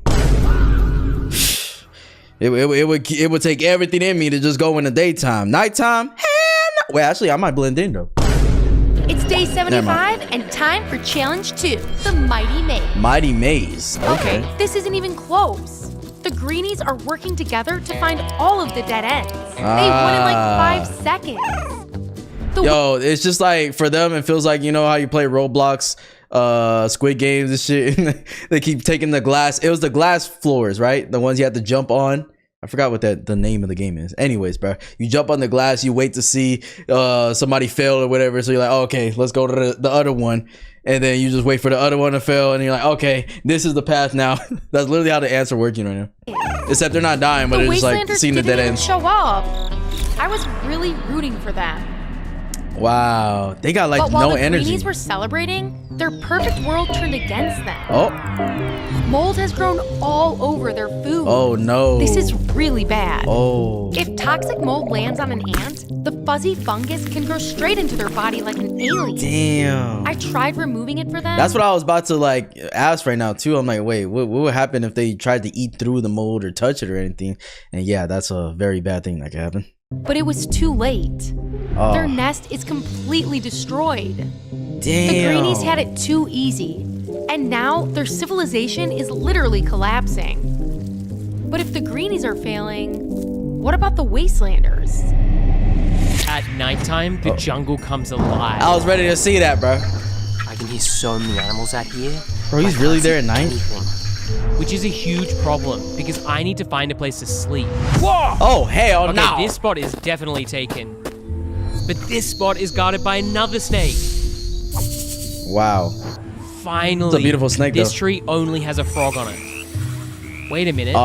it would take everything in me to just go in the daytime. Nighttime? Hell no. Wait, actually, I might blend in though. It's day 75 and time for challenge 2, the Mighty Maze. Mighty Maze. Okay. This isn't even close. The greenies are working together to find all of the dead ends. They won in like 5 seconds. Yo, it's just like for them, it feels like, you know how you play Roblox, Squid Games and shit. They keep taking the glass. It was the glass floors, right? The ones you had to jump on. I forgot what the name of the game is. Anyways, bro, you jump on the glass, you wait to see somebody fail or whatever. So you're like, oh, okay, let's go to the other one. And then you just wait for the other one to fail. And you're like, okay, this is the path now. That's literally how the ants are working right now. Except they're not dying, but they're just like seeing the dead ends. Show up. I was really rooting for them. Wow, they got like no energy. But while the greenies were celebrating, their perfect world turned against them. Oh. Mold has grown all over their food. Oh no. This is really bad. Oh. If toxic mold lands on an ant, the fuzzy fungus can grow straight into their body like an alien. Damn. I tried removing it for them. That's what I was about to like ask right now too. I'm like, wait, what would happen if they tried to eat through the mold or touch it or anything? And yeah, that's a very bad thing that could happen. But it was too late. Oh. Their nest is completely destroyed. Damn. The greenies had it too easy. And now their civilization is literally collapsing. But if the greenies are failing, what about the wastelanders? At nighttime, the jungle comes alive. I was ready to see that, bro. I can hear so many animals out here. Bro, he's really there at night? Which is a huge problem, because I need to find a place to sleep. Whoa! Oh, hell no! Okay, this spot is definitely taken. But this spot is guarded by another snake. Wow. Finally. It's a beautiful snake, this though. tree only has a frog on it. Wait a minute.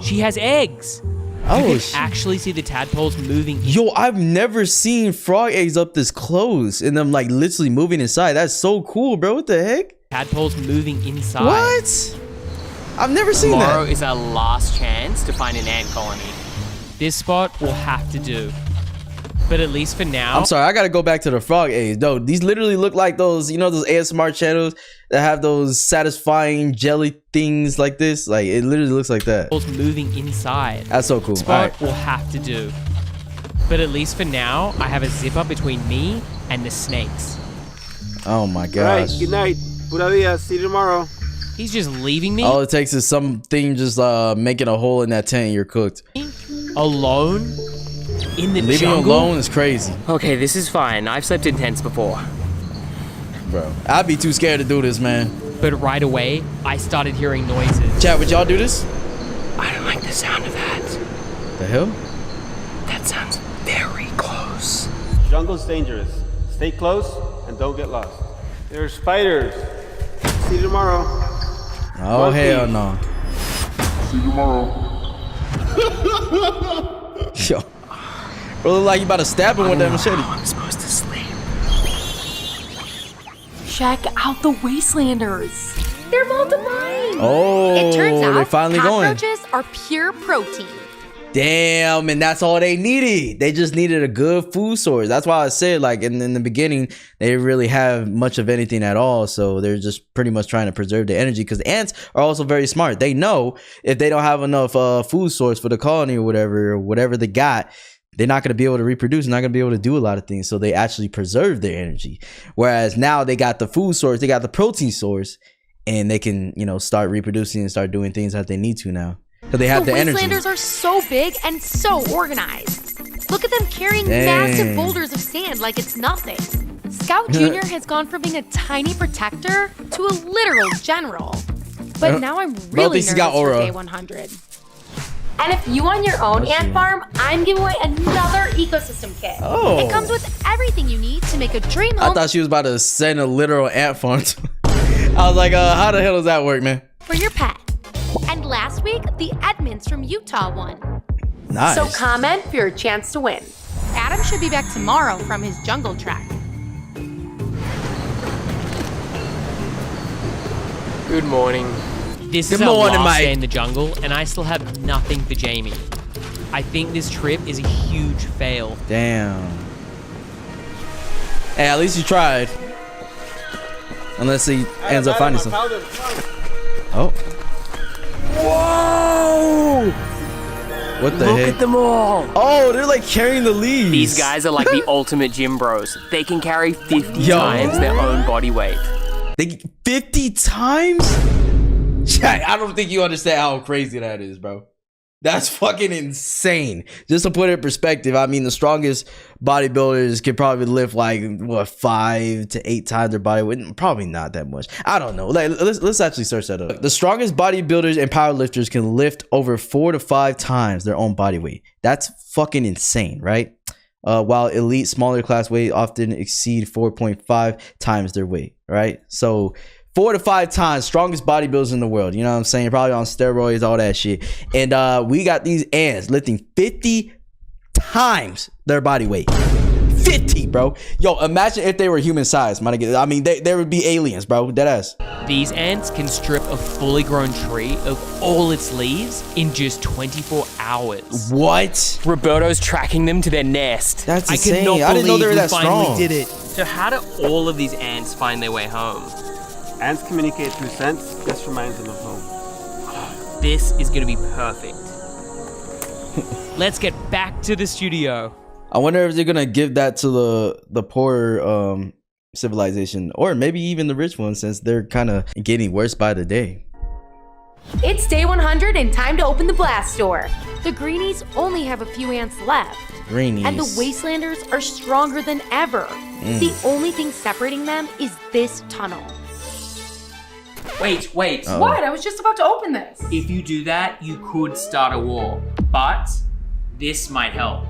She has eggs. Oh, you can actually see the tadpoles moving. Yo, I've never seen frog eggs up this close and them like literally moving inside. That's so cool, bro. What the heck? Tadpoles moving inside. What? I've never seen Tomorrow that. is our last chance to find an ant colony. This spot will have to do. But at least for now. I'm sorry, I gotta go back to the frog eggs. No, these literally look like those, you know, those ASMR channels that have those satisfying jelly things like this. Like, it literally looks like that. Moving inside. That's so cool. This spot will have to do. But at least for now, I have a zipper between me and the snakes. Oh my gosh. All right, good night. Pura vida. See you tomorrow. He's just leaving me All it takes is something just making a hole in that tent and you're cooked. alone in the Leaving jungle. you alone is crazy. Okay, this is fine. I've slept in tents before. Bro, I'd be too scared to do this, man. But right away, I started hearing noises. Chat, would y'all do this? I don't like the sound of that. The hell? That sounds very close. Jungle's dangerous. Stay close and don't get lost. There are spiders. See you tomorrow. Oh, hell no. See you tomorrow. Yo. Bro, look like you about to stab him with that machete. I'm supposed to sleep. Check out the wastelanders. They're multiplying. Oh, it turns out they're finally going. cockroaches are pure protein. Damn, and that's all they needed. They just needed a good food source. That's why I said, like, in the beginning, they didn't really have much of anything at all. So they're just pretty much trying to preserve the energy, because ants are also very smart. They know if they don't have enough food source for the colony or whatever they got, they're not going to be able to reproduce, not going to be able to do a lot of things. So they actually preserve their energy. Whereas now they got the food source, they got the protein source, and they can, you know, start reproducing and start doing things that they need to now. So they have the energy. The wastelanders are so big and so organized. Look at them carrying massive boulders of sand like it's nothing. Scout Jr. has gone from being a tiny protector to a literal general. But now I'm really nervous for day 100. And if you want your own ant farm, I'm giving away another ecosystem kit. Oh. It comes with everything you need to make a dream home I thought she was about to send a literal ant farm to me. I was like, how the hell does that work, man? for your pet. And last week, the Edmonds from Utah won. Nice. So comment for your chance to win. Adam should be back tomorrow from his jungle trek. Good morning. This is Good our morning, last mate. day in the jungle, and I still have nothing for Jamie. I think this trip is a huge fail. Damn. Hey, at least you tried. Unless he ends up finding something. Oh. Whoa! What the Look heck? at them all. Oh, they're like carrying the leaves. These guys are like the ultimate gym bros. They can carry 50 Yo. times their own body weight. They 50 times? Jack, I don't think you understand how crazy that is, bro. That's fucking insane. Just to put it in perspective, I mean, the strongest bodybuilders can probably lift like, what, 5 to 8 times their body weight? Probably not that much. I don't know. Like, let's actually search that up. The strongest bodybuilders and powerlifters can lift over 4 to 5 times their own body weight. That's fucking insane, right? While elite smaller class weight often exceed 4.5 times their weight, right? So 4 to 5 times strongest bodybuilders in the world. You know what I'm saying? Probably on steroids, all that shit. And we got these ants lifting 50 times their body weight. 50, bro. Yo, imagine if they were human size. I mean, they would be aliens, bro. Deadass. These ants can strip a fully grown tree of all its leaves in just 24 hours. What? Roberto's tracking them to their nest. That's I insane. cannot I didn't know believe they were we that finally strong. did it. So how do all of these ants find their way home? Ants communicate through scents. This reminds them of home. This is gonna be perfect. Let's get back to the studio. I wonder if they're gonna give that to the poorer civilization, or maybe even the rich ones, since they're kind of getting worse by the day. It's day 100 and time to open the blast door. The Greenies only have a few ants left. Greenies. And the Wastelanders are stronger than ever. The only thing separating them is this tunnel. Wait. Uh-oh. What? I was just about to open this. If you do that, you could start a war. But this might help.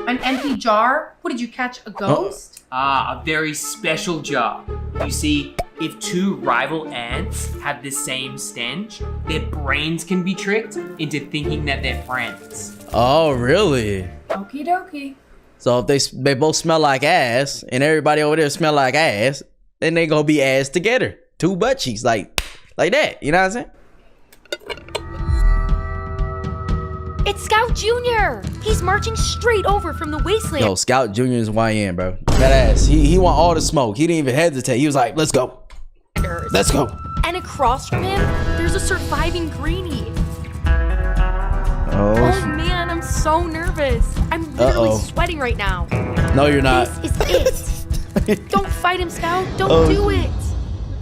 An empty jar? What, did you catch a ghost? A very special jar. You see, if two rival ants have the same stench, their brains can be tricked into thinking that they're friends. Oh, really? Okie dokie. So if they both smell like ass, and everybody over there smell like ass, then they gonna be ass together. 2 butt cheeks, like that. You know what I'm saying? It's Scout Jr. He's marching straight over from the Wasteland. Yo, Scout Jr. is YN, bro. That ass. He want all the smoke. He didn't even hesitate. He was like, let's go. Let's go. And across from him, there's a surviving Greenie. Oh, Oh man, I'm so nervous. I'm literally Uh-oh. sweating right now. no, you're not. This is it. Don't fight him, Scout. Don't do it.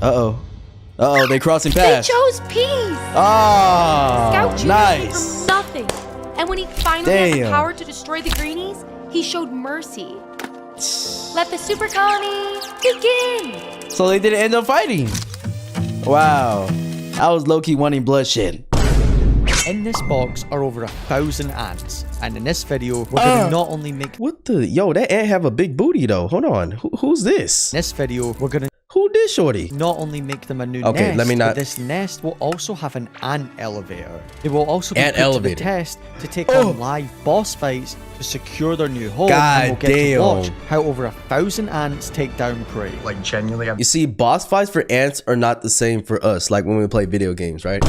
Uh-oh, they crossing They paths. chose peace. Oh, Scout Jr. nice. came from nothing. And when he finally had the Damn. power to destroy the Greenies, he showed mercy. Let the super colony begin. So they didn't end up fighting. Wow. I was low-key wanting bloodshed. In this box are over 1,000 ants, and in this video we're gonna not only make What the? Yo, that ant have a big booty though. Hold on. Who's this? this video we're gonna Who did shorty? not only make them a new Okay, nest, let me not- but this nest will also have an ant elevator. They will also be Ant put to elevator. the test to take Oh. on live boss fights to secure their new home, God and we'll get damn. to watch how over 1,000 ants take down prey. Like genuinely, You see, boss fights for ants are not the same for us, like when we play video games, right?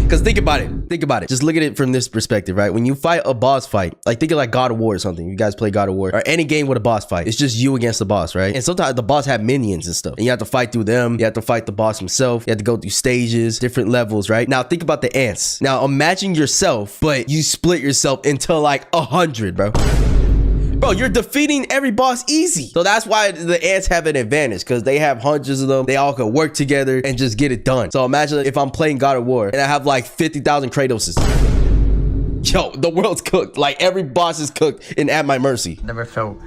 Because think about it. Just look at it from this perspective, right? When you fight a boss fight, like think of like God of War or something. You guys play God of War or any game with a boss fight. It's just you against the boss, right? And sometimes the boss have minions and stuff. And you have to fight through them. You have to fight the boss himself. You have to go through stages, different levels, right? Now think about the ants. Now imagine yourself, but you split yourself into like 100, bro. Bro, you're defeating every boss easy. So that's why the ants have an advantage, because they have hundreds of them. They all can work together and just get it done. So imagine if I'm playing God of War and I have like 50,000 Kratoses. Yo, the world's cooked. Like, every boss is cooked and at my mercy. Never felt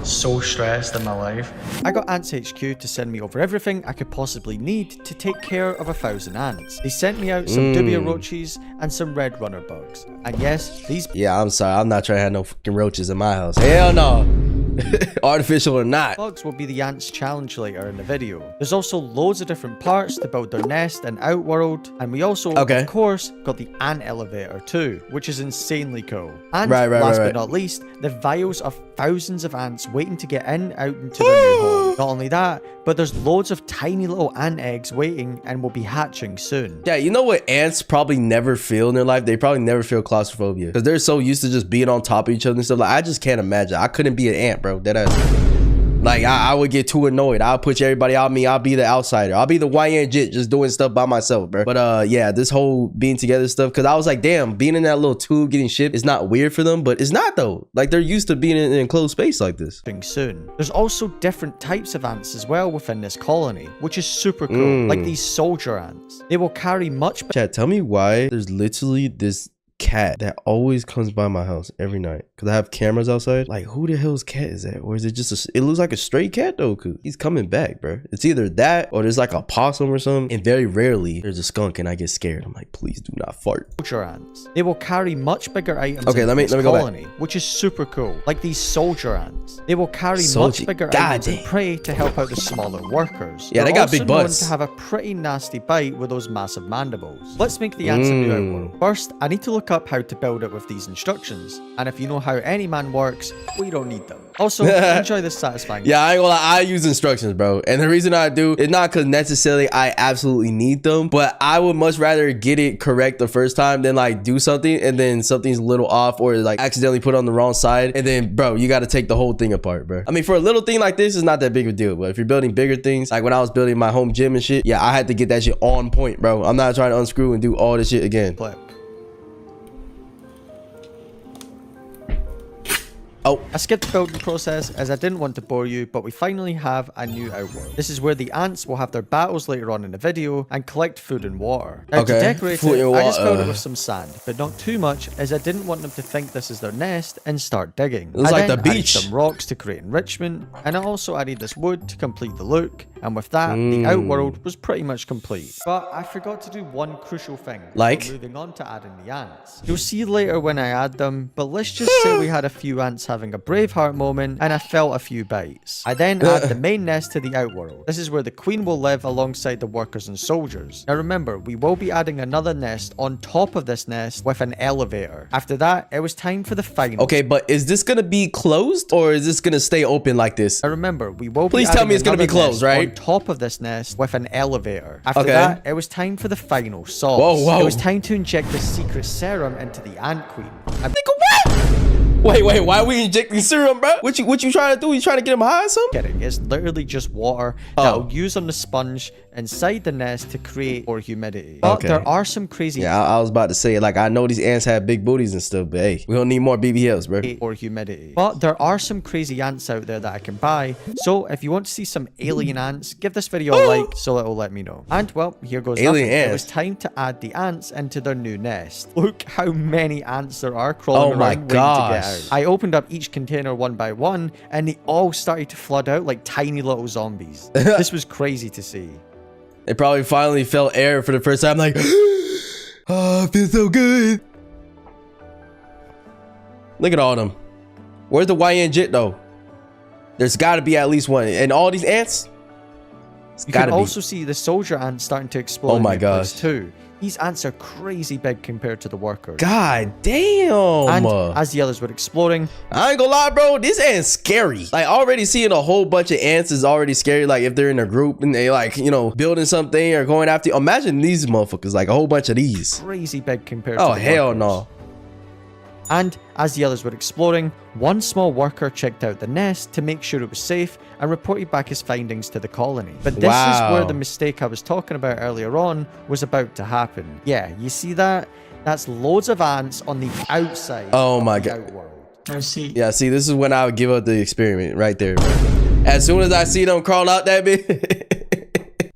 so stressed in my life. I got Ants HQ to send me over everything I could possibly need to take care of 1,000 ants. They sent me out some dubia roaches and some red runner bugs. And yes, these... Yeah, I'm sorry. I'm not trying to have no fucking roaches in my house. Hell no. Artificial or not. Bugs will be the ants challenge later in the video. There's also loads of different parts to build their nest and outworld. And we also, of course, got the ant elevator too, which is insanely cool. And last but not least, the vials of thousands of ants waiting to get out into their new home. Not only that, but there's loads of tiny little ant eggs waiting and will be hatching soon. Yeah, you know what ants probably never feel in their life? They probably never feel claustrophobia because they're so used to just being on top of each other and stuff. Like, I just can't imagine. I couldn't be an ant, bro. Like, I would get too annoyed. I'll push everybody out me. I'll be the outsider. I'll be the YN jit just doing stuff by myself, bro. But yeah, this whole being together stuff, because I was like, damn, being in that little tube getting shipped is not weird for them, but it's not though. Like, they're used to being in an enclosed space like this. Soon. There's also different types of ants as well within this colony, which is super cool. Like these soldier ants. They will carry much... Chat, tell me why there's literally this cat that always comes by my house every night because I have cameras outside. Like, who the hell's cat is that? Or is it just it looks like a stray cat though, cause he's coming back, bro. It's either that or there's like a possum or something, and very rarely there's a skunk and I get scared. I'm like, please do not fart. Soldier ants. They will carry much bigger items. Okay, let me go colony, back. Which is super cool. Like these soldier ants. They will carry much bigger items and prey to help out the smaller workers. Yeah, they got big butts. To have a pretty nasty bite with those massive mandibles. Let's make the ants a new outworld. First, I need to look up how to build it with these instructions, and if you know how any man works, we don't need them. Also, enjoy this satisfying. Yeah, I ain't gonna lie, I use instructions, bro, and the reason I do is not because necessarily I absolutely need them, but I would much rather get it correct the first time than like do something and then something's a little off or like accidentally put on the wrong side, and then bro, you got to take the whole thing apart, bro. I mean, for a little thing like this, it's not that big of a deal, but if you're building bigger things, like when I was building my home gym and shit, yeah, I had to get that shit on point, bro. I'm not trying to unscrew and do all this shit again. Oh, I skipped the building process as I didn't want to bore you, but we finally have a new outworld. This is where the ants will have their battles later on in the video and collect food and water. Now, to decorate it, I just filled it with some sand, but not too much, as I didn't want them to think this is their nest and start digging. It's like the beach. Added some rocks to create enrichment, and I also added this wood to complete the look, and with that, the outworld was pretty much complete. But I forgot to do one crucial thing. Like? Moving on to adding the ants. You'll see later when I add them, but let's just say we had a few ants having a Braveheart moment, and I felt a few bites. I then add the main nest to the outworld. This is where the queen will live alongside the workers and soldiers. Now remember, we will be adding another nest on top of this nest with an elevator. After that, it was time for the final. Okay, but is this gonna be closed or is this gonna stay open like this? Now remember, we will Please tell me it's gonna be closed, right? On top of this nest with an elevator. After that, it was time for the final sauce. Whoa. It was time to inject the secret serum into the ant queen. Nigga, what? Wait, why are we injecting serum, bro? What you trying to do? You trying to get him high or something? Kidding, it's literally just water that I'll use on the sponge inside the nest to create more humidity. But there are some crazy... Yeah, I was about to say, like, I know these ants have big booties and stuff, but hey, we don't need more BBLs, bro. Or humidity. But there are some crazy ants out there that I can buy, so if you want to see some alien ants, give this video a like so it'll let me know. And well, here goes alien nothing. ants. It was time to add the ants into their new nest. Look how many ants there are crawling around waiting to get out. I opened up each container one by one, and they all started to flood out like tiny little zombies. This was crazy to see. They probably finally felt air for the first time, like, oh, it feels so good. Look at all of them. Where's the YN jit though? There's got to be at least one. And all these ants? You can also see the soldier ants starting to explode. Oh my gosh. Too. These ants are crazy big compared to the workers. God damn. And as the others were exploding, I ain't gonna lie, bro, this ant's scary. Like, already seeing a whole bunch of ants is already scary. Like, if they're in a group and they, like, you know, building something or going after you. Imagine these motherfuckers, like a whole bunch of these. Crazy big compared to the hell workers. no. And as the others were exploring, one small worker checked out the nest to make sure it was safe and reported back his findings to the colony. But this is where the mistake I was talking about earlier on was about to happen. Yeah, you see that? That's loads of ants on the outside. Oh my god. Now see. Yeah, see, this is when I would give up the experiment right there, bro. As soon as I see them crawl out that bit.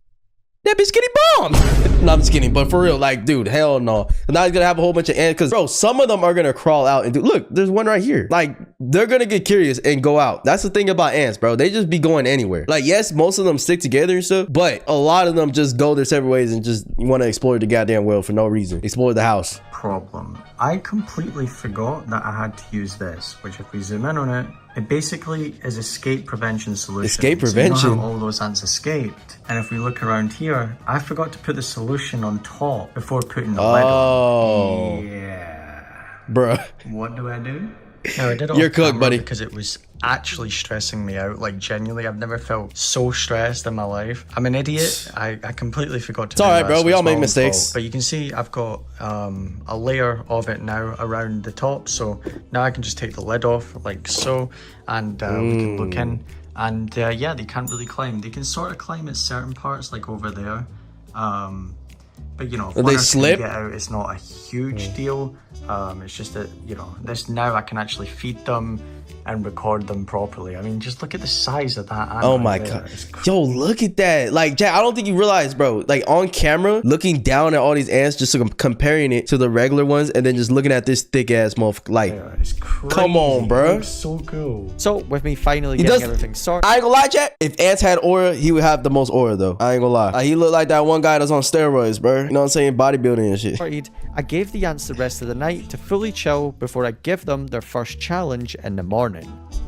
that bitch getting bombed. No, I'm just kidding. But for real, like, dude, hell no. Now he's gonna have a whole bunch of ants. Because, bro, some of them are gonna crawl out and do. Look, there's one right here. Like, they're gonna get curious and go out. That's the thing about ants, bro. They just be going anywhere. Like, yes, most of them stick together and stuff, but a lot of them just go their separate ways and just want to explore the goddamn world for no reason. Explore the house. Problem. I completely forgot that I had to use this, which if we zoom in on it, it basically is escape prevention solution. Escape prevention? So you know how all those ants escaped. And if we look around here, I forgot to put the solution on top before putting the lid on. Yeah. Bruh. What do I do? No, I did it You're cooked, buddy. Because it was actually stressing me out. Like, genuinely, I've never felt so stressed in my life. I'm an idiot. I completely forgot to do It's all right, that, bro. so We it's all make my own mistakes. fault. But you can see I've got a layer of it now around the top. So now I can just take the lid off like so. And we can look in. And yeah, they can't really climb. They can sort of climb at certain parts, like over there. But you know, if they slip, get out, it's not a huge deal. It's just that, you know, this now I can actually feed them and record them properly. I mean, just look at the size of that ant. Oh my god. Yo, look at that. Like, Jack, I don't think you realize, bro, like on camera, looking down at all these ants, just comparing it to the regular ones, and then just looking at this thick ass motherfucker. Like, it's crazy. Come on, bro. It looks so cool. So with me finally getting everything sorted, I ain't gonna lie, Jack. If ants had aura, he would have the most aura, though. I ain't gonna lie. He looked like that one guy that's on steroids, bro. You know what I'm saying? Bodybuilding and shit. I gave the ants the rest of the night to fully chill before I give them their first challenge in the morning.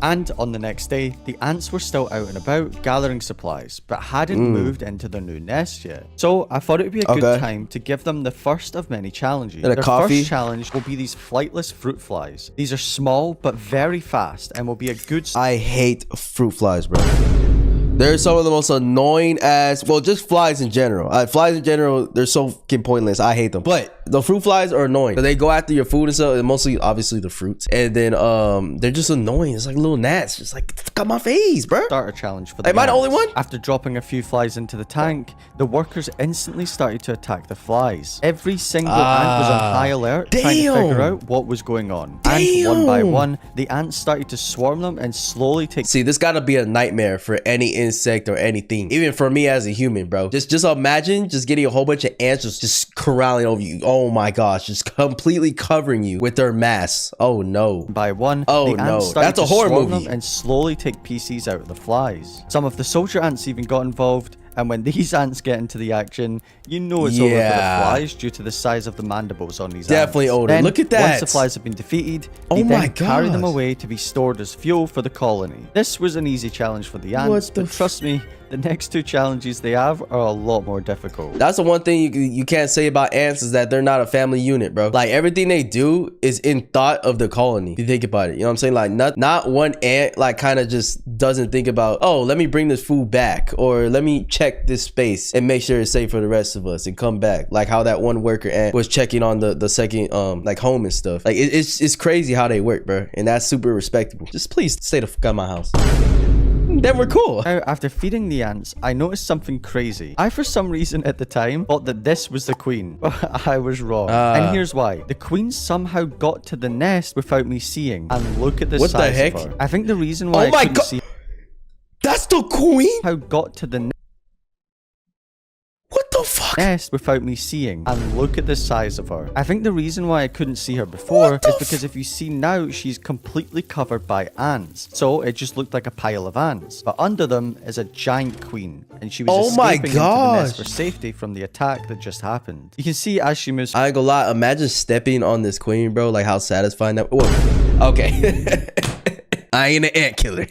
And on the next day, the ants were still out and about gathering supplies, but hadn't moved into their new nest yet. So I thought it would be a good time to give them the first of many challenges. Their first challenge will be these flightless fruit flies. These are small but very fast and will be a good... I hate fruit flies, bro. They're some of the most annoying ass, well, just flies in general. Flies in general, they're so fucking pointless. I hate them. But the fruit flies are annoying. They go after your food and stuff, and mostly, obviously, the fruits. And then they're just annoying. It's like little gnats. Just like, fuck out my face, bro. Starter challenge for the Am I the only one? After dropping a few flies into the tank, the workers instantly started to attack the flies. Every single ant was on high alert, trying to figure out what was going on. And one by one, the ants started to swarm them and slowly take... See, this gotta be a nightmare for any insect or anything. Even for me as a human, bro. Just imagine just getting a whole bunch of ants just corralling over you. Oh my gosh, just completely covering you with their mass. Oh no. By one, oh the ants no, started that's a to horror swarm movie. them and slowly take pieces out of the flies. Some of the soldier ants even got involved. And when these ants get into the action, you know it's over for the flies due to the size of the mandibles on these Definitely ants. older. Then, look at that. Once the flies have been defeated, they then carry them away to be stored as fuel for the colony. This was an easy challenge for the ants, but trust me, the next two challenges they have are a lot more difficult. That's the one thing you can't say about ants is that they're not a family unit, bro. Like everything they do is in thought of the colony. If you think about it, you know what I'm saying? Like not one ant like kind of just doesn't think about, oh, let me bring this food back or let me check this space and make sure it's safe for the rest of us and come back. Like how that one worker ant was checking on the second like home and stuff. Like it's crazy how they work, bro. And that's super respectable. Just please stay the fuck out of my house. Then we're cool. Now, after feeding the ants, I noticed something crazy. I, for some reason at the time, thought that this was the queen. But I was wrong. And here's why. The queen somehow got to the nest without me seeing. And look at the size what the heck? of her. I think the reason why I couldn't see... That's the queen? How got to the nest. What the fuck? Nest without me seeing. And look at the size of her. I think the reason why I couldn't see her before is because if you see now, she's completely covered by ants. So it just looked like a pile of ants. But under them is a giant queen. And she was escaping into the nest for safety from the attack that just happened. You can see as she moves... I ain't gonna lie. Imagine stepping on this queen, bro. Like how satisfying that... Whoa. Okay. I ain't an ant killer.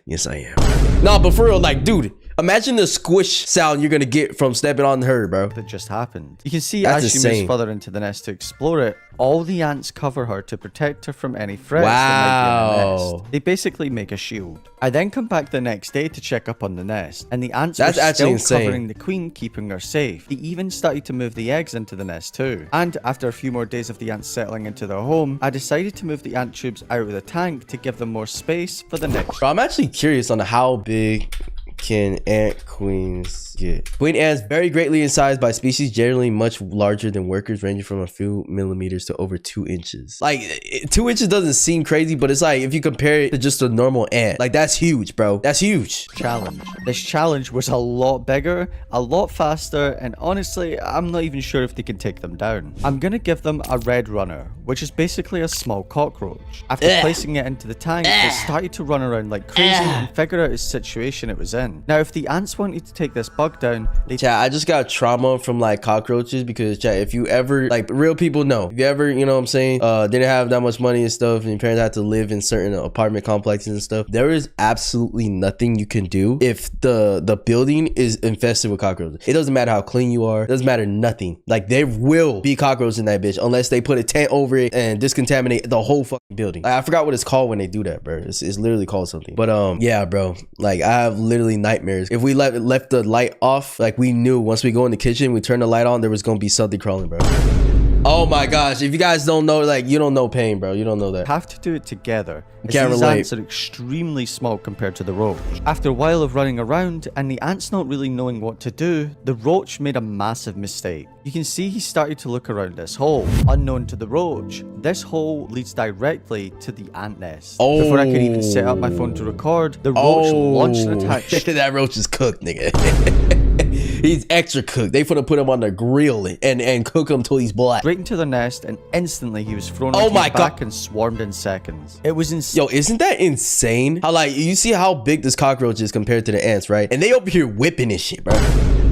Yes, I am. No, but for real, like, dude... Imagine the squish sound you're gonna get from stepping on her, bro. That just happened. You can see as she moves further into the nest to explore it, all the ants cover her to protect her from any threats that might be in the nest. They basically make a shield. I then come back the next day to check up on the nest, and the ants were still covering the queen, keeping her safe. They even started to move the eggs into the nest too. And after a few more days of the ants settling into their home, I decided to move the ant tubes out of the tank to give them more space for the next. Bro, I'm actually curious on how big can ant queens get? Queen ants vary greatly in size by species, generally much larger than workers, ranging from a few millimeters to over 2 inches. Like 2 inches doesn't seem crazy, but it's like if you compare it to just a normal ant, like that's huge, bro. That's huge. Challenge. This challenge was a lot bigger, a lot faster, and honestly, I'm not even sure if they can take them down. I'm gonna give them a red runner, which is basically a small cockroach. After placing it into the tank, it started to run around like crazy and figure out its situation it was in. Now, if the ants wanted to take this bug down, they— Chat, I just got trauma from like cockroaches because chat, if you ever, like real people know, if you ever, you know what I'm saying, didn't have that much money and stuff, and your parents had to live in certain apartment complexes and stuff, there is absolutely nothing you can do if the building is infested with cockroaches. It doesn't matter how clean you are, it doesn't matter nothing. Like there will be cockroaches in that bitch unless they put a tent over it and discontaminate the whole fucking building. Like, I forgot what it's called when they do that, bro. It's literally called something. But yeah, bro, like I have literally nightmares. If we left the light off, like we knew once we go in the kitchen, we turn the light on, there was gonna be something crawling, bro. Oh my gosh, if you guys don't know, like you don't know pain, bro. You don't know that. Have to do it together. Can't these relate. ants are extremely small compared to the roach. After a while of running around and the ants not really knowing what to do, the roach made a massive mistake. You can see he started to look around this hole. Unknown to the roach, this hole leads directly to the ant nest. Oh. Before I could even set up my phone to record, the roach launched an attack. That roach is cooked, nigga. He's extra cooked. They finna put him on the grill and cook him till he's black. Straight into the nest, and instantly he was thrown onto his back and swarmed in seconds. It was insane. Yo, isn't that insane? How like you see how big this cockroach is compared to the ants, right? And they over here whipping this shit, bro.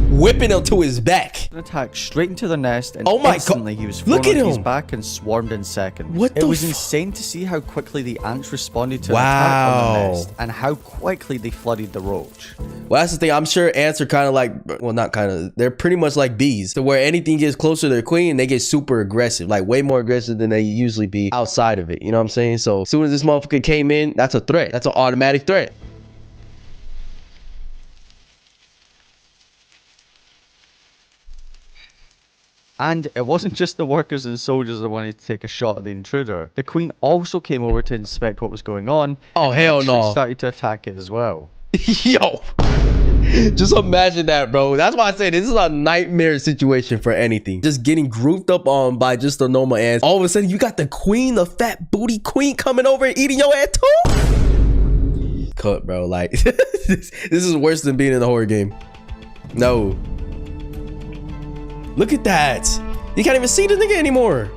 Whipping him to his back. An attack straight into the nest, and instantly he was Look thrown at onto his him. back and swarmed in seconds. What It the was f- insane to see how quickly the ants responded to an attack on the Wow. nest, and how quickly they flooded the roach. Well, that's the thing. I'm sure ants are kind of like, well, not kind of. They're pretty much like bees, to where anything gets closer to their queen, they get super aggressive, like way more aggressive than they usually be outside of it. You know what I'm saying? So as soon as this motherfucker came in, that's a threat. That's an automatic threat. And it wasn't just the workers and soldiers that wanted to take a shot at the intruder. The queen also came over to inspect what was going on. Oh, hell and no. started to attack it as well. Yo. Just imagine that, bro. That's why I say this is a nightmare situation for anything. Just getting grouped up on by just the normal ants. All of a sudden, you got the queen, the fat booty queen coming over and eating your ass too? Cut, bro. Like, this is worse than being in a horror game. No. Look at that. You can't even see the nigga anymore.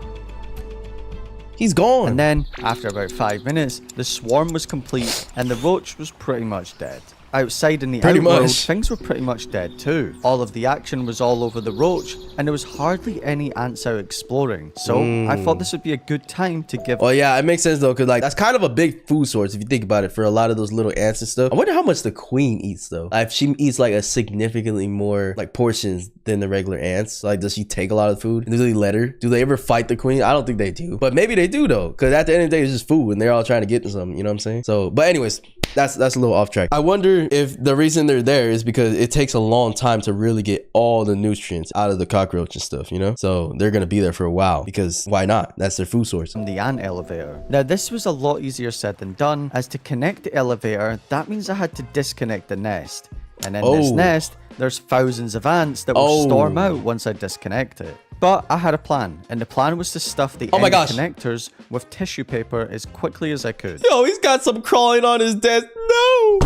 He's gone. And then, after about 5 minutes, the swarm was complete and the roach was pretty much dead. Outside in the outworld, things were pretty much dead too. All of the action was all over the roach, and there was hardly any ants out exploring. So I thought this would be a good time to give. Oh yeah, it makes sense though, because like that's kind of a big food source if you think about it for a lot of those little ants and stuff. I wonder how much the queen eats though. Like, if she eats like a significantly more like portions than the regular ants, like does she take a lot of food? Do they let her? Do they ever fight the queen? I don't think they do, but maybe they do though, because at the end of the day it's just food and they're all trying to get to something. You know what I'm saying? So, but anyways, that's a little off track. I wonder if the reason they're there is because it takes a long time to really get all the nutrients out of the cockroach and stuff, you know? So they're gonna be there for a while because why not? That's their food source. The ant elevator. Now this was a lot easier said than done, as to connect the elevator, that means I had to disconnect the nest. And in this nest, there's thousands of ants that will storm out once I disconnect it. But I had a plan, and the plan was to stuff the end connectors with tissue paper as quickly as I could. Yo, he's got some crawling on his desk. No!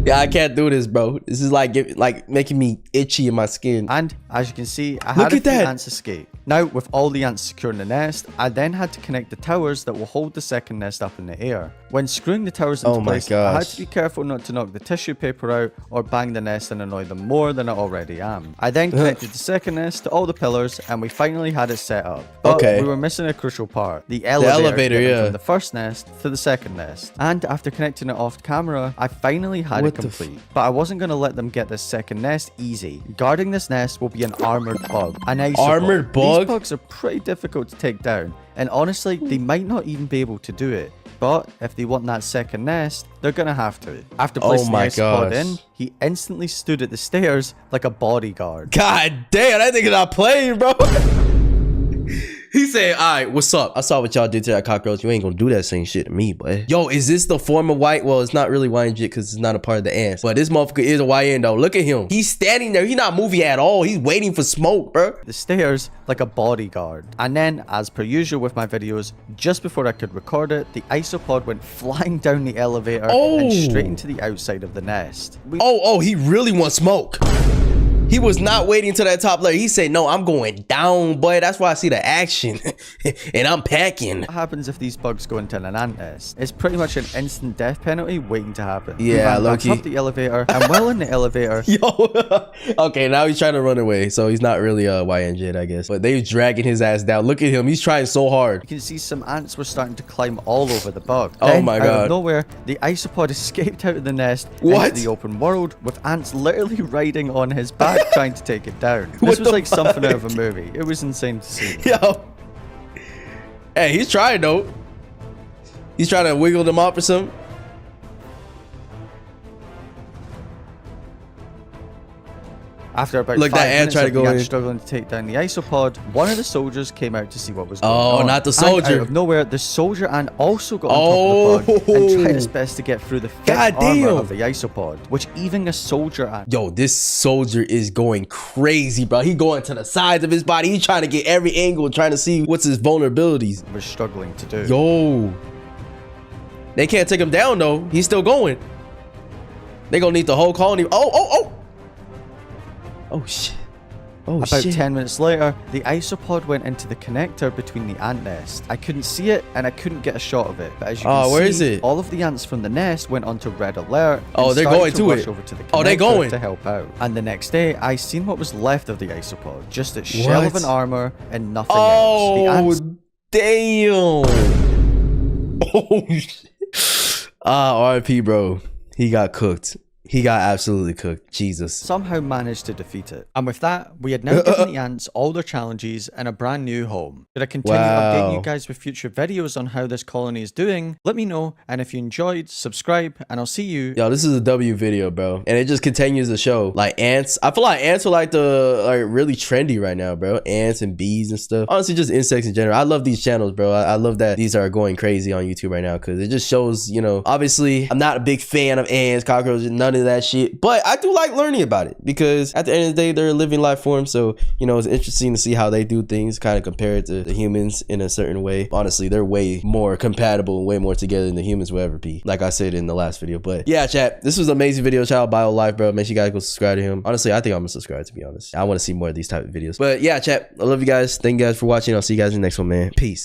Yeah, I can't do this, bro. This is like making me itchy in my skin. And as you can see, I had a few ants escape. Now, with all the ants secure in the nest, I then had to connect the towers that will hold the second nest up in the air. When screwing the towers into place, I had to be careful not to knock the tissue paper out or bang the nest and annoy them more than I already am. I then connected the second nest to all the pillars, and we finally had it set up. But we were missing a crucial part. The elevator from the first nest to the second nest. And after connecting it off camera, I finally had it complete. But I wasn't going to let them get this second nest easy. Guarding this nest will be an armored bug. An armored bug? These bugs are pretty difficult to take down, and honestly, they might not even be able to do it. But if they want that second nest, they're gonna have to. After placing the isopod in, he instantly stood at the stairs like a bodyguard. God damn, that nigga not playing, bro. He said, all right, what's up? I saw what y'all did to that cockroach. You ain't gonna do that same shit to me, boy. Yo, is this the form of white? Well, it's not really white and shit because it's not a part of the ants. But this motherfucker is a YN though. Look at him. He's standing there. He's not moving at all. He's waiting for smoke, bro. The stairs like a bodyguard. And then, as per usual with my videos, just before I could record it, the isopod went flying down the elevator and straight into the outside of the nest. He really wants smoke. He was not waiting to that top layer. He said, no, I'm going down, boy. That's why I see the action. And I'm packing. What happens if these bugs go into an ant nest? It's pretty much an instant death penalty waiting to happen. Yeah, low-key. Up the elevator, and while in the elevator... Yo, okay, now he's trying to run away. So he's not really a YNJ, I guess. But they're dragging his ass down. Look at him. He's trying so hard. You can see some ants were starting to climb all over the bug. Oh my God. Out of nowhere, the isopod escaped out of the nest into the open world with ants literally riding on his back trying to take it down. This was like something out of a movie. It was insane to see. Yo. Hey, he's trying though. He's trying to wiggle them up or something. After about 5 minutes of the ants struggling to take down the isopod, one of the soldiers came out to see what was going on. Oh, not the soldier. And out of nowhere, the soldier ant also got on top of the bug and tried his best to get through the thick armor of the isopod, which even a soldier ant... Yo, this soldier is going crazy, bro. He going to the sides of his body. He's trying to get every angle, trying to see what's his vulnerabilities. Was struggling to do. Yo. They can't take him down, though. He's still going. They gonna need the whole colony. Oh shit. Oh About shit. 10 minutes later, the isopod went into the connector between the ant nest. I couldn't see it and I couldn't get a shot of it. But as you can see, where is it? All of the ants from the nest went onto red alert. Oh, they're going to rush it. Over to the Oh, they going to help out. And the next day, I seen what was left of the isopod. Just its shell of an armor and nothing else. The ants... Damn. Oh shit. RIP, bro. He got cooked. He got absolutely cooked. Jesus. Somehow managed to defeat it. And with that, we had now given the ants all their challenges and a brand new home. Should I continue updating you guys with future videos on how this colony is doing? Let me know. And if you enjoyed, subscribe and I'll see you. Yo, this is a W video, bro. And it just continues the show. Like ants. I feel like ants are like really trendy right now, bro. Ants and bees and stuff. Honestly, just insects in general. I love these channels, bro. I love that these are going crazy on YouTube right now because it just shows, you know, obviously I'm not a big fan of ants, cockroaches, none of that shit, but I do like learning about it because at the end of the day they're a living life form, so you know it's interesting to see how they do things, kind of compare it to the humans in a certain way. Honestly, they're way more compatible and way more together than the humans will ever be, like I said in the last video. But yeah, chat, this was an amazing video. Shout out Bio Life, bro. Make sure you guys go subscribe to him. Honestly, I think I'm gonna subscribe, to be honest. I want to see more of these type of videos. But yeah, chat, I love you guys. Thank you guys for watching. I'll see you guys in the next one, man. Peace.